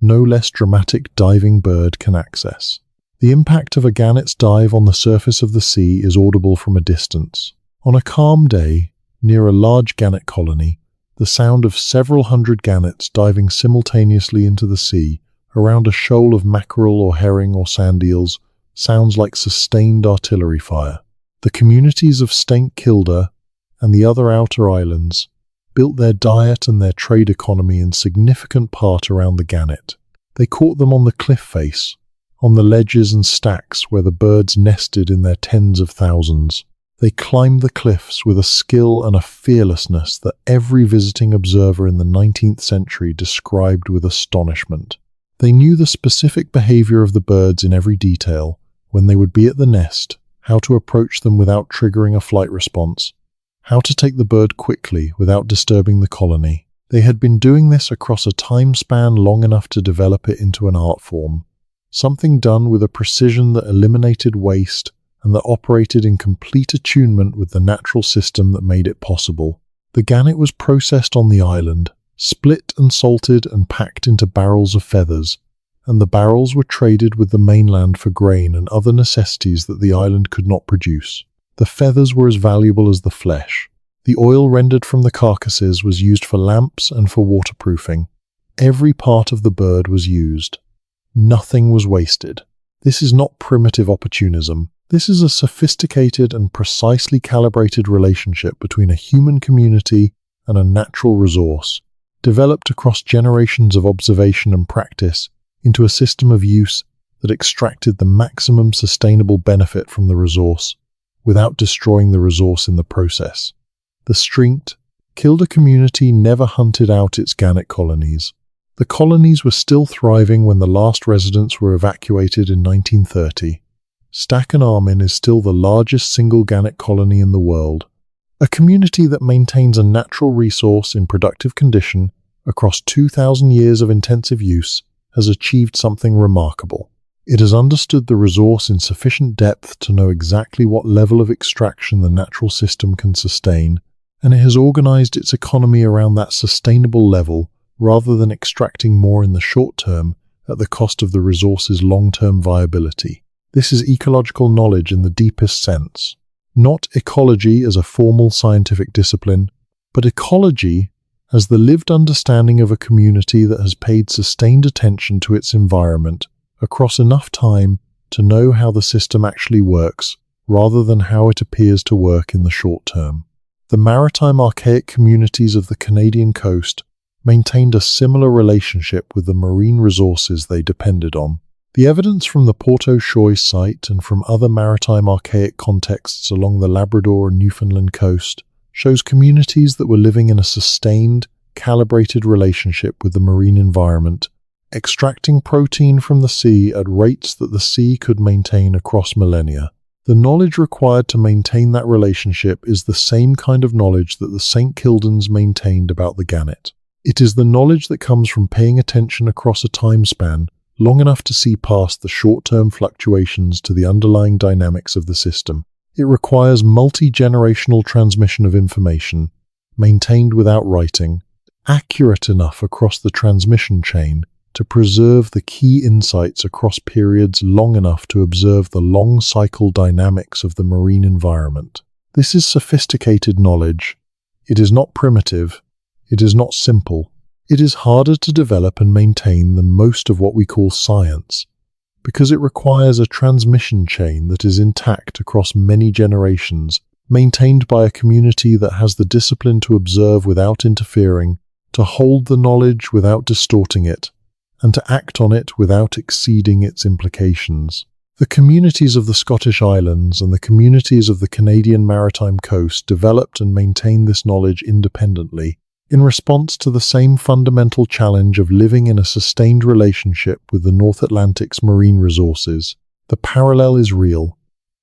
no less dramatic diving bird can access. The impact of a gannet's dive on the surface of the sea is audible from a distance. On a calm day, near a large gannet colony, the sound of several hundred gannets diving simultaneously into the sea around a shoal of mackerel or herring or sand eels sounds like sustained artillery fire. The communities of St Kilda and the other outer islands built their diet and their trade economy in significant part around the gannet. They caught them on the cliff face, on the ledges and stacks where the birds nested in their tens of thousands. They climbed the cliffs with a skill and a fearlessness that every visiting observer in the 19th century described with astonishment. They knew the specific behavior of the birds in every detail, when they would be at the nest, how to approach them without triggering a flight response, how to take the bird quickly without disturbing the colony. They had been doing this across a time span long enough to develop it into an art form, something done with a precision that eliminated waste and that operated in complete attunement with the natural system that made it possible. The gannet was processed on the island, split and salted and packed into barrels of feathers, and the barrels were traded with the mainland for grain and other necessities that the island could not produce. The feathers were as valuable as the flesh. The oil rendered from the carcasses was used for lamps and for waterproofing. Every part of the bird was used. Nothing was wasted. This is not primitive opportunism. This is a sophisticated and precisely calibrated relationship between a human community and a natural resource, developed across generations of observation and practice into a system of use that extracted the maximum sustainable benefit from the resource without destroying the resource in the process. The St Kilda community never hunted out its gannet colonies. The colonies were still thriving when the last residents were evacuated in 1930. Stack and Armin is still the largest single gannet colony in the world, a community that maintains a natural resource in productive condition across 2,000 years of intensive use has achieved something remarkable. It has understood the resource in sufficient depth to know exactly what level of extraction the natural system can sustain, and it has organized its economy around that sustainable level rather than extracting more in the short term at the cost of the resource's long-term viability. This is ecological knowledge in the deepest sense. Not ecology as a formal scientific discipline, but ecology as the lived understanding of a community that has paid sustained attention to its environment across enough time to know how the system actually works rather than how it appears to work in the short term. The maritime archaic communities of the Canadian coast maintained a similar relationship with the marine resources they depended on. The evidence from the Port-au-Choix site and from other maritime archaic contexts along the Labrador and Newfoundland coast shows communities that were living in a sustained, calibrated relationship with the marine environment, extracting protein from the sea at rates that the sea could maintain across millennia. The knowledge required to maintain that relationship is the same kind of knowledge that the St. Kildans maintained about the gannet. It is the knowledge that comes from paying attention across a time span long enough to see past the short-term fluctuations to the underlying dynamics of the system. It requires multi-generational transmission of information, maintained without writing, accurate enough across the transmission chain to preserve the key insights across periods long enough to observe the long-cycle dynamics of the marine environment. This is sophisticated knowledge. It is not primitive. It is not simple. It is harder to develop and maintain than most of what we call science, because it requires a transmission chain that is intact across many generations, maintained by a community that has the discipline to observe without interfering, to hold the knowledge without distorting it, and to act on it without exceeding its implications. The communities of the Scottish Islands and the communities of the Canadian Maritime Coast developed and maintained this knowledge independently, in response to the same fundamental challenge of living in a sustained relationship with the North Atlantic's marine resources. The parallel is real.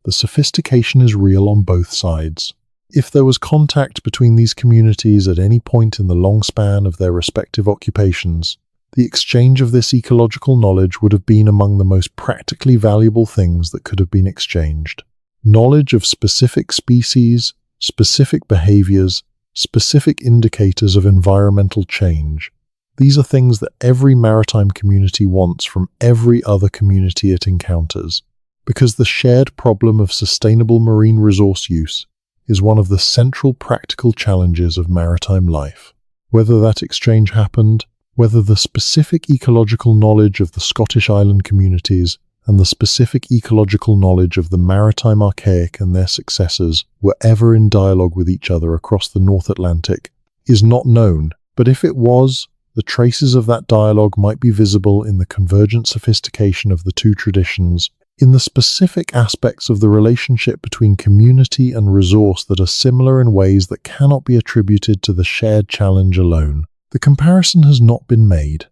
The sophistication is real on both sides. If there was contact between these communities at any point in the long span of their respective occupations, the exchange of this ecological knowledge would have been among the most practically valuable things that could have been exchanged. Knowledge of specific species, specific behaviors, specific indicators of environmental change. These are things that every maritime community wants from every other community it encounters, because the shared problem of sustainable marine resource use is one of the central practical challenges of maritime life. Whether that exchange happened, whether the specific ecological knowledge of the Scottish island communities and the specific ecological knowledge of the maritime archaic and their successors were ever in dialogue with each other across the North Atlantic, is not known, but if it was, the traces of that dialogue might be visible in the convergent sophistication of the two traditions, in the specific aspects of the relationship between community and resource that are similar in ways that cannot be attributed to the shared challenge alone. The comparison has not been made.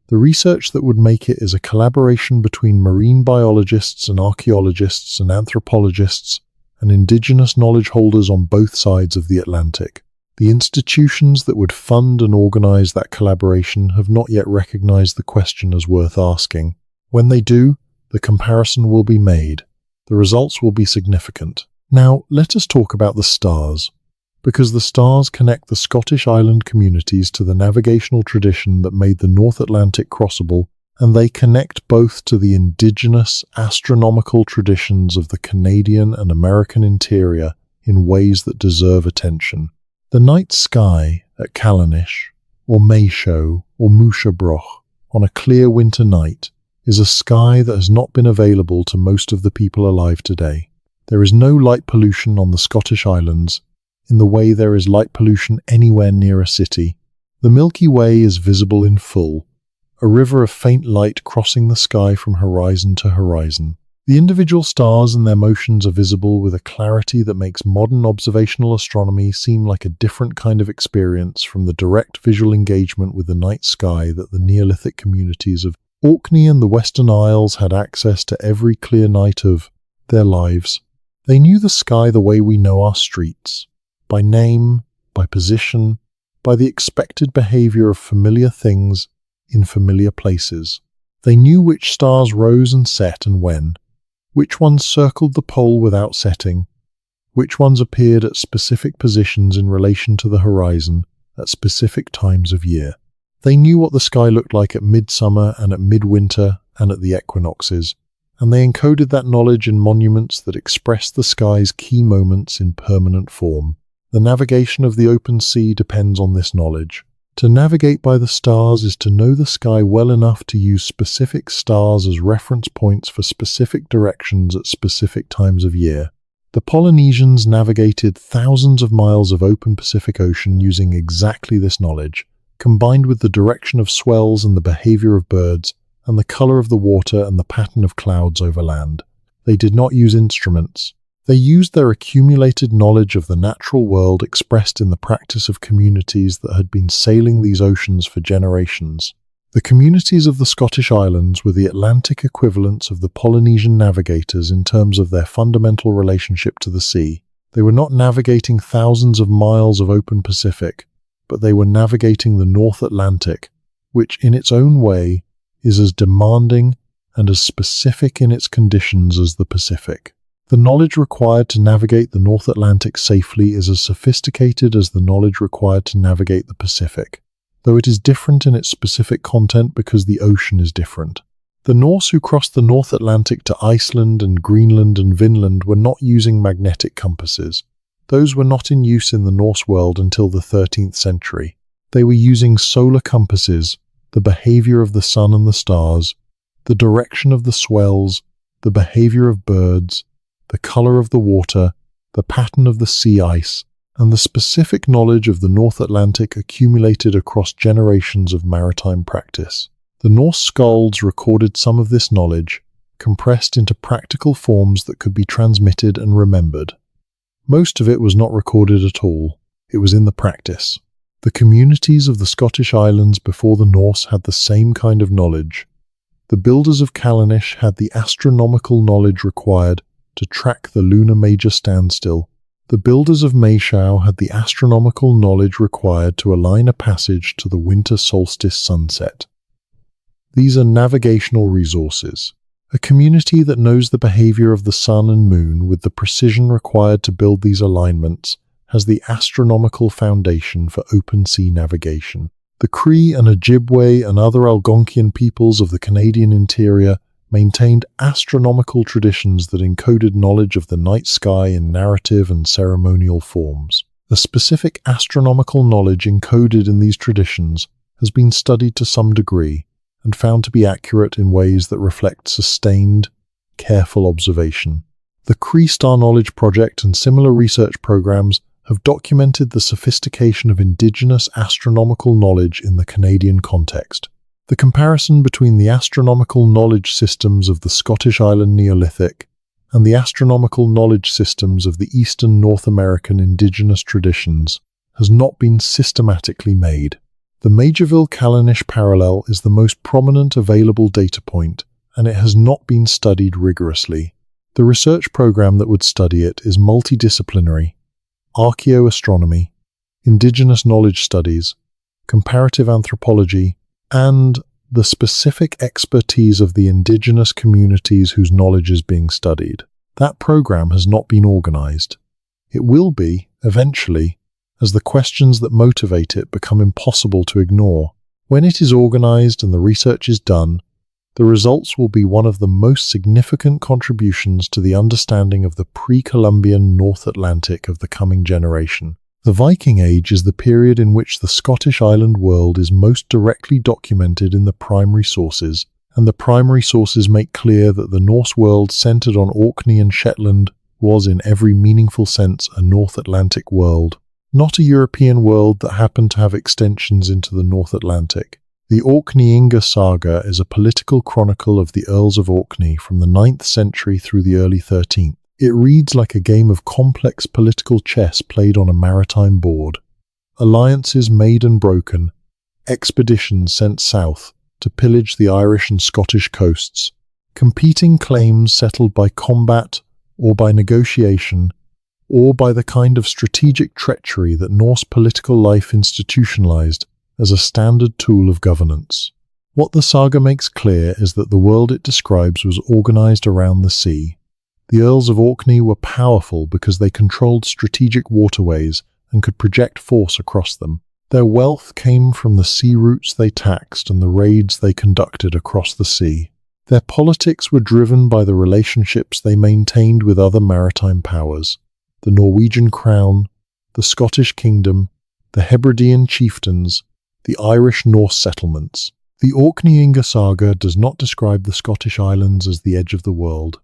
The research that would make it is a collaboration between marine biologists and archaeologists and anthropologists and indigenous knowledge holders on both sides of the Atlantic. The institutions that would fund and organize that collaboration have not yet recognized the question as worth asking. When they do, the comparison will be made. The results will be significant. Now, let us talk about the stars, because the stars connect the Scottish island communities to the navigational tradition that made the North Atlantic crossable, and they connect both to the indigenous astronomical traditions of the Canadian and American interior in ways that deserve attention. The night sky at Callanish, or Maeshowe, or Mushabroch on a clear winter night is a sky that has not been available to most of the people alive today. There is no light pollution on the Scottish Islands in the way there is light pollution anywhere near a city. The Milky Way is visible in full, a river of faint light crossing the sky from horizon to horizon. The individual stars and their motions are visible with a clarity that makes modern observational astronomy seem like a different kind of experience from the direct visual engagement with the night sky that the Neolithic communities of Orkney and the Western Isles had access to every clear night of their lives. They knew the sky the way we know our streets, by name, by position, by the expected behavior of familiar things in familiar places. They knew which stars rose and set and when, which ones circled the pole without setting, which ones appeared at specific positions in relation to the horizon at specific times of year. They knew what the sky looked like at midsummer and at midwinter and at the equinoxes, and they encoded that knowledge in monuments that expressed the sky's key moments in permanent form. The navigation of the open sea depends on this knowledge. To navigate by the stars is to know the sky well enough to use specific stars as reference points for specific directions at specific times of year. The Polynesians navigated thousands of miles of open Pacific Ocean using exactly this knowledge, combined with the direction of swells and the behavior of birds, and the color of the water and the pattern of clouds over land. They did not use instruments. They used their accumulated knowledge of the natural world expressed in the practice of communities that had been sailing these oceans for generations. The communities of the Scottish Islands were the Atlantic equivalents of the Polynesian navigators in terms of their fundamental relationship to the sea. They were not navigating thousands of miles of open Pacific, but they were navigating the North Atlantic, which in its own way is as demanding and as specific in its conditions as the Pacific. The knowledge required to navigate the North Atlantic safely is as sophisticated as the knowledge required to navigate the Pacific, though it is different in its specific content because the ocean is different. The Norse who crossed the North Atlantic to Iceland and Greenland and Vinland were not using magnetic compasses. Those were not in use in the Norse world until the 13th century. They were using solar compasses, the behavior of the sun and the stars, the direction of the swells, the behavior of birds, the color of the water, the pattern of the sea ice, and the specific knowledge of the North Atlantic accumulated across generations of maritime practice. The Norse skalds recorded some of this knowledge, compressed into practical forms that could be transmitted and remembered. Most of it was not recorded at all. It was in the practice. The communities of the Scottish Islands before the Norse had the same kind of knowledge. The builders of Callanish had the astronomical knowledge required to track the lunar major standstill. The builders of Mayshao had the astronomical knowledge required to align a passage to the winter solstice sunset. These are navigational resources. A community that knows the behavior of the sun and moon with the precision required to build these alignments has the astronomical foundation for open sea navigation. The Cree and Ojibwe and other Algonquian peoples of the Canadian interior maintained astronomical traditions that encoded knowledge of the night sky in narrative and ceremonial forms. The specific astronomical knowledge encoded in these traditions has been studied to some degree and found to be accurate in ways that reflect sustained, careful observation. The Cree Star Knowledge Project and similar research programs have documented the sophistication of indigenous astronomical knowledge in the Canadian context. The comparison between the astronomical knowledge systems of the Scottish Island Neolithic and the astronomical knowledge systems of the Eastern North American indigenous traditions has not been systematically made. The Majorville-Callanish parallel is the most prominent available data point, and it has not been studied rigorously. The research program that would study it is multidisciplinary: archaeoastronomy, indigenous knowledge studies, comparative anthropology, and the specific expertise of the indigenous communities whose knowledge is being studied. That program has not been organized. It will be, eventually, as the questions that motivate it become impossible to ignore. When it is organized and the research is done, the results will be one of the most significant contributions to the understanding of the pre-Columbian North Atlantic of the coming generation. The Viking Age is the period in which the Scottish island world is most directly documented in the primary sources, and the primary sources make clear that the Norse world centered on Orkney and Shetland was in every meaningful sense a North Atlantic world, not a European world that happened to have extensions into the North Atlantic. The Orkney-Inga saga is a political chronicle of the Earls of Orkney from the 9th century through the early 13th. It reads like a game of complex political chess played on a maritime board. Alliances made and broken, expeditions sent south to pillage the Irish and Scottish coasts, competing claims settled by combat or by negotiation, or by the kind of strategic treachery that Norse political life institutionalized as a standard tool of governance. What the saga makes clear is that the world it describes was organized around the sea. The Earls of Orkney were powerful because they controlled strategic waterways and could project force across them. Their wealth came from the sea routes they taxed and the raids they conducted across the sea. Their politics were driven by the relationships they maintained with other maritime powers: the Norwegian crown, the Scottish kingdom, the Hebridean chieftains, the Irish Norse settlements. The Orkneyinga saga does not describe the Scottish islands as the edge of the world.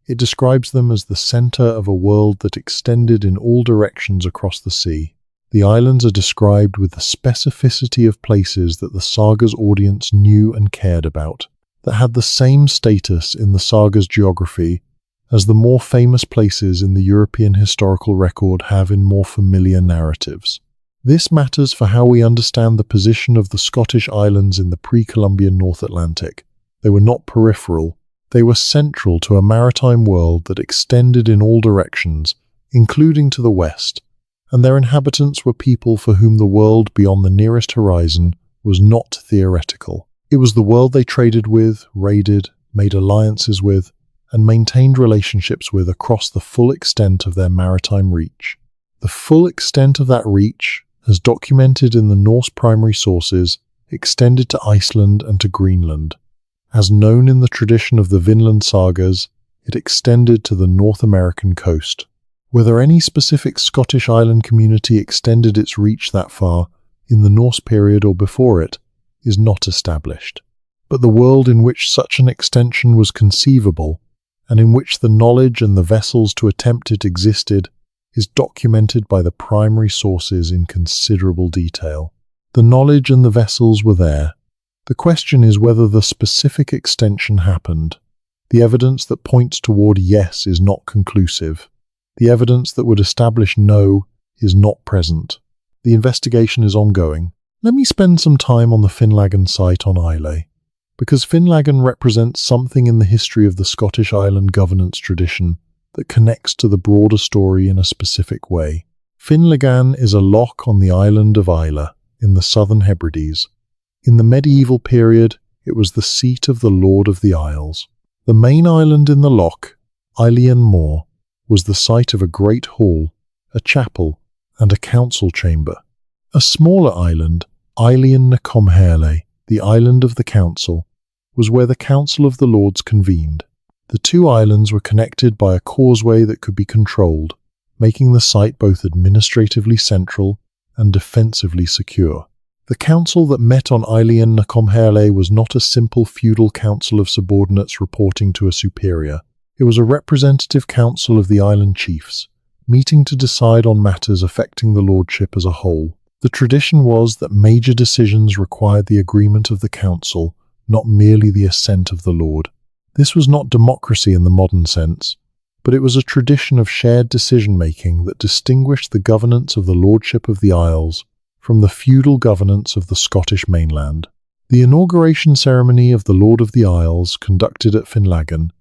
It describes them as the center of a world that extended in all directions across the sea. The islands are described with the specificity of places that the saga's audience knew and cared about, that had the same status in the saga's geography as the more famous places in the European historical record have in more familiar narratives. This matters for how we understand the position of the Scottish islands in the pre-Columbian North Atlantic. They were not peripheral. They were central to a maritime world that extended in all directions, including to the west, and their inhabitants were people for whom the world beyond the nearest horizon was not theoretical. It was the world they traded with, raided, made alliances with, and maintained relationships with across the full extent of their maritime reach. The full extent of that reach, as documented in the Norse primary sources, extended to Iceland and to Greenland. As known in the tradition of the Vinland sagas, it extended to the North American coast. Whether any specific Scottish island community extended its reach that far, in the Norse period or before it, is not established. But the world in which such an extension was conceivable, and in which the knowledge and the vessels to attempt it existed, is documented by the primary sources in considerable detail. The knowledge and the vessels were there. The question is whether the specific extension happened. The evidence that points toward yes is not conclusive. The evidence that would establish no is not present. The investigation is ongoing. Let me spend some time on the Finlaggan site on Islay, because Finlaggan represents something in the history of the Scottish island governance tradition that connects to the broader story in a specific way. Finlaggan is a loch on the island of Islay in the southern Hebrides. In the medieval period, it was the seat of the Lord of the Isles. The main island in the loch, Eilean Moor, was the site of a great hall, a chapel, and a council chamber. A smaller island, Eilean na Comhairle, the island of the council, was where the Council of the Lords convened. The two islands were connected by a causeway that could be controlled, making the site both administratively central and defensively secure. The council that met on Eilean na Comhairle was not a simple feudal council of subordinates reporting to a superior. It was a representative council of the island chiefs, meeting to decide on matters affecting the lordship as a whole. The tradition was that major decisions required the agreement of the council, not merely the assent of the lord. This was not democracy in the modern sense, but it was a tradition of shared decision-making that distinguished the governance of the lordship of the Isles from the feudal governance of the Scottish mainland. The inauguration ceremony of the Lord of the Isles, conducted at Finlaggan,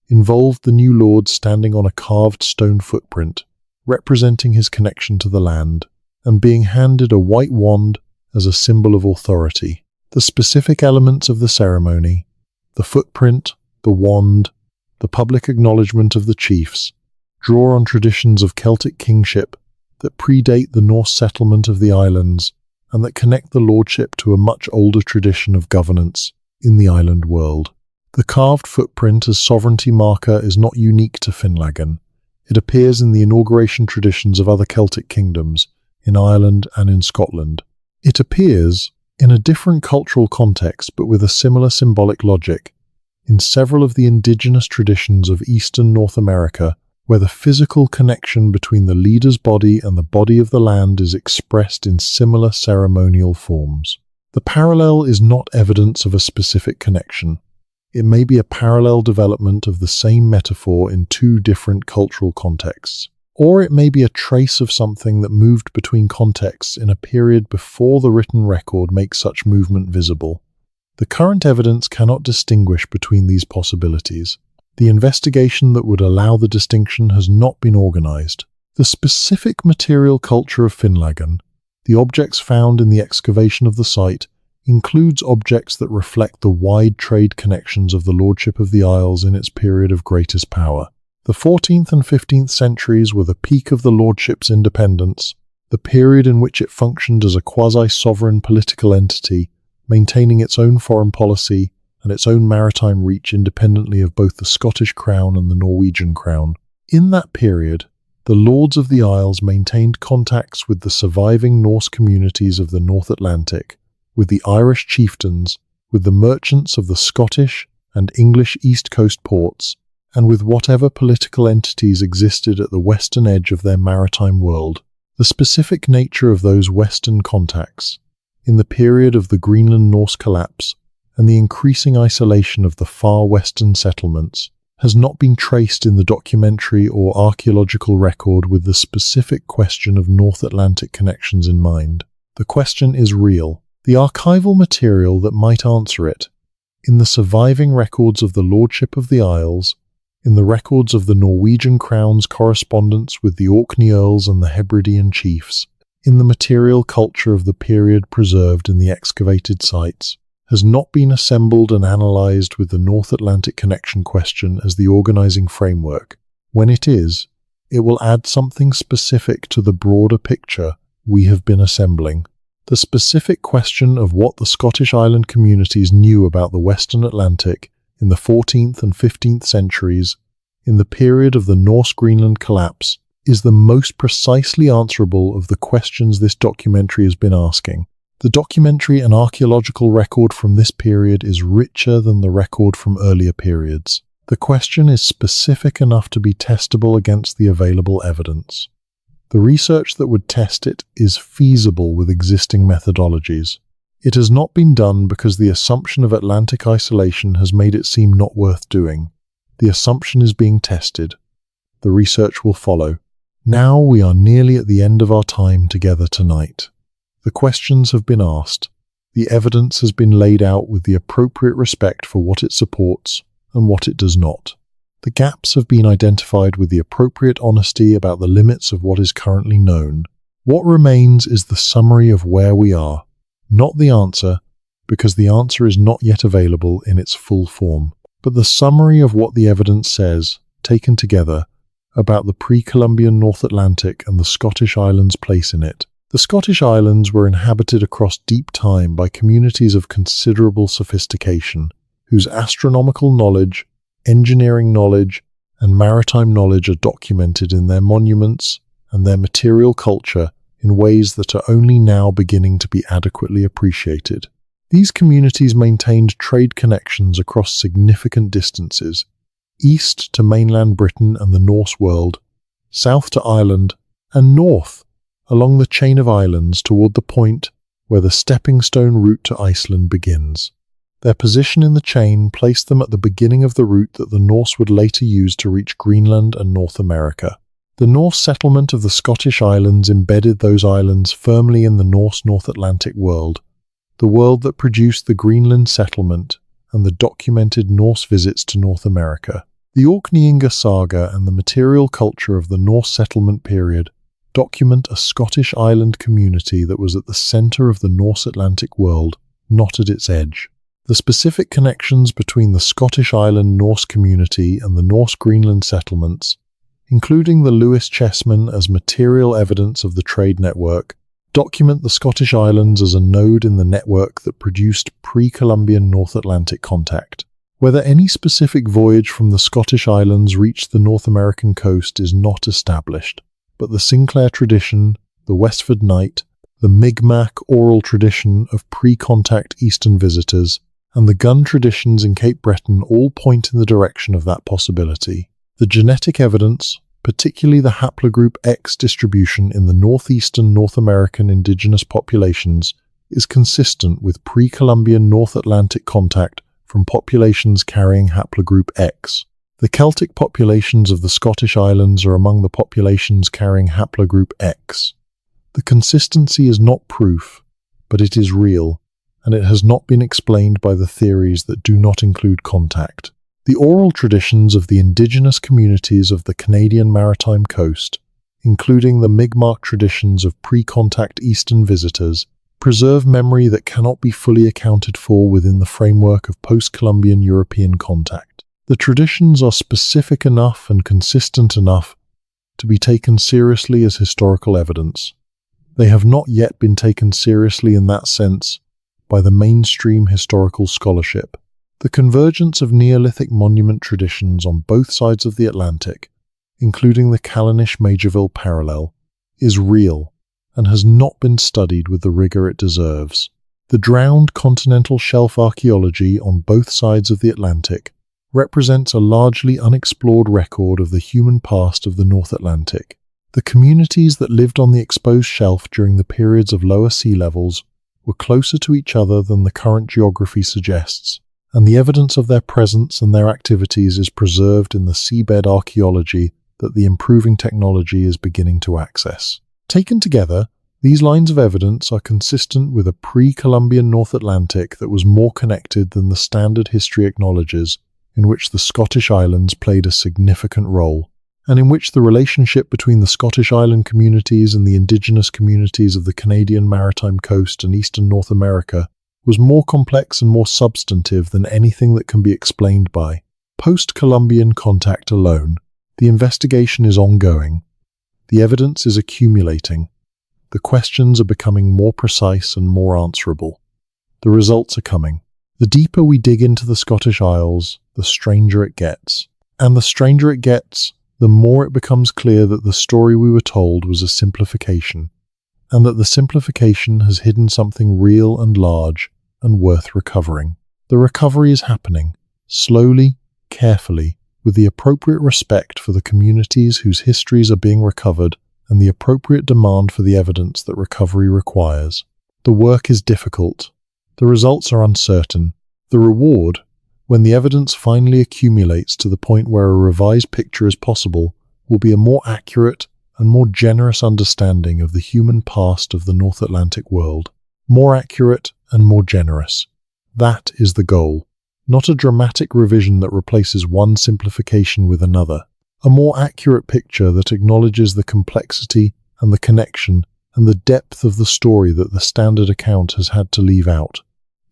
involved the new lord standing on a carved stone footprint, representing his connection to the land, and being handed a white wand as a symbol of authority. The specific elements of the ceremony, the footprint, the wand, the public acknowledgement of the chiefs, draw on traditions of Celtic kingship that predate the Norse settlement of the islands and that connect the lordship to a much older tradition of governance in the island world. The carved footprint as sovereignty marker is not unique to Finlaggan. It appears in the inauguration traditions of other Celtic kingdoms, in Ireland and in Scotland. It appears, in a different cultural context but with a similar symbolic logic, in several of the indigenous traditions of Eastern North America, where the physical connection between the leader's body and the body of the land is expressed in similar ceremonial forms. The parallel is not evidence of a specific connection. It may be a parallel development of the same metaphor in two different cultural contexts. Or it may be a trace of something that moved between contexts in a period before the written record makes such movement visible. The current evidence cannot distinguish between these possibilities. The investigation that would allow the distinction has not been organized. The specific material culture of Finlaggan, the objects found in the excavation of the site, includes objects that reflect the wide trade connections of the Lordship of the Isles in its period of greatest power. The 14th and 15th centuries were the peak of the Lordship's independence, the period in which it functioned as a quasi-sovereign political entity, maintaining its own foreign policy and its own maritime reach independently of both the Scottish Crown and the Norwegian Crown. In that period, the Lords of the Isles maintained contacts with the surviving Norse communities of the North Atlantic, with the Irish chieftains, with the merchants of the Scottish and English East Coast ports, and with whatever political entities existed at the western edge of their maritime world. The specific nature of those western contacts, in the period of the Greenland Norse collapse and the increasing isolation of the far western settlements, has not been traced in the documentary or archaeological record with the specific question of North Atlantic connections in mind. The question is real. The archival material that might answer it, in the surviving records of the Lordship of the Isles, in the records of the Norwegian Crown's correspondence with the Orkney Earls and the Hebridean chiefs, in the material culture of the period preserved in the excavated sites, has not been assembled and analysed with the North Atlantic connection question as the organising framework. When it is, it will add something specific to the broader picture we have been assembling. The specific question of what the Scottish island communities knew about the Western Atlantic in the 14th and 15th centuries, in the period of the Norse Greenland collapse, is the most precisely answerable of the questions this documentary has been asking. The documentary and archaeological record from this period is richer than the record from earlier periods. The question is specific enough to be testable against the available evidence. The research that would test it is feasible with existing methodologies. It has not been done because the assumption of Atlantic isolation has made it seem not worth doing. The assumption is being tested. The research will follow. Now we are nearly at the end of our time together tonight. The questions have been asked. The evidence has been laid out with the appropriate respect for what it supports and what it does not. The gaps have been identified with the appropriate honesty about the limits of what is currently known. What remains is the summary of where we are, not the answer, because the answer is not yet available in its full form, but the summary of what the evidence says, taken together, about the pre-Columbian North Atlantic and the Scottish Islands' place in it. The Scottish Islands were inhabited across deep time by communities of considerable sophistication, whose astronomical knowledge, engineering knowledge, and maritime knowledge are documented in their monuments and their material culture in ways that are only now beginning to be adequately appreciated. These communities maintained trade connections across significant distances, east to mainland Britain and the Norse world, south to Ireland, and north along the chain of islands toward the point where the stepping stone route to Iceland begins. Their position in the chain placed them at the beginning of the route that the Norse would later use to reach Greenland and North America. The Norse settlement of the Scottish Islands embedded those islands firmly in the Norse North Atlantic world, the world that produced the Greenland settlement and the documented Norse visits to North America. The Orkneyinga saga and the material culture of the Norse settlement period document a Scottish island community that was at the centre of the Norse Atlantic world, not at its edge. The specific connections between the Scottish island Norse community and the Norse Greenland settlements, including the Lewis Chessman as material evidence of the trade network, document the Scottish Islands as a node in the network that produced pre-Columbian North Atlantic contact. Whether any specific voyage from the Scottish Islands reached the North American coast is not established, but the Sinclair tradition, the Westford Night, the Mi'kmaq oral tradition of pre-contact Eastern visitors, and the gun traditions in Cape Breton all point in the direction of that possibility. The genetic evidence, particularly the haplogroup X distribution in the northeastern North American indigenous populations, is consistent with pre-Columbian North Atlantic contact from populations carrying haplogroup X. The Celtic populations of the Scottish Islands are among the populations carrying haplogroup X. The consistency is not proof, but it is real, and it has not been explained by the theories that do not include contact. The oral traditions of the indigenous communities of the Canadian Maritime Coast, including the Mi'kmaq traditions of pre-contact Eastern visitors, preserve memory that cannot be fully accounted for within the framework of post-Columbian European contact. The traditions are specific enough and consistent enough to be taken seriously as historical evidence. They have not yet been taken seriously in that sense by the mainstream historical scholarship. The convergence of Neolithic monument traditions on both sides of the Atlantic, including the Callanish-Majorville parallel, is real and has not been studied with the rigor it deserves. The drowned continental shelf archaeology on both sides of the Atlantic represents a largely unexplored record of the human past of the North Atlantic. The communities that lived on the exposed shelf during the periods of lower sea levels were closer to each other than the current geography suggests, and the evidence of their presence and their activities is preserved in the seabed archaeology that the improving technology is beginning to access. Taken together, these lines of evidence are consistent with a pre-Columbian North Atlantic that was more connected than the standard history acknowledges, in which the Scottish Islands played a significant role, and in which the relationship between the Scottish island communities and the indigenous communities of the Canadian Maritime Coast and eastern North America was more complex and more substantive than anything that can be explained by post-Columbian contact alone. The investigation is ongoing. The evidence is accumulating. The questions are becoming more precise and more answerable. The results are coming. The deeper we dig into the Scottish Isles, the stranger it gets. And the stranger it gets, the more it becomes clear that the story we were told was a simplification, and that the simplification has hidden something real and large and worth recovering. The recovery is happening, slowly, carefully, with the appropriate respect for the communities whose histories are being recovered and the appropriate demand for the evidence that recovery requires. The work is difficult. The results are uncertain. The reward, when the evidence finally accumulates to the point where a revised picture is possible, will be a more accurate and more generous understanding of the human past of the North Atlantic world. More accurate and more generous. That is the goal. Not a dramatic revision that replaces one simplification with another. A more accurate picture that acknowledges the complexity and the connection and the depth of the story that the standard account has had to leave out.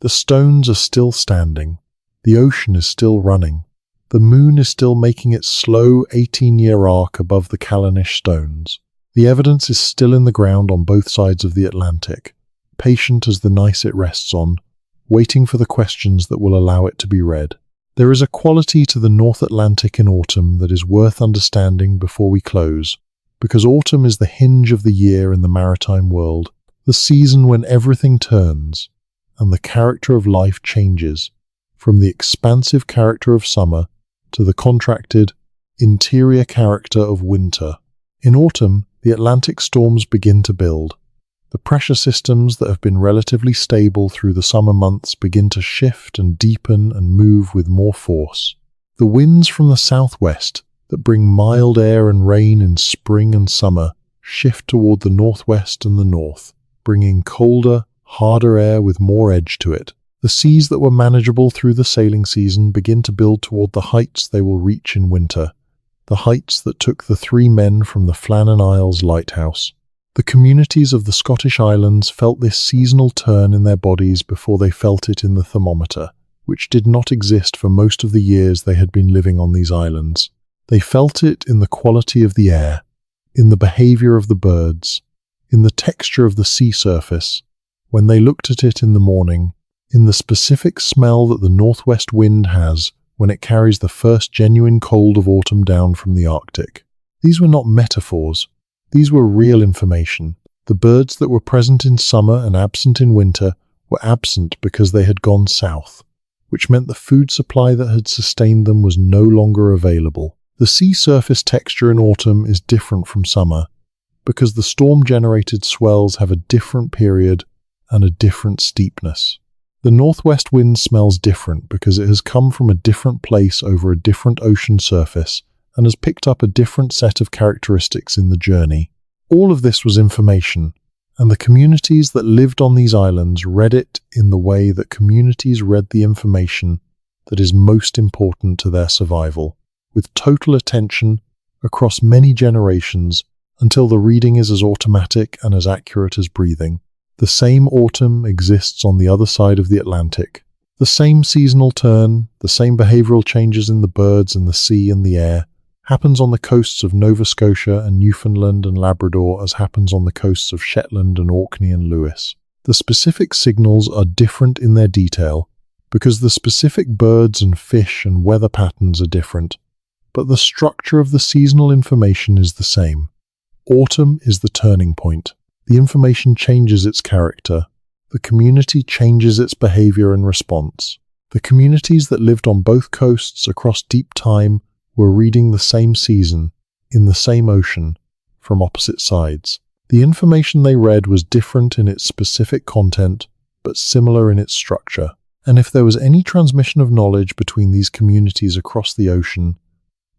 The stones are still standing. The ocean is still running. The moon is still making its slow 18-year arc above the Callanish stones. The evidence is still in the ground on both sides of the Atlantic, patient as the gneiss it rests on, waiting for the questions that will allow it to be read. There is a quality to the North Atlantic in autumn that is worth understanding before we close, because autumn is the hinge of the year in the maritime world, the season when everything turns, and the character of life changes, from the expansive character of summer to the contracted, interior character of winter. In autumn, the Atlantic storms begin to build. The pressure systems that have been relatively stable through the summer months begin to shift and deepen and move with more force. The winds from the southwest that bring mild air and rain in spring and summer shift toward the northwest and the north, bringing colder, harder air with more edge to it. The seas that were manageable through the sailing season begin to build toward the heights they will reach in winter, the heights that took the 3 men from the Flannan Isles lighthouse. The communities of the Scottish Islands felt this seasonal turn in their bodies before they felt it in the thermometer, which did not exist for most of the years they had been living on these islands. They felt it in the quality of the air, in the behavior of the birds, in the texture of the sea surface, when they looked at it in the morning, in the specific smell that the northwest wind has when it carries the first genuine cold of autumn down from the Arctic. These were not metaphors. These were real information. The birds that were present in summer and absent in winter were absent because they had gone south, which meant the food supply that had sustained them was no longer available. The sea surface texture in autumn is different from summer because the storm-generated swells have a different period and a different steepness. The northwest wind smells different because it has come from a different place over a different ocean surface and has picked up a different set of characteristics in the journey. All of this was information, and the communities that lived on these islands read it in the way that communities read the information that is most important to their survival, with total attention across many generations until the reading is as automatic and as accurate as breathing. The same autumn exists on the other side of the Atlantic. The same seasonal turn, the same behavioral changes in the birds and the sea and the air, happens on the coasts of Nova Scotia and Newfoundland and Labrador as happens on the coasts of Shetland and Orkney and Lewis. The specific signals are different in their detail because the specific birds and fish and weather patterns are different, but the structure of the seasonal information is the same. Autumn is the turning point. The information changes its character. The community changes its behavior and response. The communities that lived on both coasts across deep time were reading the same season, in the same ocean, from opposite sides. The information they read was different in its specific content, but similar in its structure. And if there was any transmission of knowledge between these communities across the ocean,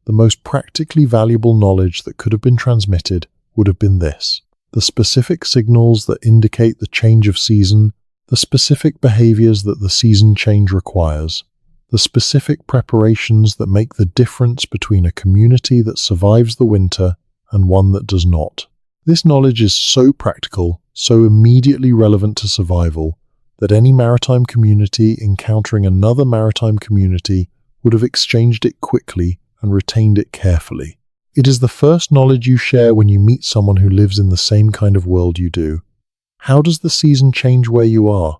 the most practically valuable knowledge that could have been transmitted would have been this: the specific signals that indicate the change of season, the specific behaviors that the season change requires, the specific preparations that make the difference between a community that survives the winter and one that does not. This knowledge is so practical, so immediately relevant to survival, that any maritime community encountering another maritime community would have exchanged it quickly and retained it carefully. It is the first knowledge you share when you meet someone who lives in the same kind of world you do. How does the season change where you are?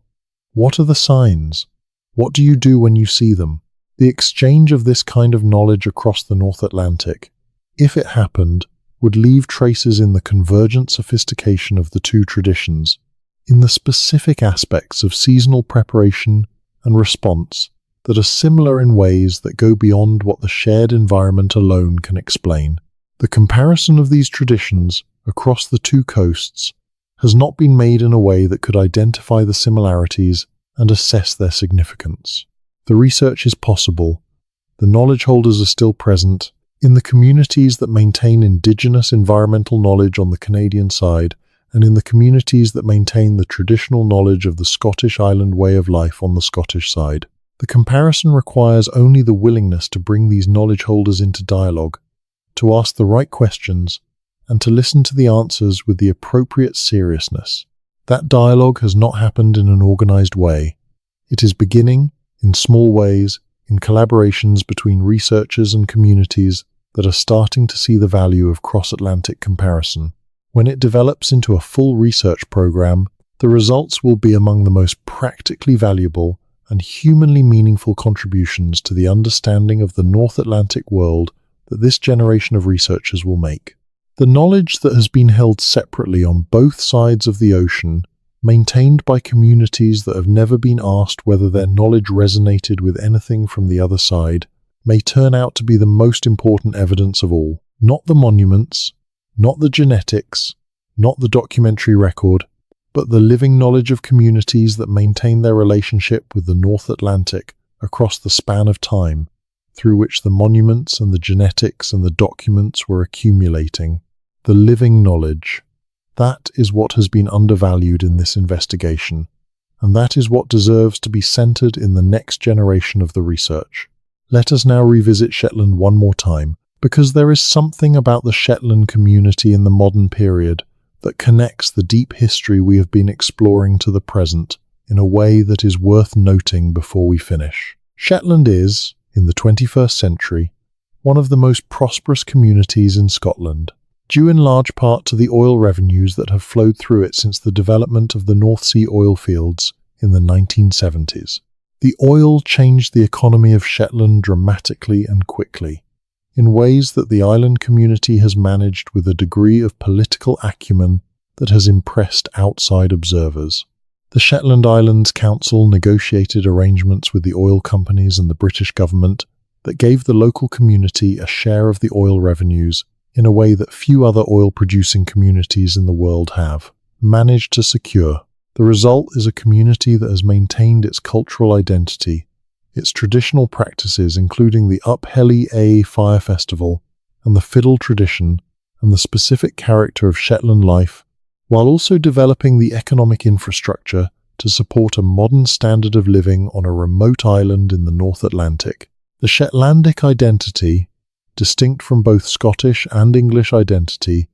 What are the signs? What do you do when you see them? The exchange of this kind of knowledge across the North Atlantic, if it happened, would leave traces in the convergent sophistication of the two traditions, in the specific aspects of seasonal preparation and response that are similar in ways that go beyond what the shared environment alone can explain. The comparison of these traditions across the two coasts has not been made in a way that could identify the similarities and assess their significance. The research is possible. The knowledge holders are still present. In the communities that maintain indigenous environmental knowledge on the Canadian side, and in the communities that maintain the traditional knowledge of the Scottish island way of life on the Scottish side. The comparison requires only the willingness to bring these knowledge holders into dialogue, to ask the right questions, and to listen to the answers with the appropriate seriousness. That dialogue has not happened in an organized way. It is beginning, in small ways, in collaborations between researchers and communities that are starting to see the value of cross-Atlantic comparison. When it develops into a full research program, the results will be among the most practically valuable and humanly meaningful contributions to the understanding of the North Atlantic world that this generation of researchers will make. The knowledge that has been held separately on both sides of the ocean, maintained by communities that have never been asked whether their knowledge resonated with anything from the other side, may turn out to be the most important evidence of all. Not the monuments, not the genetics, not the documentary record, but the living knowledge of communities that maintain their relationship with the North Atlantic across the span of time, through which the monuments and the genetics and the documents were accumulating. The living knowledge. That is what has been undervalued in this investigation, and that is what deserves to be centered in the next generation of the research. Let us now revisit Shetland one more time, because there is something about the Shetland community in the modern period that connects the deep history we have been exploring to the present in a way that is worth noting before we finish. Shetland is, in the 21st century, one of the most prosperous communities in Scotland, due in large part to the oil revenues that have flowed through it since the development of the North Sea oil fields in the 1970s. The oil changed the economy of Shetland dramatically and quickly, in ways that the island community has managed with a degree of political acumen that has impressed outside observers. The Shetland Islands Council negotiated arrangements with the oil companies and the British government that gave the local community a share of the oil revenues in a way that few other oil-producing communities in the world have managed to secure. The result is a community that has maintained its cultural identity, its traditional practices including the Uphelly A Fire Festival and the fiddle tradition and the specific character of Shetland life, while also developing the economic infrastructure to support a modern standard of living on a remote island in the North Atlantic. The Shetlandic identity, distinct from both Scottish and English identity,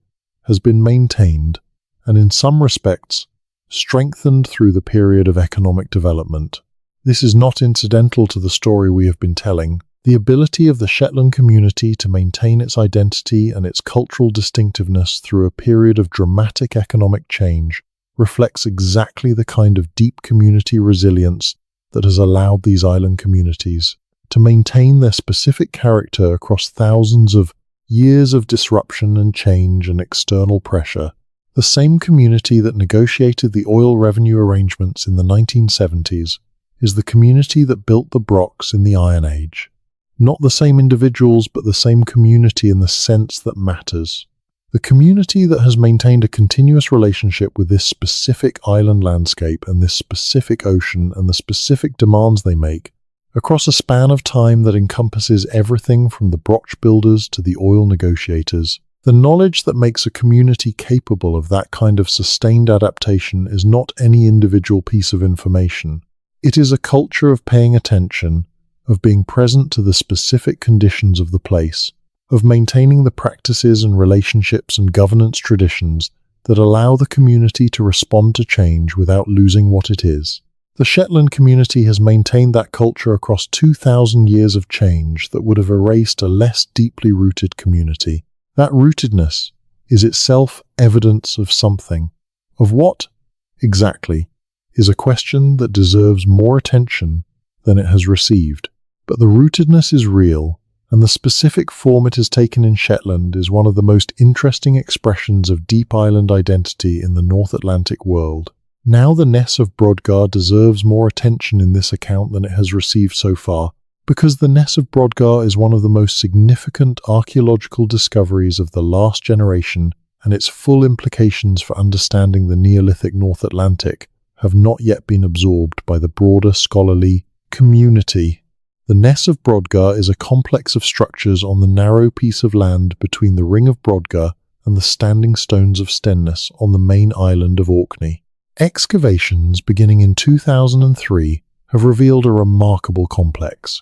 has been maintained, and in some respects, strengthened through the period of economic development. This is not incidental to the story we have been telling. The ability of the Shetland community to maintain its identity and its cultural distinctiveness through a period of dramatic economic change reflects exactly the kind of deep community resilience that has allowed these island communities to maintain their specific character across thousands of years of disruption and change and external pressure. The same community that negotiated the oil revenue arrangements in the 1970s is the community that built the Brocks in the Iron Age. Not the same individuals, but the same community in the sense that matters. The community that has maintained a continuous relationship with this specific island landscape and this specific ocean and the specific demands they make across a span of time that encompasses everything from the broch builders to the oil negotiators. The knowledge that makes a community capable of that kind of sustained adaptation is not any individual piece of information. It is a culture of paying attention, of being present to the specific conditions of the place, of maintaining the practices and relationships and governance traditions that allow the community to respond to change without losing what it is. The Shetland community has maintained that culture across 2,000 years of change that would have erased a less deeply rooted community. That rootedness is itself evidence of something. Of what, exactly, is a question that deserves more attention than it has received. But the rootedness is real, and the specific form it has taken in Shetland is one of the most interesting expressions of deep island identity in the North Atlantic world. Now the Ness of Brodgar deserves more attention in this account than it has received so far, because the Ness of Brodgar is one of the most significant archaeological discoveries of the last generation, and its full implications for understanding the Neolithic North Atlantic have not yet been absorbed by the broader scholarly community. The Ness of Brodgar is a complex of structures on the narrow piece of land between the Ring of Brodgar and the standing stones of Stenness on the main island of Orkney. Excavations beginning in 2003 have revealed a remarkable complex.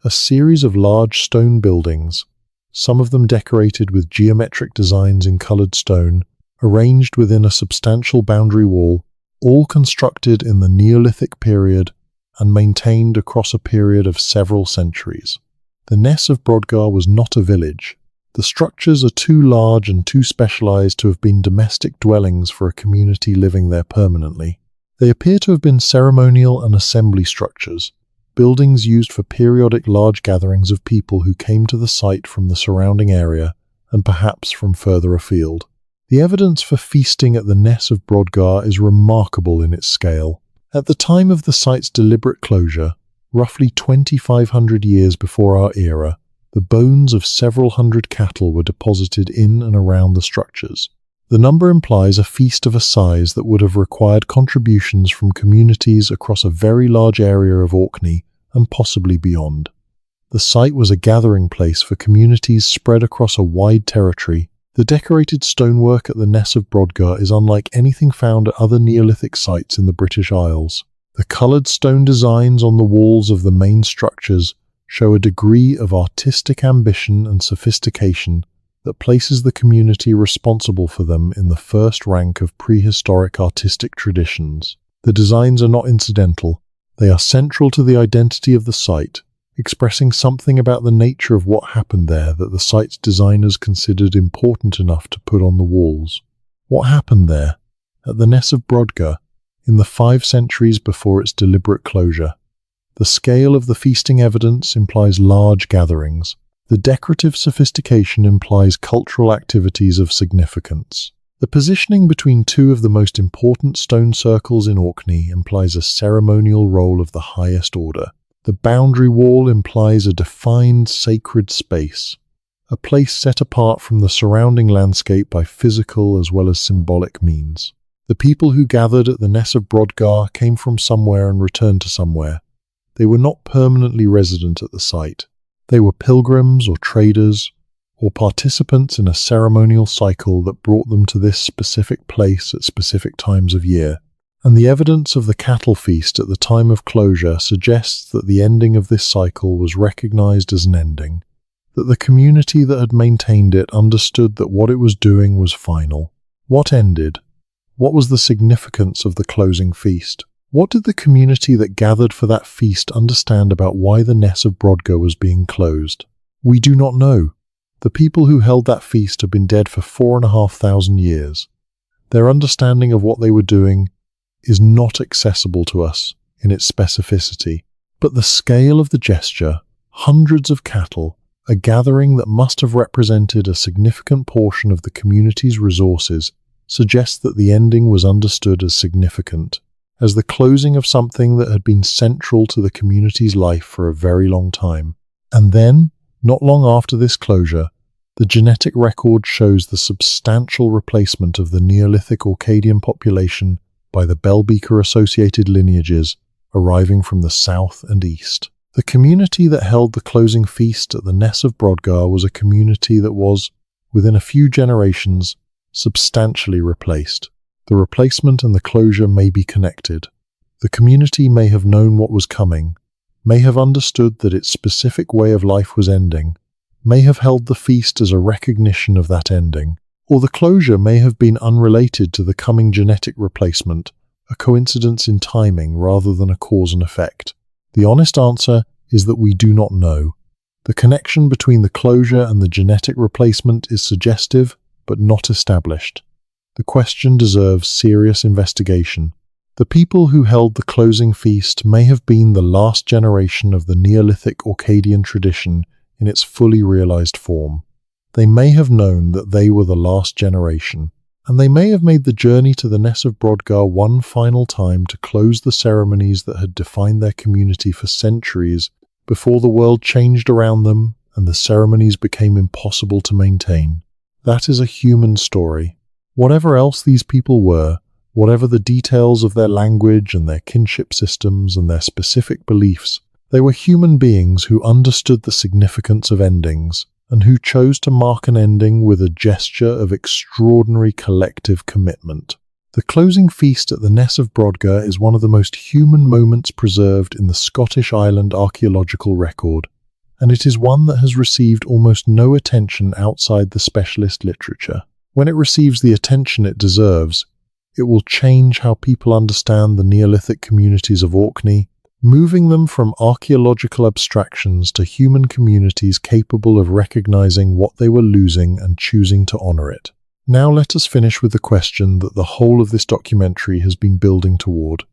A series of large stone buildings, some of them decorated with geometric designs in coloured stone, arranged within a substantial boundary wall, all constructed in the Neolithic period and maintained across a period of several centuries. The Ness of Brodgar was not a village. The structures are too large and too specialized to have been domestic dwellings for a community living there permanently. They appear to have been ceremonial and assembly structures, buildings used for periodic large gatherings of people who came to the site from the surrounding area and perhaps from further afield. The evidence for feasting at the Ness of Brodgar is remarkable in its scale. At the time of the site's deliberate closure, roughly 2,500 years before our era, the bones of several hundred cattle were deposited in and around the structures. The number implies a feast of a size that would have required contributions from communities across a very large area of Orkney and possibly beyond. The site was a gathering place for communities spread across a wide territory. The decorated stonework at the Ness of Brodgar is unlike anything found at other Neolithic sites in the British Isles. The coloured stone designs on the walls of the main structures show a degree of artistic ambition and sophistication that places the community responsible for them in the first rank of prehistoric artistic traditions. The designs are not incidental. They are central to the identity of the site, expressing something about the nature of what happened there that the site's designers considered important enough to put on the walls. What happened there, at the Ness of Brodgar, in the 5 centuries before its deliberate closure? The scale of the feasting evidence implies large gatherings. The decorative sophistication implies cultural activities of significance. The positioning between 2 of the most important stone circles in Orkney implies a ceremonial role of the highest order. The boundary wall implies a defined sacred space, a place set apart from the surrounding landscape by physical as well as symbolic means. The people who gathered at the Ness of Brodgar came from somewhere and returned to somewhere. They were not permanently resident at the site. They were pilgrims or traders, or participants in a ceremonial cycle that brought them to this specific place at specific times of year. And the evidence of the cattle feast at the time of closure suggests that the ending of this cycle was recognized as an ending, that the community that had maintained it understood that what it was doing was final. What ended? What was the significance of the closing feast? What did the community that gathered for that feast understand about why the Ness of Brodgar was being closed? We do not know. The people who held that feast have been dead for 4,500 years. Their understanding of what they were doing is not accessible to us in its specificity. But the scale of the gesture, hundreds of cattle, a gathering that must have represented a significant portion of the community's resources, suggests that the ending was understood as significant, as the closing of something that had been central to the community's life for a very long time. And then, not long after this closure, the genetic record shows the substantial replacement of the Neolithic Orcadian population by the bell-beaker-associated lineages arriving from the south and east. The community that held the closing feast at the Ness of Brodgar was a community that was, within a few generations, substantially replaced. The replacement and the closure may be connected. The community may have known what was coming, may have understood that its specific way of life was ending, may have held the feast as a recognition of that ending, or the closure may have been unrelated to the coming genetic replacement, a coincidence in timing rather than a cause and effect. The honest answer is that we do not know. The connection between the closure and the genetic replacement is suggestive, but not established. The question deserves serious investigation. The people who held the closing feast may have been the last generation of the Neolithic Orcadian tradition in its fully realized form. They may have known that they were the last generation, and they may have made the journey to the Ness of Brodgar one final time to close the ceremonies that had defined their community for centuries before the world changed around them and the ceremonies became impossible to maintain. That is a human story. Whatever else these people were, whatever the details of their language and their kinship systems and their specific beliefs, they were human beings who understood the significance of endings and who chose to mark an ending with a gesture of extraordinary collective commitment. The closing feast at the Ness of Brodgar is one of the most human moments preserved in the Scottish Island archaeological record, and it is one that has received almost no attention outside the specialist literature. When it receives the attention it deserves, it will change how people understand the Neolithic communities of Orkney, moving them from archaeological abstractions to human communities capable of recognizing what they were losing and choosing to honor it. Now let us finish with the question that the whole of this documentary has been building toward.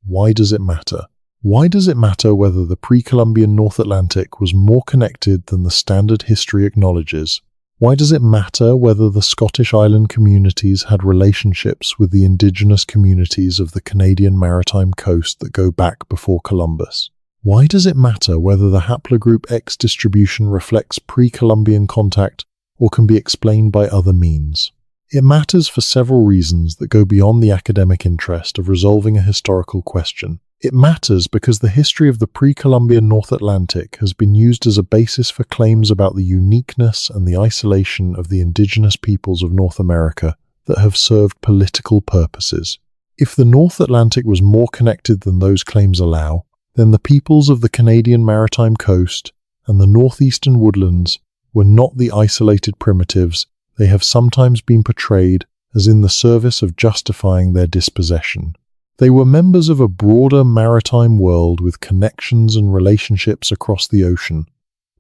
Why does it matter? Why does it matter whether the pre-Columbian North Atlantic was more connected than the standard history acknowledges? Why does it matter whether the Scottish island communities had relationships with the indigenous communities of the Canadian maritime coast that go back before Columbus? Why does it matter whether the haplogroup X distribution reflects pre-Columbian contact or can be explained by other means? It matters for several reasons that go beyond the academic interest of resolving a historical question. It matters because the history of the pre-Columbian North Atlantic has been used as a basis for claims about the uniqueness and the isolation of the indigenous peoples of North America that have served political purposes. If the North Atlantic was more connected than those claims allow, then the peoples of the Canadian maritime coast and the northeastern woodlands were not the isolated primitives they have sometimes been portrayed as in the service of justifying their dispossession. They were members of a broader maritime world with connections and relationships across the ocean.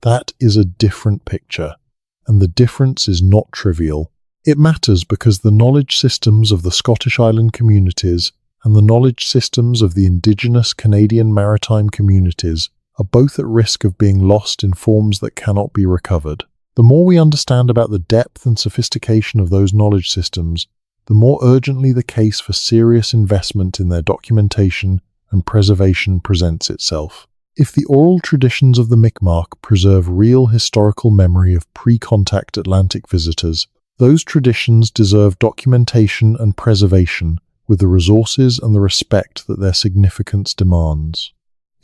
That is a different picture, and the difference is not trivial. It matters because the knowledge systems of the Scottish island communities and the knowledge systems of the indigenous Canadian maritime communities are both at risk of being lost in forms that cannot be recovered. The more we understand about the depth and sophistication of those knowledge systems, the more urgently the case for serious investment in their documentation and preservation presents itself. If the oral traditions of the Mi'kmaq preserve real historical memory of pre-contact Atlantic visitors, those traditions deserve documentation and preservation with the resources and the respect that their significance demands.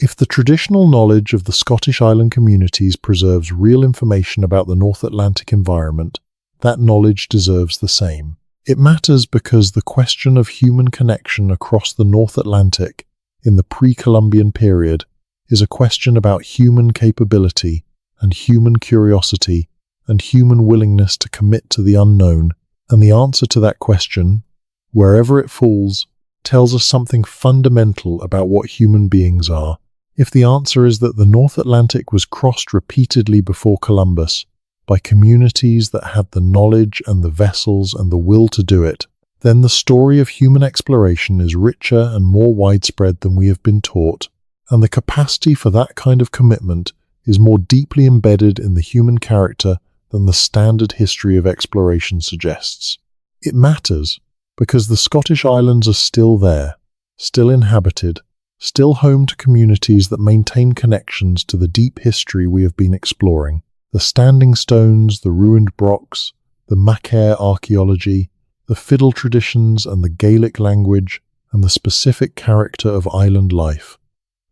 If the traditional knowledge of the Scottish island communities preserves real information about the North Atlantic environment, that knowledge deserves the same. It matters because the question of human connection across the North Atlantic in the pre-Columbian period is a question about human capability and human curiosity and human willingness to commit to the unknown, and the answer to that question wherever it falls, tells us something fundamental about what human beings are. If the answer is that the North Atlantic was crossed repeatedly before Columbus by communities that had the knowledge and the vessels and the will to do it, then the story of human exploration is richer and more widespread than we have been taught, and the capacity for that kind of commitment is more deeply embedded in the human character than the standard history of exploration suggests. It matters because the Scottish Islands are still there, still inhabited, still home to communities that maintain connections to the deep history we have been exploring. The standing stones, the ruined brocks, the Macaire archaeology, the fiddle traditions and the Gaelic language, and the specific character of island life.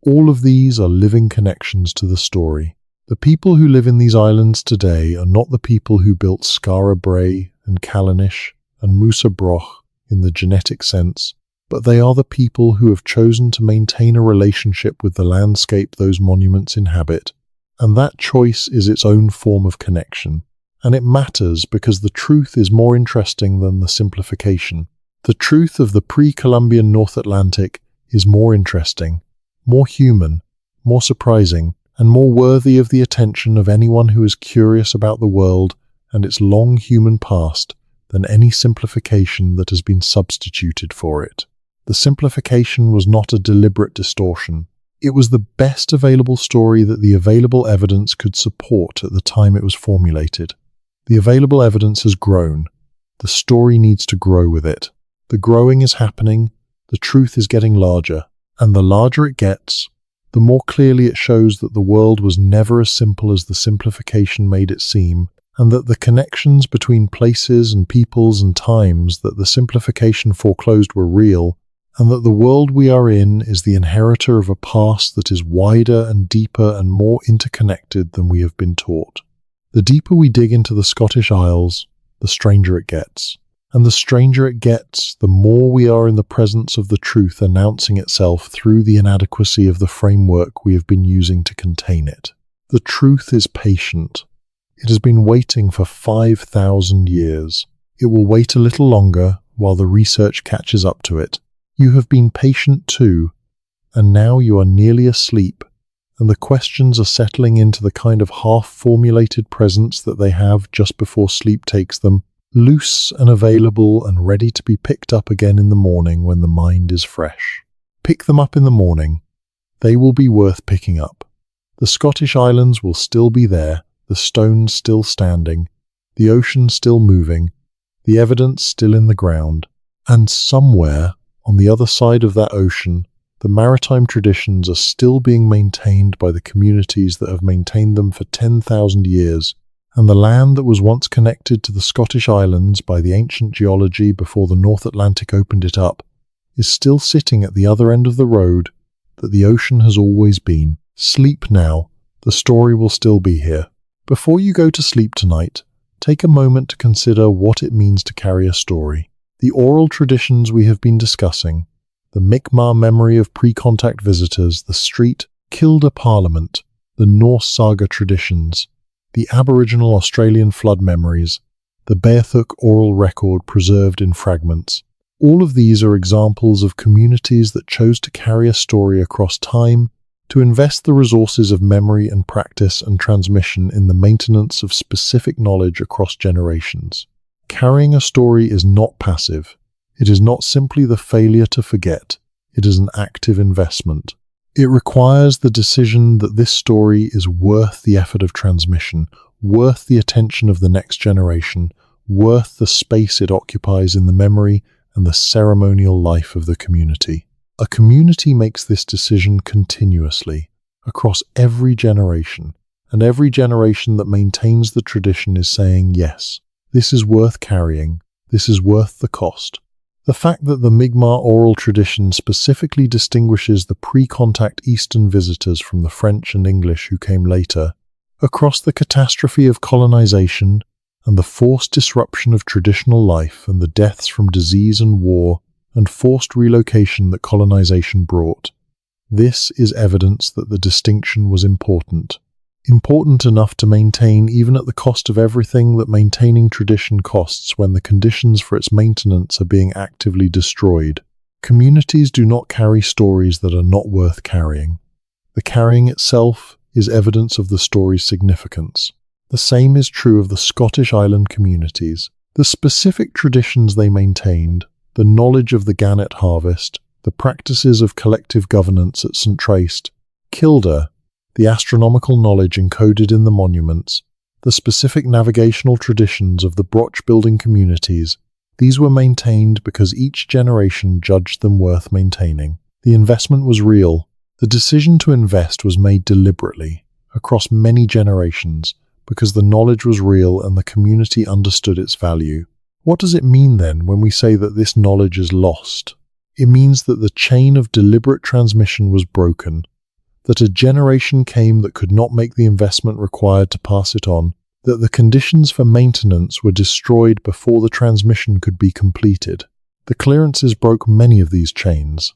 All of these are living connections to the story. The people who live in these islands today are not the people who built Skara Brae and Callanish and Musa Broch in the genetic sense, but they are the people who have chosen to maintain a relationship with the landscape those monuments inhabit, and that choice is its own form of connection. And it matters because the truth is more interesting than the simplification. The truth of the pre-Columbian North Atlantic is more interesting, more human, more surprising, and more worthy of the attention of anyone who is curious about the world and its long human past than any simplification that has been substituted for it. The simplification was not a deliberate distortion. It was the best available story that the available evidence could support at the time it was formulated. The available evidence has grown. The story needs to grow with it. The growing is happening, the truth is getting larger, and the larger it gets, the more clearly it shows that the world was never as simple as the simplification made it seem, and that the connections between places and peoples and times that the simplification foreclosed were real, and that the world we are in is the inheritor of a past that is wider and deeper and more interconnected than we have been taught. The deeper we dig into the Scottish Isles, the stranger it gets. And the stranger it gets, the more we are in the presence of the truth announcing itself through the inadequacy of the framework we have been using to contain it. The truth is patient. It has been waiting for 5,000 years. It will wait a little longer while the research catches up to it. You have been patient too, and now you are nearly asleep, and the questions are settling into the kind of half-formulated presence that they have just before sleep takes them, loose and available and ready to be picked up again in the morning when the mind is fresh. Pick them up in the morning. They will be worth picking up. The Scottish Islands will still be there, the stones still standing, the ocean still moving, the evidence still in the ground, and somewhere on the other side of that ocean, the maritime traditions are still being maintained by the communities that have maintained them for 10,000 years, and the land that was once connected to the Scottish Islands by the ancient geology before the North Atlantic opened it up, is still sitting at the other end of the road that the ocean has always been. Sleep now, the story will still be here. Before you go to sleep tonight, take a moment to consider what it means to carry a story. The oral traditions we have been discussing, the Mi'kmaq memory of pre-contact visitors, the street Kilda Parliament, the Norse saga traditions, the Aboriginal Australian flood memories, the Bearthuk oral record preserved in fragments. All of these are examples of communities that chose to carry a story across time, to invest the resources of memory and practice and transmission in the maintenance of specific knowledge across generations. Carrying a story is not passive. It is not simply the failure to forget. It is an active investment. It requires the decision that this story is worth the effort of transmission, worth the attention of the next generation, worth the space it occupies in the memory and the ceremonial life of the community. A community makes this decision continuously, across every generation, and every generation that maintains the tradition is saying, yes, this is worth carrying, this is worth the cost. The fact that the Mi'kmaq oral tradition specifically distinguishes the pre-contact Eastern visitors from the French and English who came later, across the catastrophe of colonization and the forced disruption of traditional life and the deaths from disease and war and forced relocation that colonization brought, this is evidence that the distinction was important. important enough to maintain even at the cost of everything that maintaining tradition costs when the conditions for its maintenance are being actively destroyed. Communities do not carry stories that are not worth carrying. The carrying itself is evidence of the story's significance. The same is true of the Scottish Island communities. The specific traditions they maintained, the knowledge of the gannet harvest, the practices of collective governance at St. Traced, Kilda, the astronomical knowledge encoded in the monuments, the specific navigational traditions of the broch-building communities, these were maintained because each generation judged them worth maintaining. The investment was real. The decision to invest was made deliberately, across many generations, because the knowledge was real and the community understood its value. What does it mean then when we say that this knowledge is lost? It means that the chain of deliberate transmission was broken, that a generation came that could not make the investment required to pass it on, that the conditions for maintenance were destroyed before the transmission could be completed. The clearances broke many of these chains.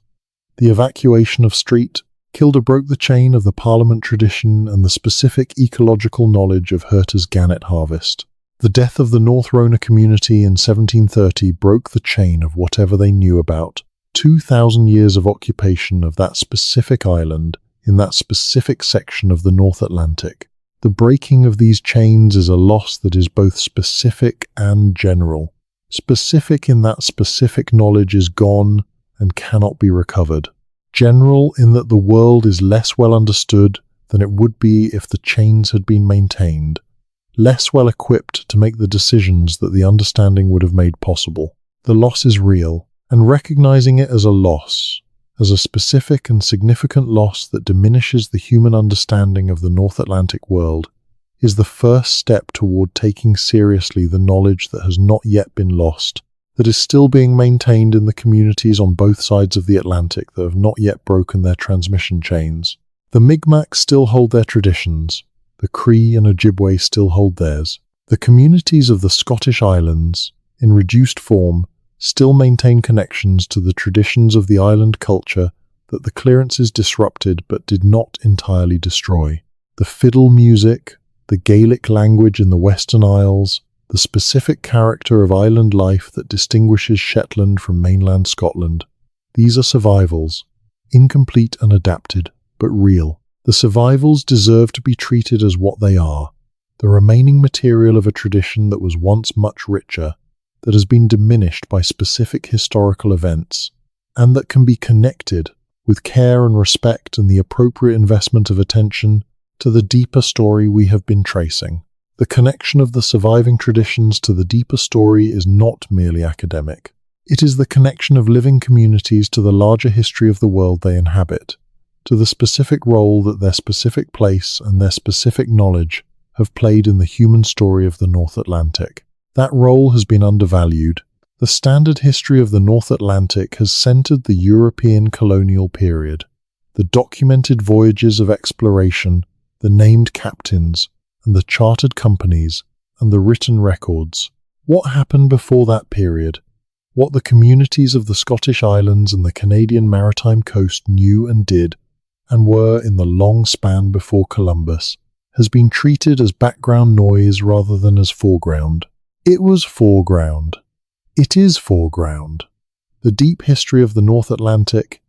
The evacuation of Street, Kilda broke the chain of the Parliament tradition and the specific ecological knowledge of Herta's gannet harvest. The death of the North Rona community in 1730 broke the chain of whatever they knew about 2,000 years of occupation of that specific island in that specific section of the North Atlantic. The breaking of these chains is a loss that is both specific and general. Specific in that specific knowledge is gone and cannot be recovered. General in that the world is less well understood than it would be if the chains had been maintained, less well equipped to make the decisions that the understanding would have made possible. The loss is real, and recognizing it as a loss, as a specific and significant loss that diminishes the human understanding of the North Atlantic world, is the first step toward taking seriously the knowledge that has not yet been lost, that is still being maintained in the communities on both sides of the Atlantic that have not yet broken their transmission chains. The Mi'kmaq still hold their traditions. The Cree and Ojibwe still hold theirs. The communities of the Scottish Islands, in reduced form, still maintain connections to the traditions of the island culture that the clearances disrupted but did not entirely destroy. The fiddle music, the Gaelic language in the Western Isles, the specific character of island life that distinguishes Shetland from mainland Scotland. These are survivals, incomplete and adapted, but real. The survivals deserve to be treated as what they are, the remaining material of a tradition that was once much richer, that has been diminished by specific historical events, and that can be connected, with care and respect and the appropriate investment of attention, to the deeper story we have been tracing. The connection of the surviving traditions to the deeper story is not merely academic. It is the connection of living communities to the larger history of the world they inhabit, to the specific role that their specific place and their specific knowledge have played in the human story of the North Atlantic. That role has been undervalued. The standard history of the North Atlantic has centered the European colonial period, the documented voyages of exploration, the named captains, and the chartered companies, and the written records. What happened before that period? What the communities of the Scottish Islands and the Canadian maritime coast knew and did, and were in the long span before Columbus, has been treated as background noise rather than as foreground. It was foreground. It is foreground. The deep history of the North Atlantic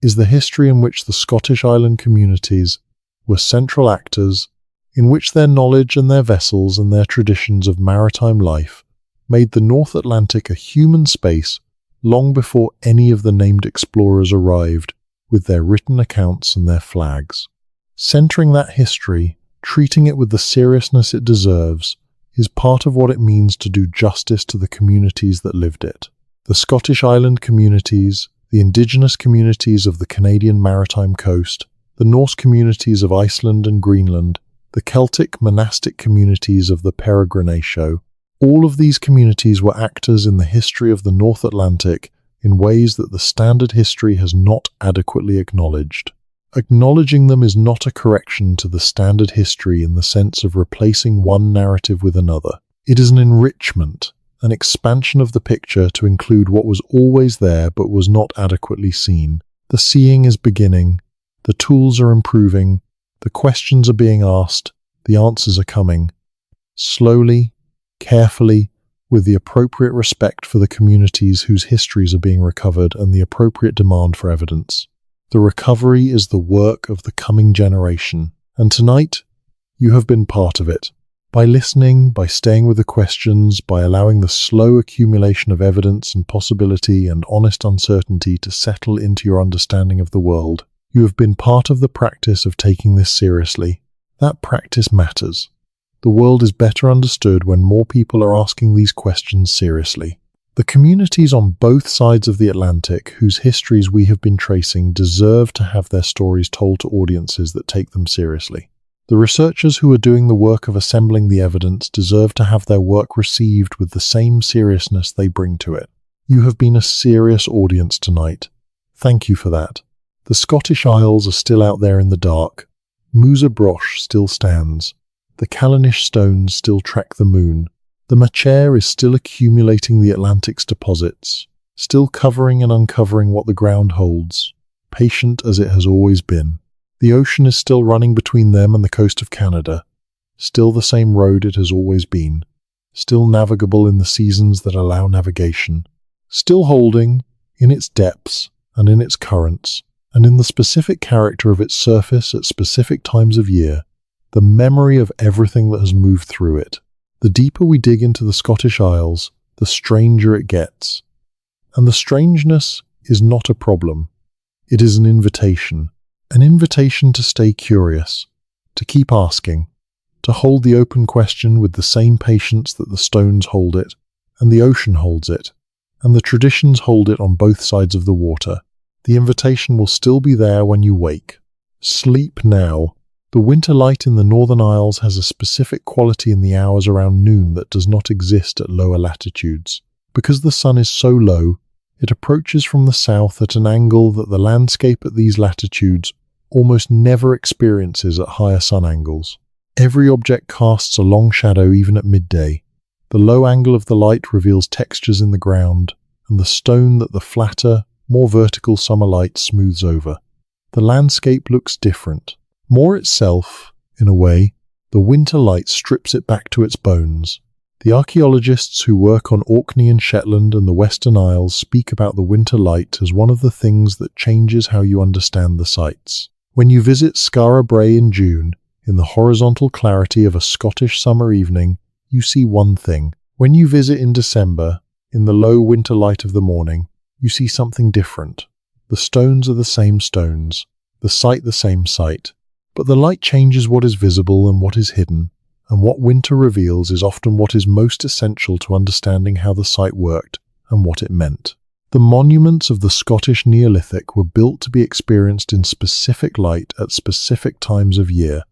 is the history in which the Scottish Island communities were central actors, in which their knowledge and their vessels and their traditions of maritime life made the North Atlantic a human space long before any of the named explorers arrived with their written accounts and their flags. Centering that history, treating it with the seriousness it deserves, is part of what it means to do justice to the communities that lived it. The Scottish Island communities, the indigenous communities of the Canadian maritime coast, the Norse communities of Iceland and Greenland, the Celtic monastic communities of the Peregrinatio, all of these communities were actors in the history of the North Atlantic in ways that the standard history has not adequately acknowledged. Acknowledging them is not a correction to the standard history in the sense of replacing one narrative with another. It is an enrichment, an expansion of the picture to include what was always there but was not adequately seen. The seeing is beginning, the tools are improving, the questions are being asked, The answers are coming. Slowly, carefully, with the appropriate respect for the communities whose histories are being recovered and the appropriate demand for evidence. The recovery is the work of the coming generation, and tonight, you have been part of it. By listening, by staying with the questions, by allowing the slow accumulation of evidence and possibility and honest uncertainty to settle into your understanding of the world, you have been part of the practice of taking this seriously. That practice matters. The world is better understood when more people are asking these questions seriously. The communities on both sides of the Atlantic whose histories we have been tracing deserve to have their stories told to audiences that take them seriously. The researchers who are doing the work of assembling the evidence deserve to have their work received with the same seriousness they bring to it. You have been a serious audience tonight. Thank you for that. The Scottish Isles are still out there in the dark. Musa Broch still stands. The Callanish stones still track the moon. The Machair is still accumulating the Atlantic's deposits, still covering and uncovering what the ground holds, patient as it has always been. The ocean is still running between them and the coast of Canada, still the same road it has always been, still navigable in the seasons that allow navigation, still holding, in its depths and in its currents, and in the specific character of its surface at specific times of year, the memory of everything that has moved through it. The deeper we dig into the Scottish Isles, the stranger it gets. And the strangeness is not a problem. It is an invitation to stay curious, to keep asking, to hold the open question with the same patience that the stones hold it, and the ocean holds it, and the traditions hold it on both sides of the water. The invitation will still be there when you wake. Sleep now. The winter light in the Northern Isles has a specific quality in the hours around noon that does not exist at lower latitudes. Because the sun is so low, it approaches from the south at an angle that the landscape at these latitudes almost never experiences at higher sun angles. Every object casts a long shadow even at midday. The low angle of the light reveals textures in the ground, and the stone that the flatter, more vertical summer light smooths over. The landscape looks different. More itself, in a way, the winter light strips it back to its bones. The archaeologists who work on Orkney and Shetland and the Western Isles speak about the winter light as one of the things that changes how you understand the sights. When you visit Skara Brae in June, in the horizontal clarity of a Scottish summer evening, you see one thing. When you visit in December, in the low winter light of the morning, you see something different. The stones are the same stones, the sight the same sight, but the light changes what is visible and what is hidden, and what winter reveals is often what is most essential to understanding how the site worked and what it meant. The monuments of the Scottish Neolithic were built to be experienced in specific light at specific times of year.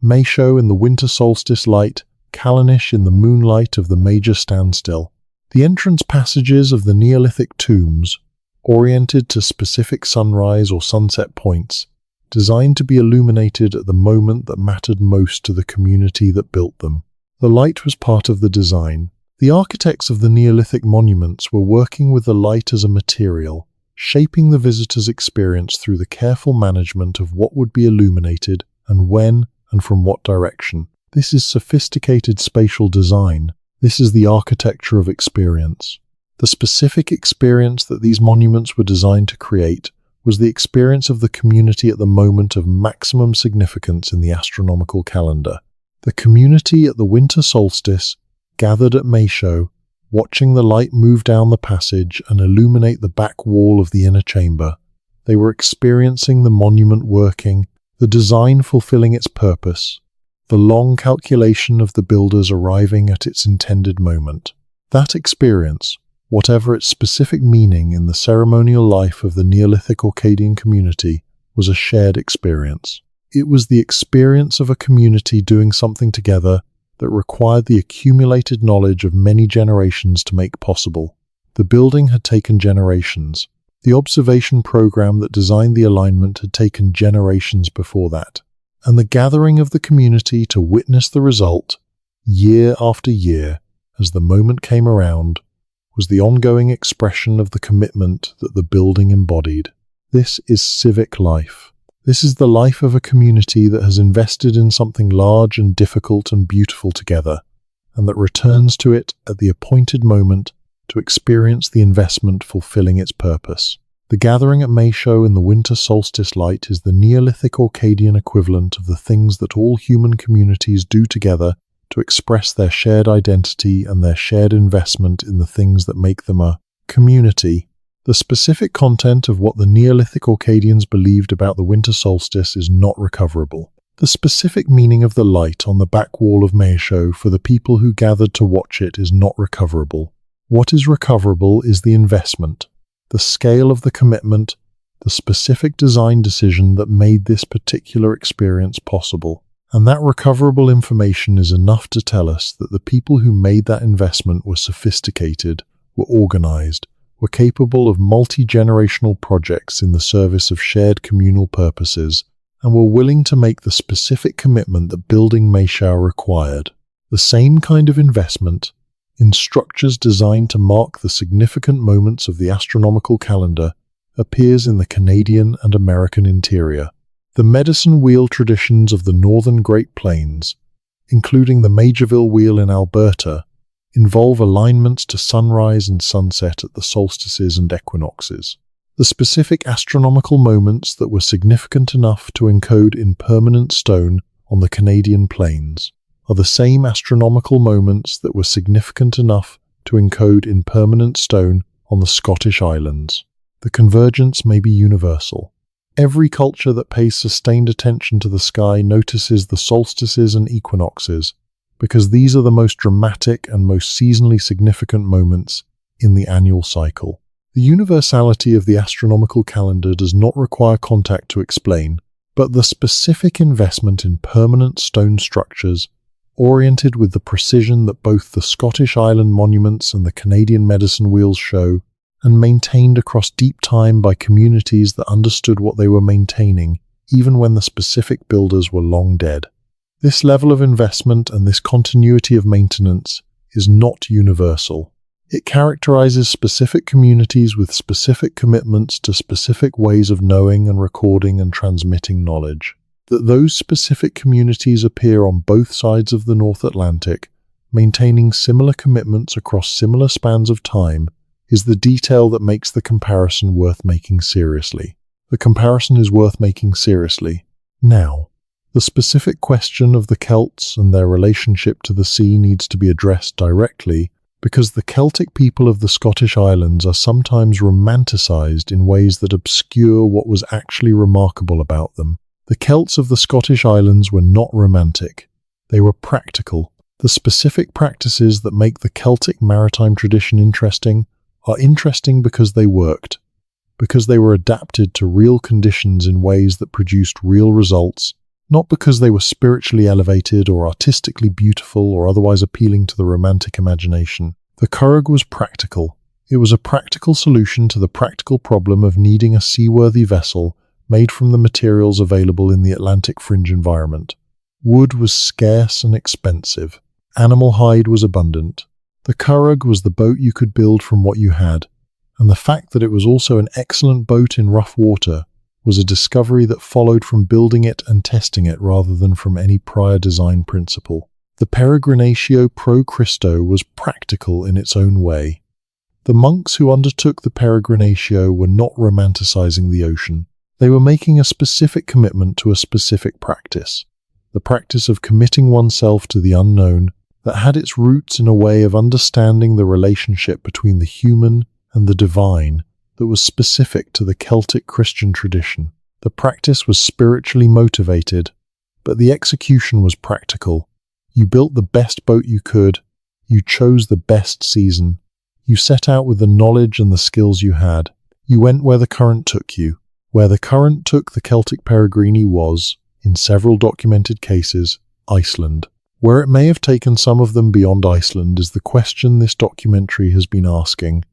Maeshowe in the winter solstice light, Callanish in the moonlight of the major standstill. The entrance passages of the Neolithic tombs, oriented to specific sunrise or sunset points, designed to be illuminated at the moment that mattered most to the community that built them. The light was part of the design. The architects of the Neolithic monuments were working with the light as a material, shaping the visitor's experience through the careful management of what would be illuminated and when and from what direction. This is sophisticated spatial design. This is the architecture of experience. The specific experience that these monuments were designed to create was the experience of the community at the moment of maximum significance in the astronomical calendar. The community at the winter solstice gathered at Maeshowe, watching the light move down the passage and illuminate the back wall of the inner chamber. They were experiencing the monument working, the design fulfilling its purpose, the long calculation of the builders arriving at its intended moment. That experience, whatever its specific meaning in the ceremonial life of the Neolithic Orcadian community, was a shared experience. It was the experience of a community doing something together that required the accumulated knowledge of many generations to make possible. The building had taken generations. The observation program that designed the alignment had taken generations before that. And the gathering of the community to witness the result, year after year, as the moment came around, was the ongoing expression of the commitment that the building embodied. This is civic life. This is the life of a community that has invested in something large and difficult and beautiful together, and that returns to it at the appointed moment to experience the investment fulfilling its purpose. The gathering at Maeshow in the winter solstice light is the Neolithic Orcadian equivalent of the things that all human communities do together to express their shared identity and their shared investment in the things that make them a community. The specific content of what the Neolithic Orcadians believed about the winter solstice is not recoverable. The specific meaning of the light on the back wall of Maeshow for the people who gathered to watch it is not recoverable. What is recoverable is the investment, the scale of the commitment, the specific design decision that made this particular experience possible. And that recoverable information is enough to tell us that the people who made that investment were sophisticated, were organized, were capable of multi-generational projects in the service of shared communal purposes, and were willing to make the specific commitment that building Maeshow required. The same kind of investment, in structures designed to mark the significant moments of the astronomical calendar, appears in the Canadian and American interior. The medicine wheel traditions of the northern Great Plains, including the Majorville wheel in Alberta, involve alignments to sunrise and sunset at the solstices and equinoxes. The specific astronomical moments that were significant enough to encode in permanent stone on the Canadian plains are the same astronomical moments that were significant enough to encode in permanent stone on the Scottish Islands. The convergence may be universal. Every culture that pays sustained attention to the sky notices the solstices and equinoxes, because these are the most dramatic and most seasonally significant moments in the annual cycle. The universality of the astronomical calendar does not require contact to explain, but the specific investment in permanent stone structures, oriented with the precision that both the Scottish Island monuments and the Canadian medicine wheels show, and maintained across deep time by communities that understood what they were maintaining, even when the specific builders were long dead. This level of investment and this continuity of maintenance is not universal. It characterizes specific communities with specific commitments to specific ways of knowing and recording and transmitting knowledge. That those specific communities appear on both sides of the North Atlantic, maintaining similar commitments across similar spans of time, is the detail that makes the comparison worth making seriously. The comparison is worth making seriously. Now, the specific question of the Celts and their relationship to the sea needs to be addressed directly, because the Celtic people of the Scottish Islands are sometimes romanticized in ways that obscure what was actually remarkable about them. The Celts of the Scottish Islands were not romantic. They were practical. The specific practices that make the Celtic maritime tradition interesting are interesting because they worked, because they were adapted to real conditions in ways that produced real results, not because they were spiritually elevated or artistically beautiful or otherwise appealing to the romantic imagination. The curragh was practical. It was a practical solution to the practical problem of needing a seaworthy vessel made from the materials available in the Atlantic fringe environment. Wood was scarce and expensive. Animal hide was abundant. The curragh was the boat you could build from what you had, and the fact that it was also an excellent boat in rough water was a discovery that followed from building it and testing it rather than from any prior design principle. The Peregrinatio pro Christo was practical in its own way. The monks who undertook the Peregrinatio were not romanticizing the ocean. They were making a specific commitment to a specific practice, the practice of committing oneself to the unknown that had its roots in a way of understanding the relationship between the human and the divine that was specific to the Celtic Christian tradition. The practice was spiritually motivated, but the execution was practical. You built the best boat you could, you chose the best season, you set out with the knowledge and the skills you had, you went where the current took you. Where the current took the Celtic Peregrini was, in several documented cases, Iceland. Where it may have taken some of them beyond Iceland is the question this documentary has been asking,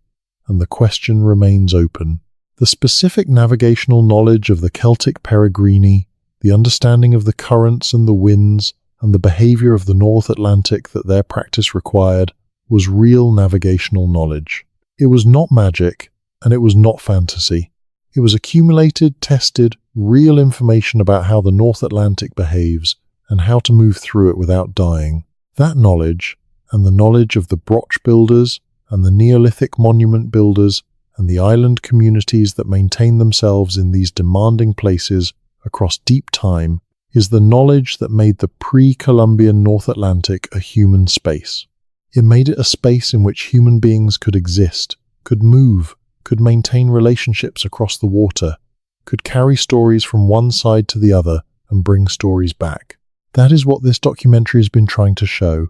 and the question remains open. The specific navigational knowledge of the Celtic Peregrini, the understanding of the currents and the winds, and the behavior of the North Atlantic that their practice required, was real navigational knowledge. It was not magic, and it was not fantasy. It was accumulated, tested, real information about how the North Atlantic behaves and how to move through it without dying. That knowledge, and the knowledge of the broch builders and the Neolithic monument builders and the island communities that maintain themselves in these demanding places across deep time, is the knowledge that made the pre-Columbian North Atlantic a human space. It made it a space in which human beings could exist, could move, could maintain relationships across the water, could carry stories from one side to the other and bring stories back. That is what this documentary has been trying to show.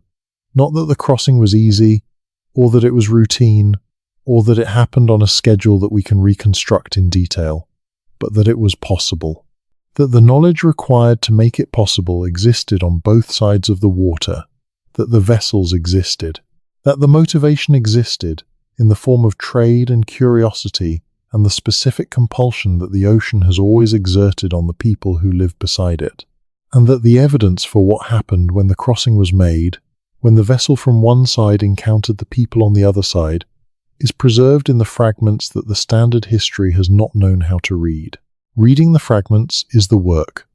Not that the crossing was easy, or that it was routine, or that it happened on a schedule that we can reconstruct in detail, but that it was possible. That the knowledge required to make it possible existed on both sides of the water, that the vessels existed, that the motivation existed in the form of trade and curiosity and the specific compulsion that the ocean has always exerted on the people who live beside it, and that the evidence for what happened when the crossing was made, when the vessel from one side encountered the people on the other side, is preserved in the fragments that the standard history has not known how to read. Reading the fragments is the work.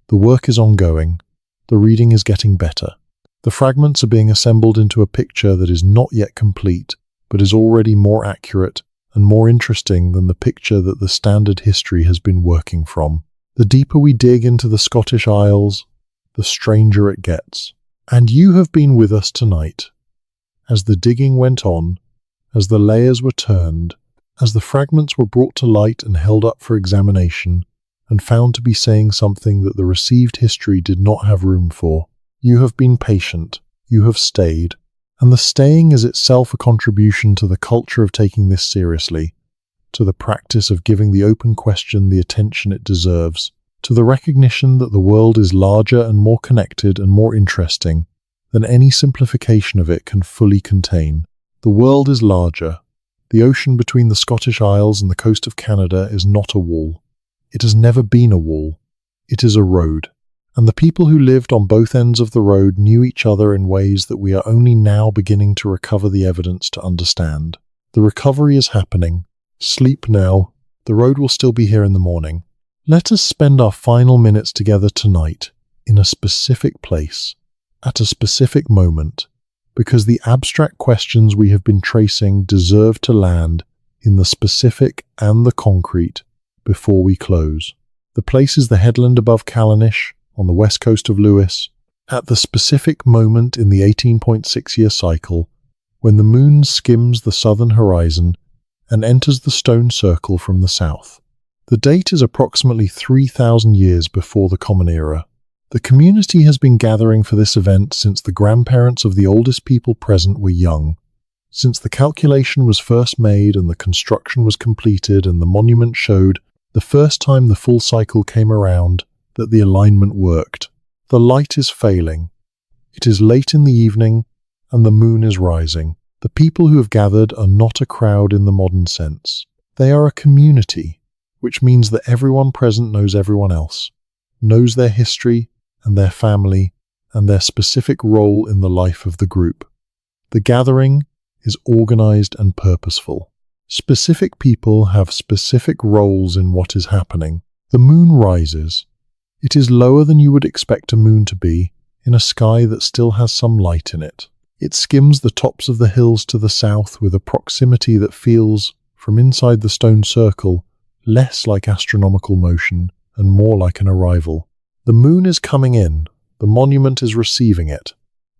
The work is ongoing. The reading is getting better. The fragments are being assembled into a picture that is not yet complete, but is already more accurate and more interesting than the picture that the standard history has been working from. The deeper we dig into the Scottish Isles, the stranger it gets. And you have been with us tonight. As the digging went on, as the layers were turned, as the fragments were brought to light and held up for examination, and found to be saying something that the received history did not have room for, you have been patient, you have stayed, and the staying is itself a contribution to the culture of taking this seriously, to the practice of giving the open question the attention it deserves, to the recognition that the world is larger and more connected and more interesting than any simplification of it can fully contain. The world is larger. The ocean between the Scottish Isles and the coast of Canada is not a wall. It has never been a wall. It is a road. And the people who lived on both ends of the road knew each other in ways that we are only now beginning to recover the evidence to understand. The recovery is happening. Sleep now. The road will still be here in the morning. Let us spend our final minutes together tonight in a specific place, at a specific moment, because the abstract questions we have been tracing deserve to land in the specific and the concrete before we close. The place is the headland above Callanish, on the west coast of Lewis, at the specific moment in the 18.6-year cycle when the moon skims the southern horizon and enters the stone circle from the south. The date is approximately 3,000 years before the Common Era. The community has been gathering for this event since the grandparents of the oldest people present were young, since the calculation was first made and the construction was completed and the monument showed, the first time the full cycle came around, that the alignment worked. The light is failing. It is late in the evening and the moon is rising. The people who have gathered are not a crowd in the modern sense. They are a community, which means that everyone present knows everyone else, knows their history and their family and their specific role in the life of the group. The gathering is organized and purposeful. Specific people have specific roles in what is happening. The moon rises. It is lower than you would expect a moon to be, in a sky that still has some light in it. It skims the tops of the hills to the south with a proximity that feels, from inside the stone circle, less like astronomical motion and more like an arrival. The moon is coming in. The monument is receiving it.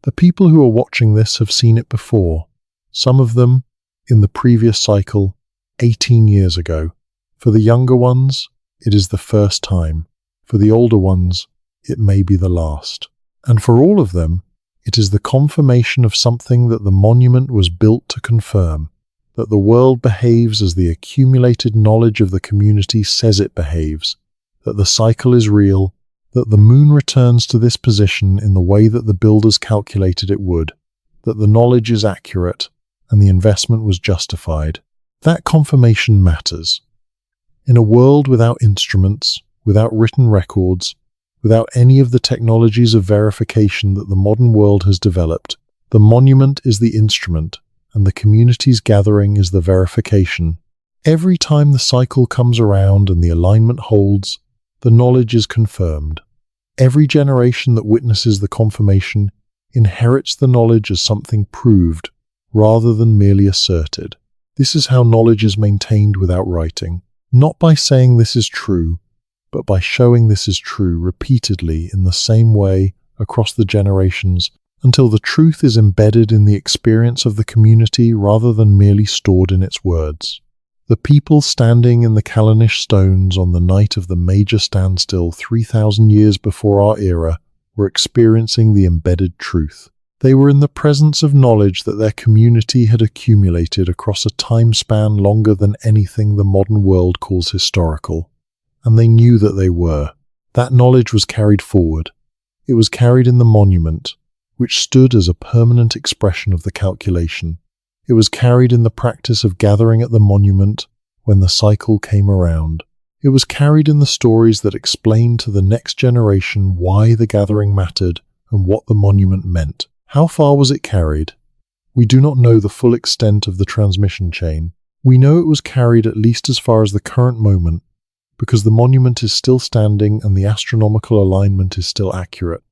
The people who are watching this have seen it before. Some of them, in the previous cycle, 18 years ago. For the younger ones, it is the first time. For the older ones, it may be the last. And for all of them, it is the confirmation of something that the monument was built to confirm, that the world behaves as the accumulated knowledge of the community says it behaves, that the cycle is real, that the moon returns to this position in the way that the builders calculated it would, that the knowledge is accurate, and the investment was justified. That confirmation matters. In a world without instruments, without written records, without any of the technologies of verification that the modern world has developed, the monument is the instrument, and the community's gathering is the verification. Every time the cycle comes around and the alignment holds, the knowledge is confirmed. Every generation that witnesses the confirmation inherits the knowledge as something proved rather than merely asserted. This is how knowledge is maintained without writing, not by saying this is true, but by showing this is true repeatedly in the same way across the generations until the truth is embedded in the experience of the community rather than merely stored in its words. The people standing in the Callanish stones on the night of the major standstill 3,000 years before our era were experiencing the embedded truth. They were in the presence of knowledge that their community had accumulated across a time span longer than anything the modern world calls historical. And they knew that they were. That knowledge was carried forward. It was carried in the monument, which stood as a permanent expression of the calculation. It was carried in the practice of gathering at the monument when the cycle came around. It was carried in the stories that explained to the next generation why the gathering mattered and what the monument meant. How far was it carried? We do not know the full extent of the transmission chain. We know it was carried at least as far as the current moment, because the monument is still standing and the astronomical alignment is still accurate,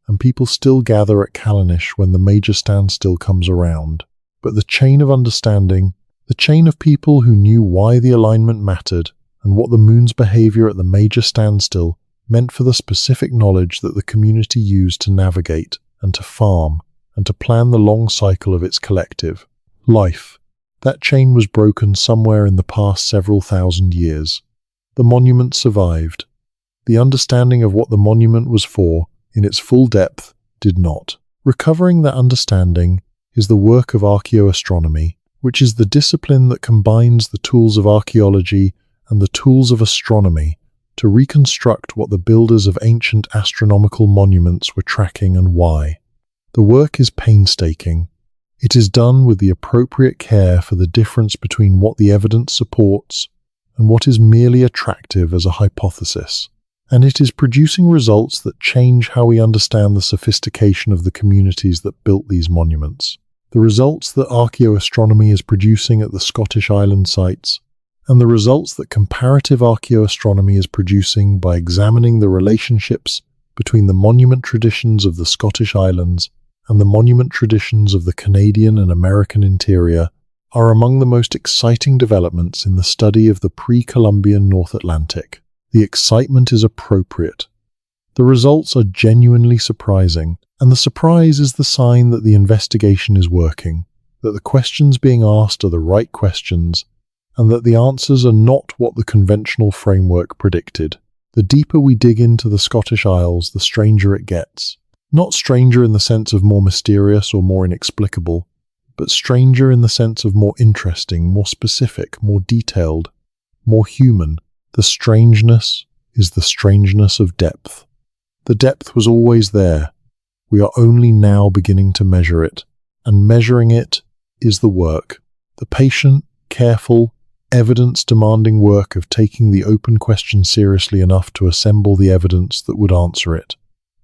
and people still gather at Callanish when the major standstill comes around. But the chain of understanding, the chain of people who knew why the alignment mattered and what the moon's behavior at the major standstill meant for the specific knowledge that the community used to navigate and to farm and to plan the long cycle of its collective life. That chain was broken somewhere in the past several thousand years. The monument survived. The understanding of what the monument was for, in its full depth, did not. Recovering that understanding is the work of archaeoastronomy, which is the discipline that combines the tools of archaeology and the tools of astronomy to reconstruct what the builders of ancient astronomical monuments were tracking and why. The work is painstaking. It is done with the appropriate care for the difference between what the evidence supports and what is merely attractive as a hypothesis. And it is producing results that change how we understand the sophistication of the communities that built these monuments. The results that archaeoastronomy is producing at the Scottish Island sites, and the results that comparative archaeoastronomy is producing by examining the relationships between the monument traditions of the Scottish Islands and the monument traditions of the Canadian and American interior, are among the most exciting developments in the study of the pre-Columbian North Atlantic. The excitement is appropriate. The results are genuinely surprising, and the surprise is the sign that the investigation is working, that the questions being asked are the right questions, and that the answers are not what the conventional framework predicted. The deeper we dig into the Scottish Isles, the stranger it gets. Not stranger in the sense of more mysterious or more inexplicable, but stranger in the sense of more interesting, more specific, more detailed, more human. The strangeness is the strangeness of depth. The depth was always there. We are only now beginning to measure it, and measuring it is the work. The patient, careful, evidence-demanding work of taking the open question seriously enough to assemble the evidence that would answer it,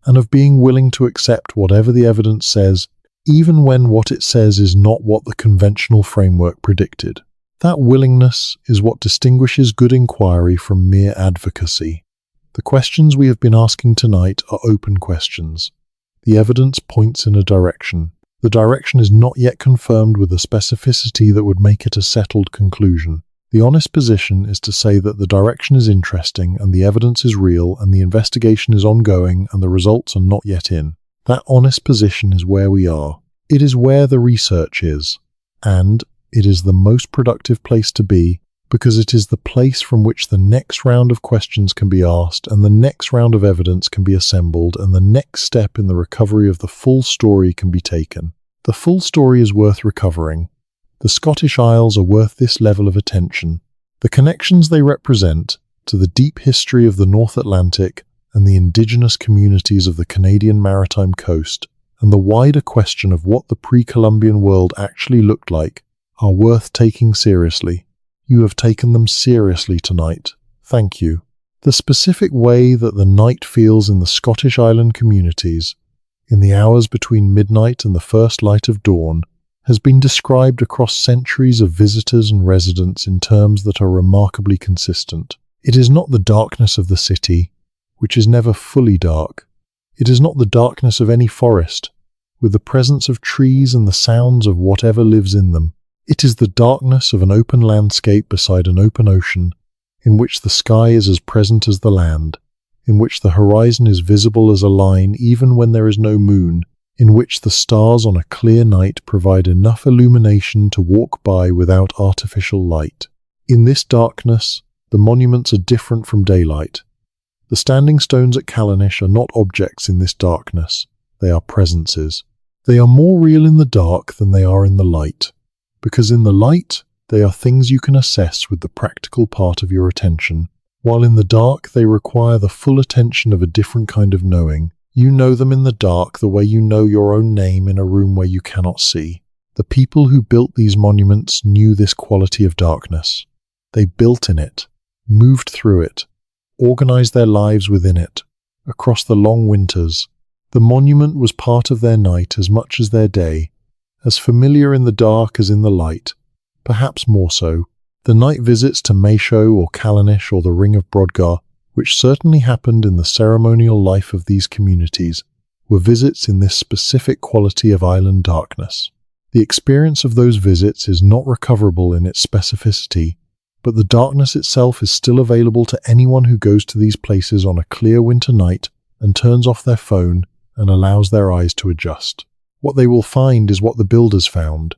and of being willing to accept whatever the evidence says, even when what it says is not what the conventional framework predicted. That willingness is what distinguishes good inquiry from mere advocacy. The questions we have been asking tonight are open questions. The evidence points in a direction. The direction is not yet confirmed with a specificity that would make it a settled conclusion. The honest position is to say that the direction is interesting and the evidence is real and the investigation is ongoing and the results are not yet in. That honest position is where we are. It is where the research is. And it is the most productive place to be because it is the place from which the next round of questions can be asked and the next round of evidence can be assembled and the next step in the recovery of the full story can be taken. The full story is worth recovering. The Scottish Isles are worth this level of attention. The connections they represent to the deep history of the North Atlantic and the indigenous communities of the Canadian maritime coast, and the wider question of what the pre-Columbian world actually looked like, are worth taking seriously. You have taken them seriously tonight. Thank you. The specific way that the night feels in the Scottish Island communities, in the hours between midnight and the first light of dawn, has been described across centuries of visitors and residents in terms that are remarkably consistent. It is not the darkness of the city, which is never fully dark. It is not the darkness of any forest, with the presence of trees and the sounds of whatever lives in them. It is the darkness of an open landscape beside an open ocean, in which the sky is as present as the land, in which the horizon is visible as a line even when there is no moon, in which the stars on a clear night provide enough illumination to walk by without artificial light. In this darkness, the monuments are different from daylight. The standing stones at Callanish are not objects in this darkness, they are presences. They are more real in the dark than they are in the light, because in the light, they are things you can assess with the practical part of your attention, while in the dark they require the full attention of a different kind of knowing. You know them in the dark the way you know your own name in a room where you cannot see. The people who built these monuments knew this quality of darkness. They built in it, moved through it, organized their lives within it, across the long winters. The monument was part of their night as much as their day, as familiar in the dark as in the light, perhaps more so. The night visits to Maeshowe or Callanish or the Ring of Brodgar, which certainly happened in the ceremonial life of these communities, were visits in this specific quality of island darkness. The experience of those visits is not recoverable in its specificity, but the darkness itself is still available to anyone who goes to these places on a clear winter night and turns off their phone and allows their eyes to adjust. What they will find is what the builders found.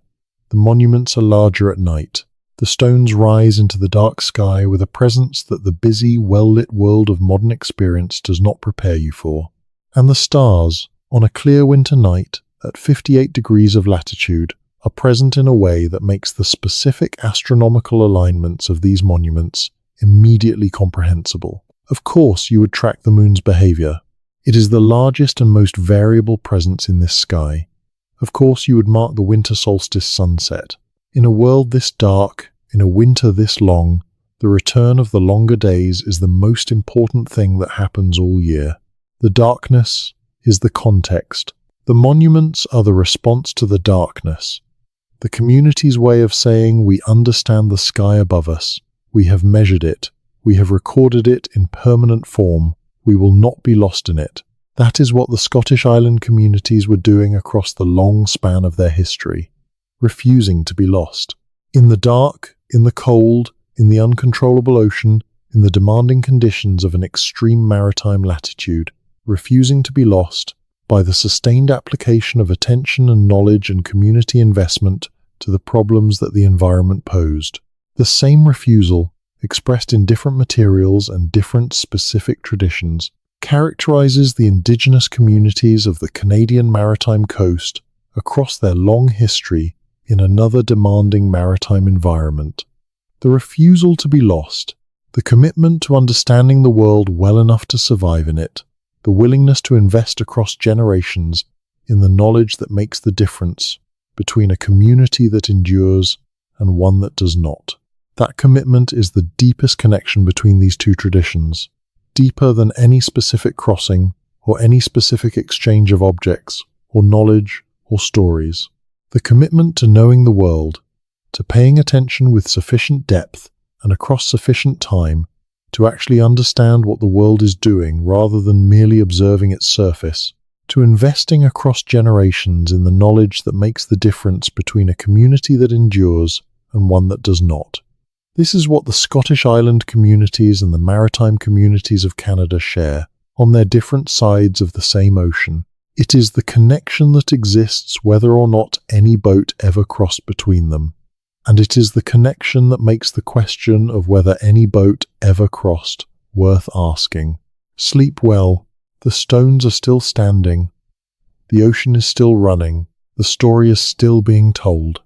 The monuments are larger at night. The stones rise into the dark sky with a presence that the busy, well-lit world of modern experience does not prepare you for. And the stars, on a clear winter night, at 58 degrees of latitude, are present in a way that makes the specific astronomical alignments of these monuments immediately comprehensible. Of course, you would track the moon's behavior. It is the largest and most variable presence in this sky. Of course, you would mark the winter solstice sunset. In a world this dark, in a winter this long, the return of the longer days is the most important thing that happens all year. The darkness is the context. The monuments are the response to the darkness. The community's way of saying we understand the sky above us, we have measured it, we have recorded it in permanent form, we will not be lost in it. That is what the Scottish island communities were doing across the long span of their history, refusing to be lost. In the dark, in the cold, in the uncontrollable ocean, in the demanding conditions of an extreme maritime latitude, refusing to be lost by the sustained application of attention and knowledge and community investment to the problems that the environment posed. The same refusal, expressed in different materials and different specific traditions, characterizes the indigenous communities of the Canadian Maritime Coast across their long history in another demanding maritime environment. The refusal to be lost, the commitment to understanding the world well enough to survive in it, the willingness to invest across generations in the knowledge that makes the difference between a community that endures and one that does not. That commitment is the deepest connection between these two traditions, deeper than any specific crossing or any specific exchange of objects or knowledge or stories. The commitment to knowing the world, to paying attention with sufficient depth and across sufficient time to actually understand what the world is doing rather than merely observing its surface, to investing across generations in the knowledge that makes the difference between a community that endures and one that does not. This is what the Scottish island communities and the maritime communities of Canada share on their different sides of the same ocean. It is the connection that exists whether or not any boat ever crossed between them. And it is the connection that makes the question of whether any boat ever crossed worth asking. Sleep well. The stones are still standing. The ocean is still running. The story is still being told.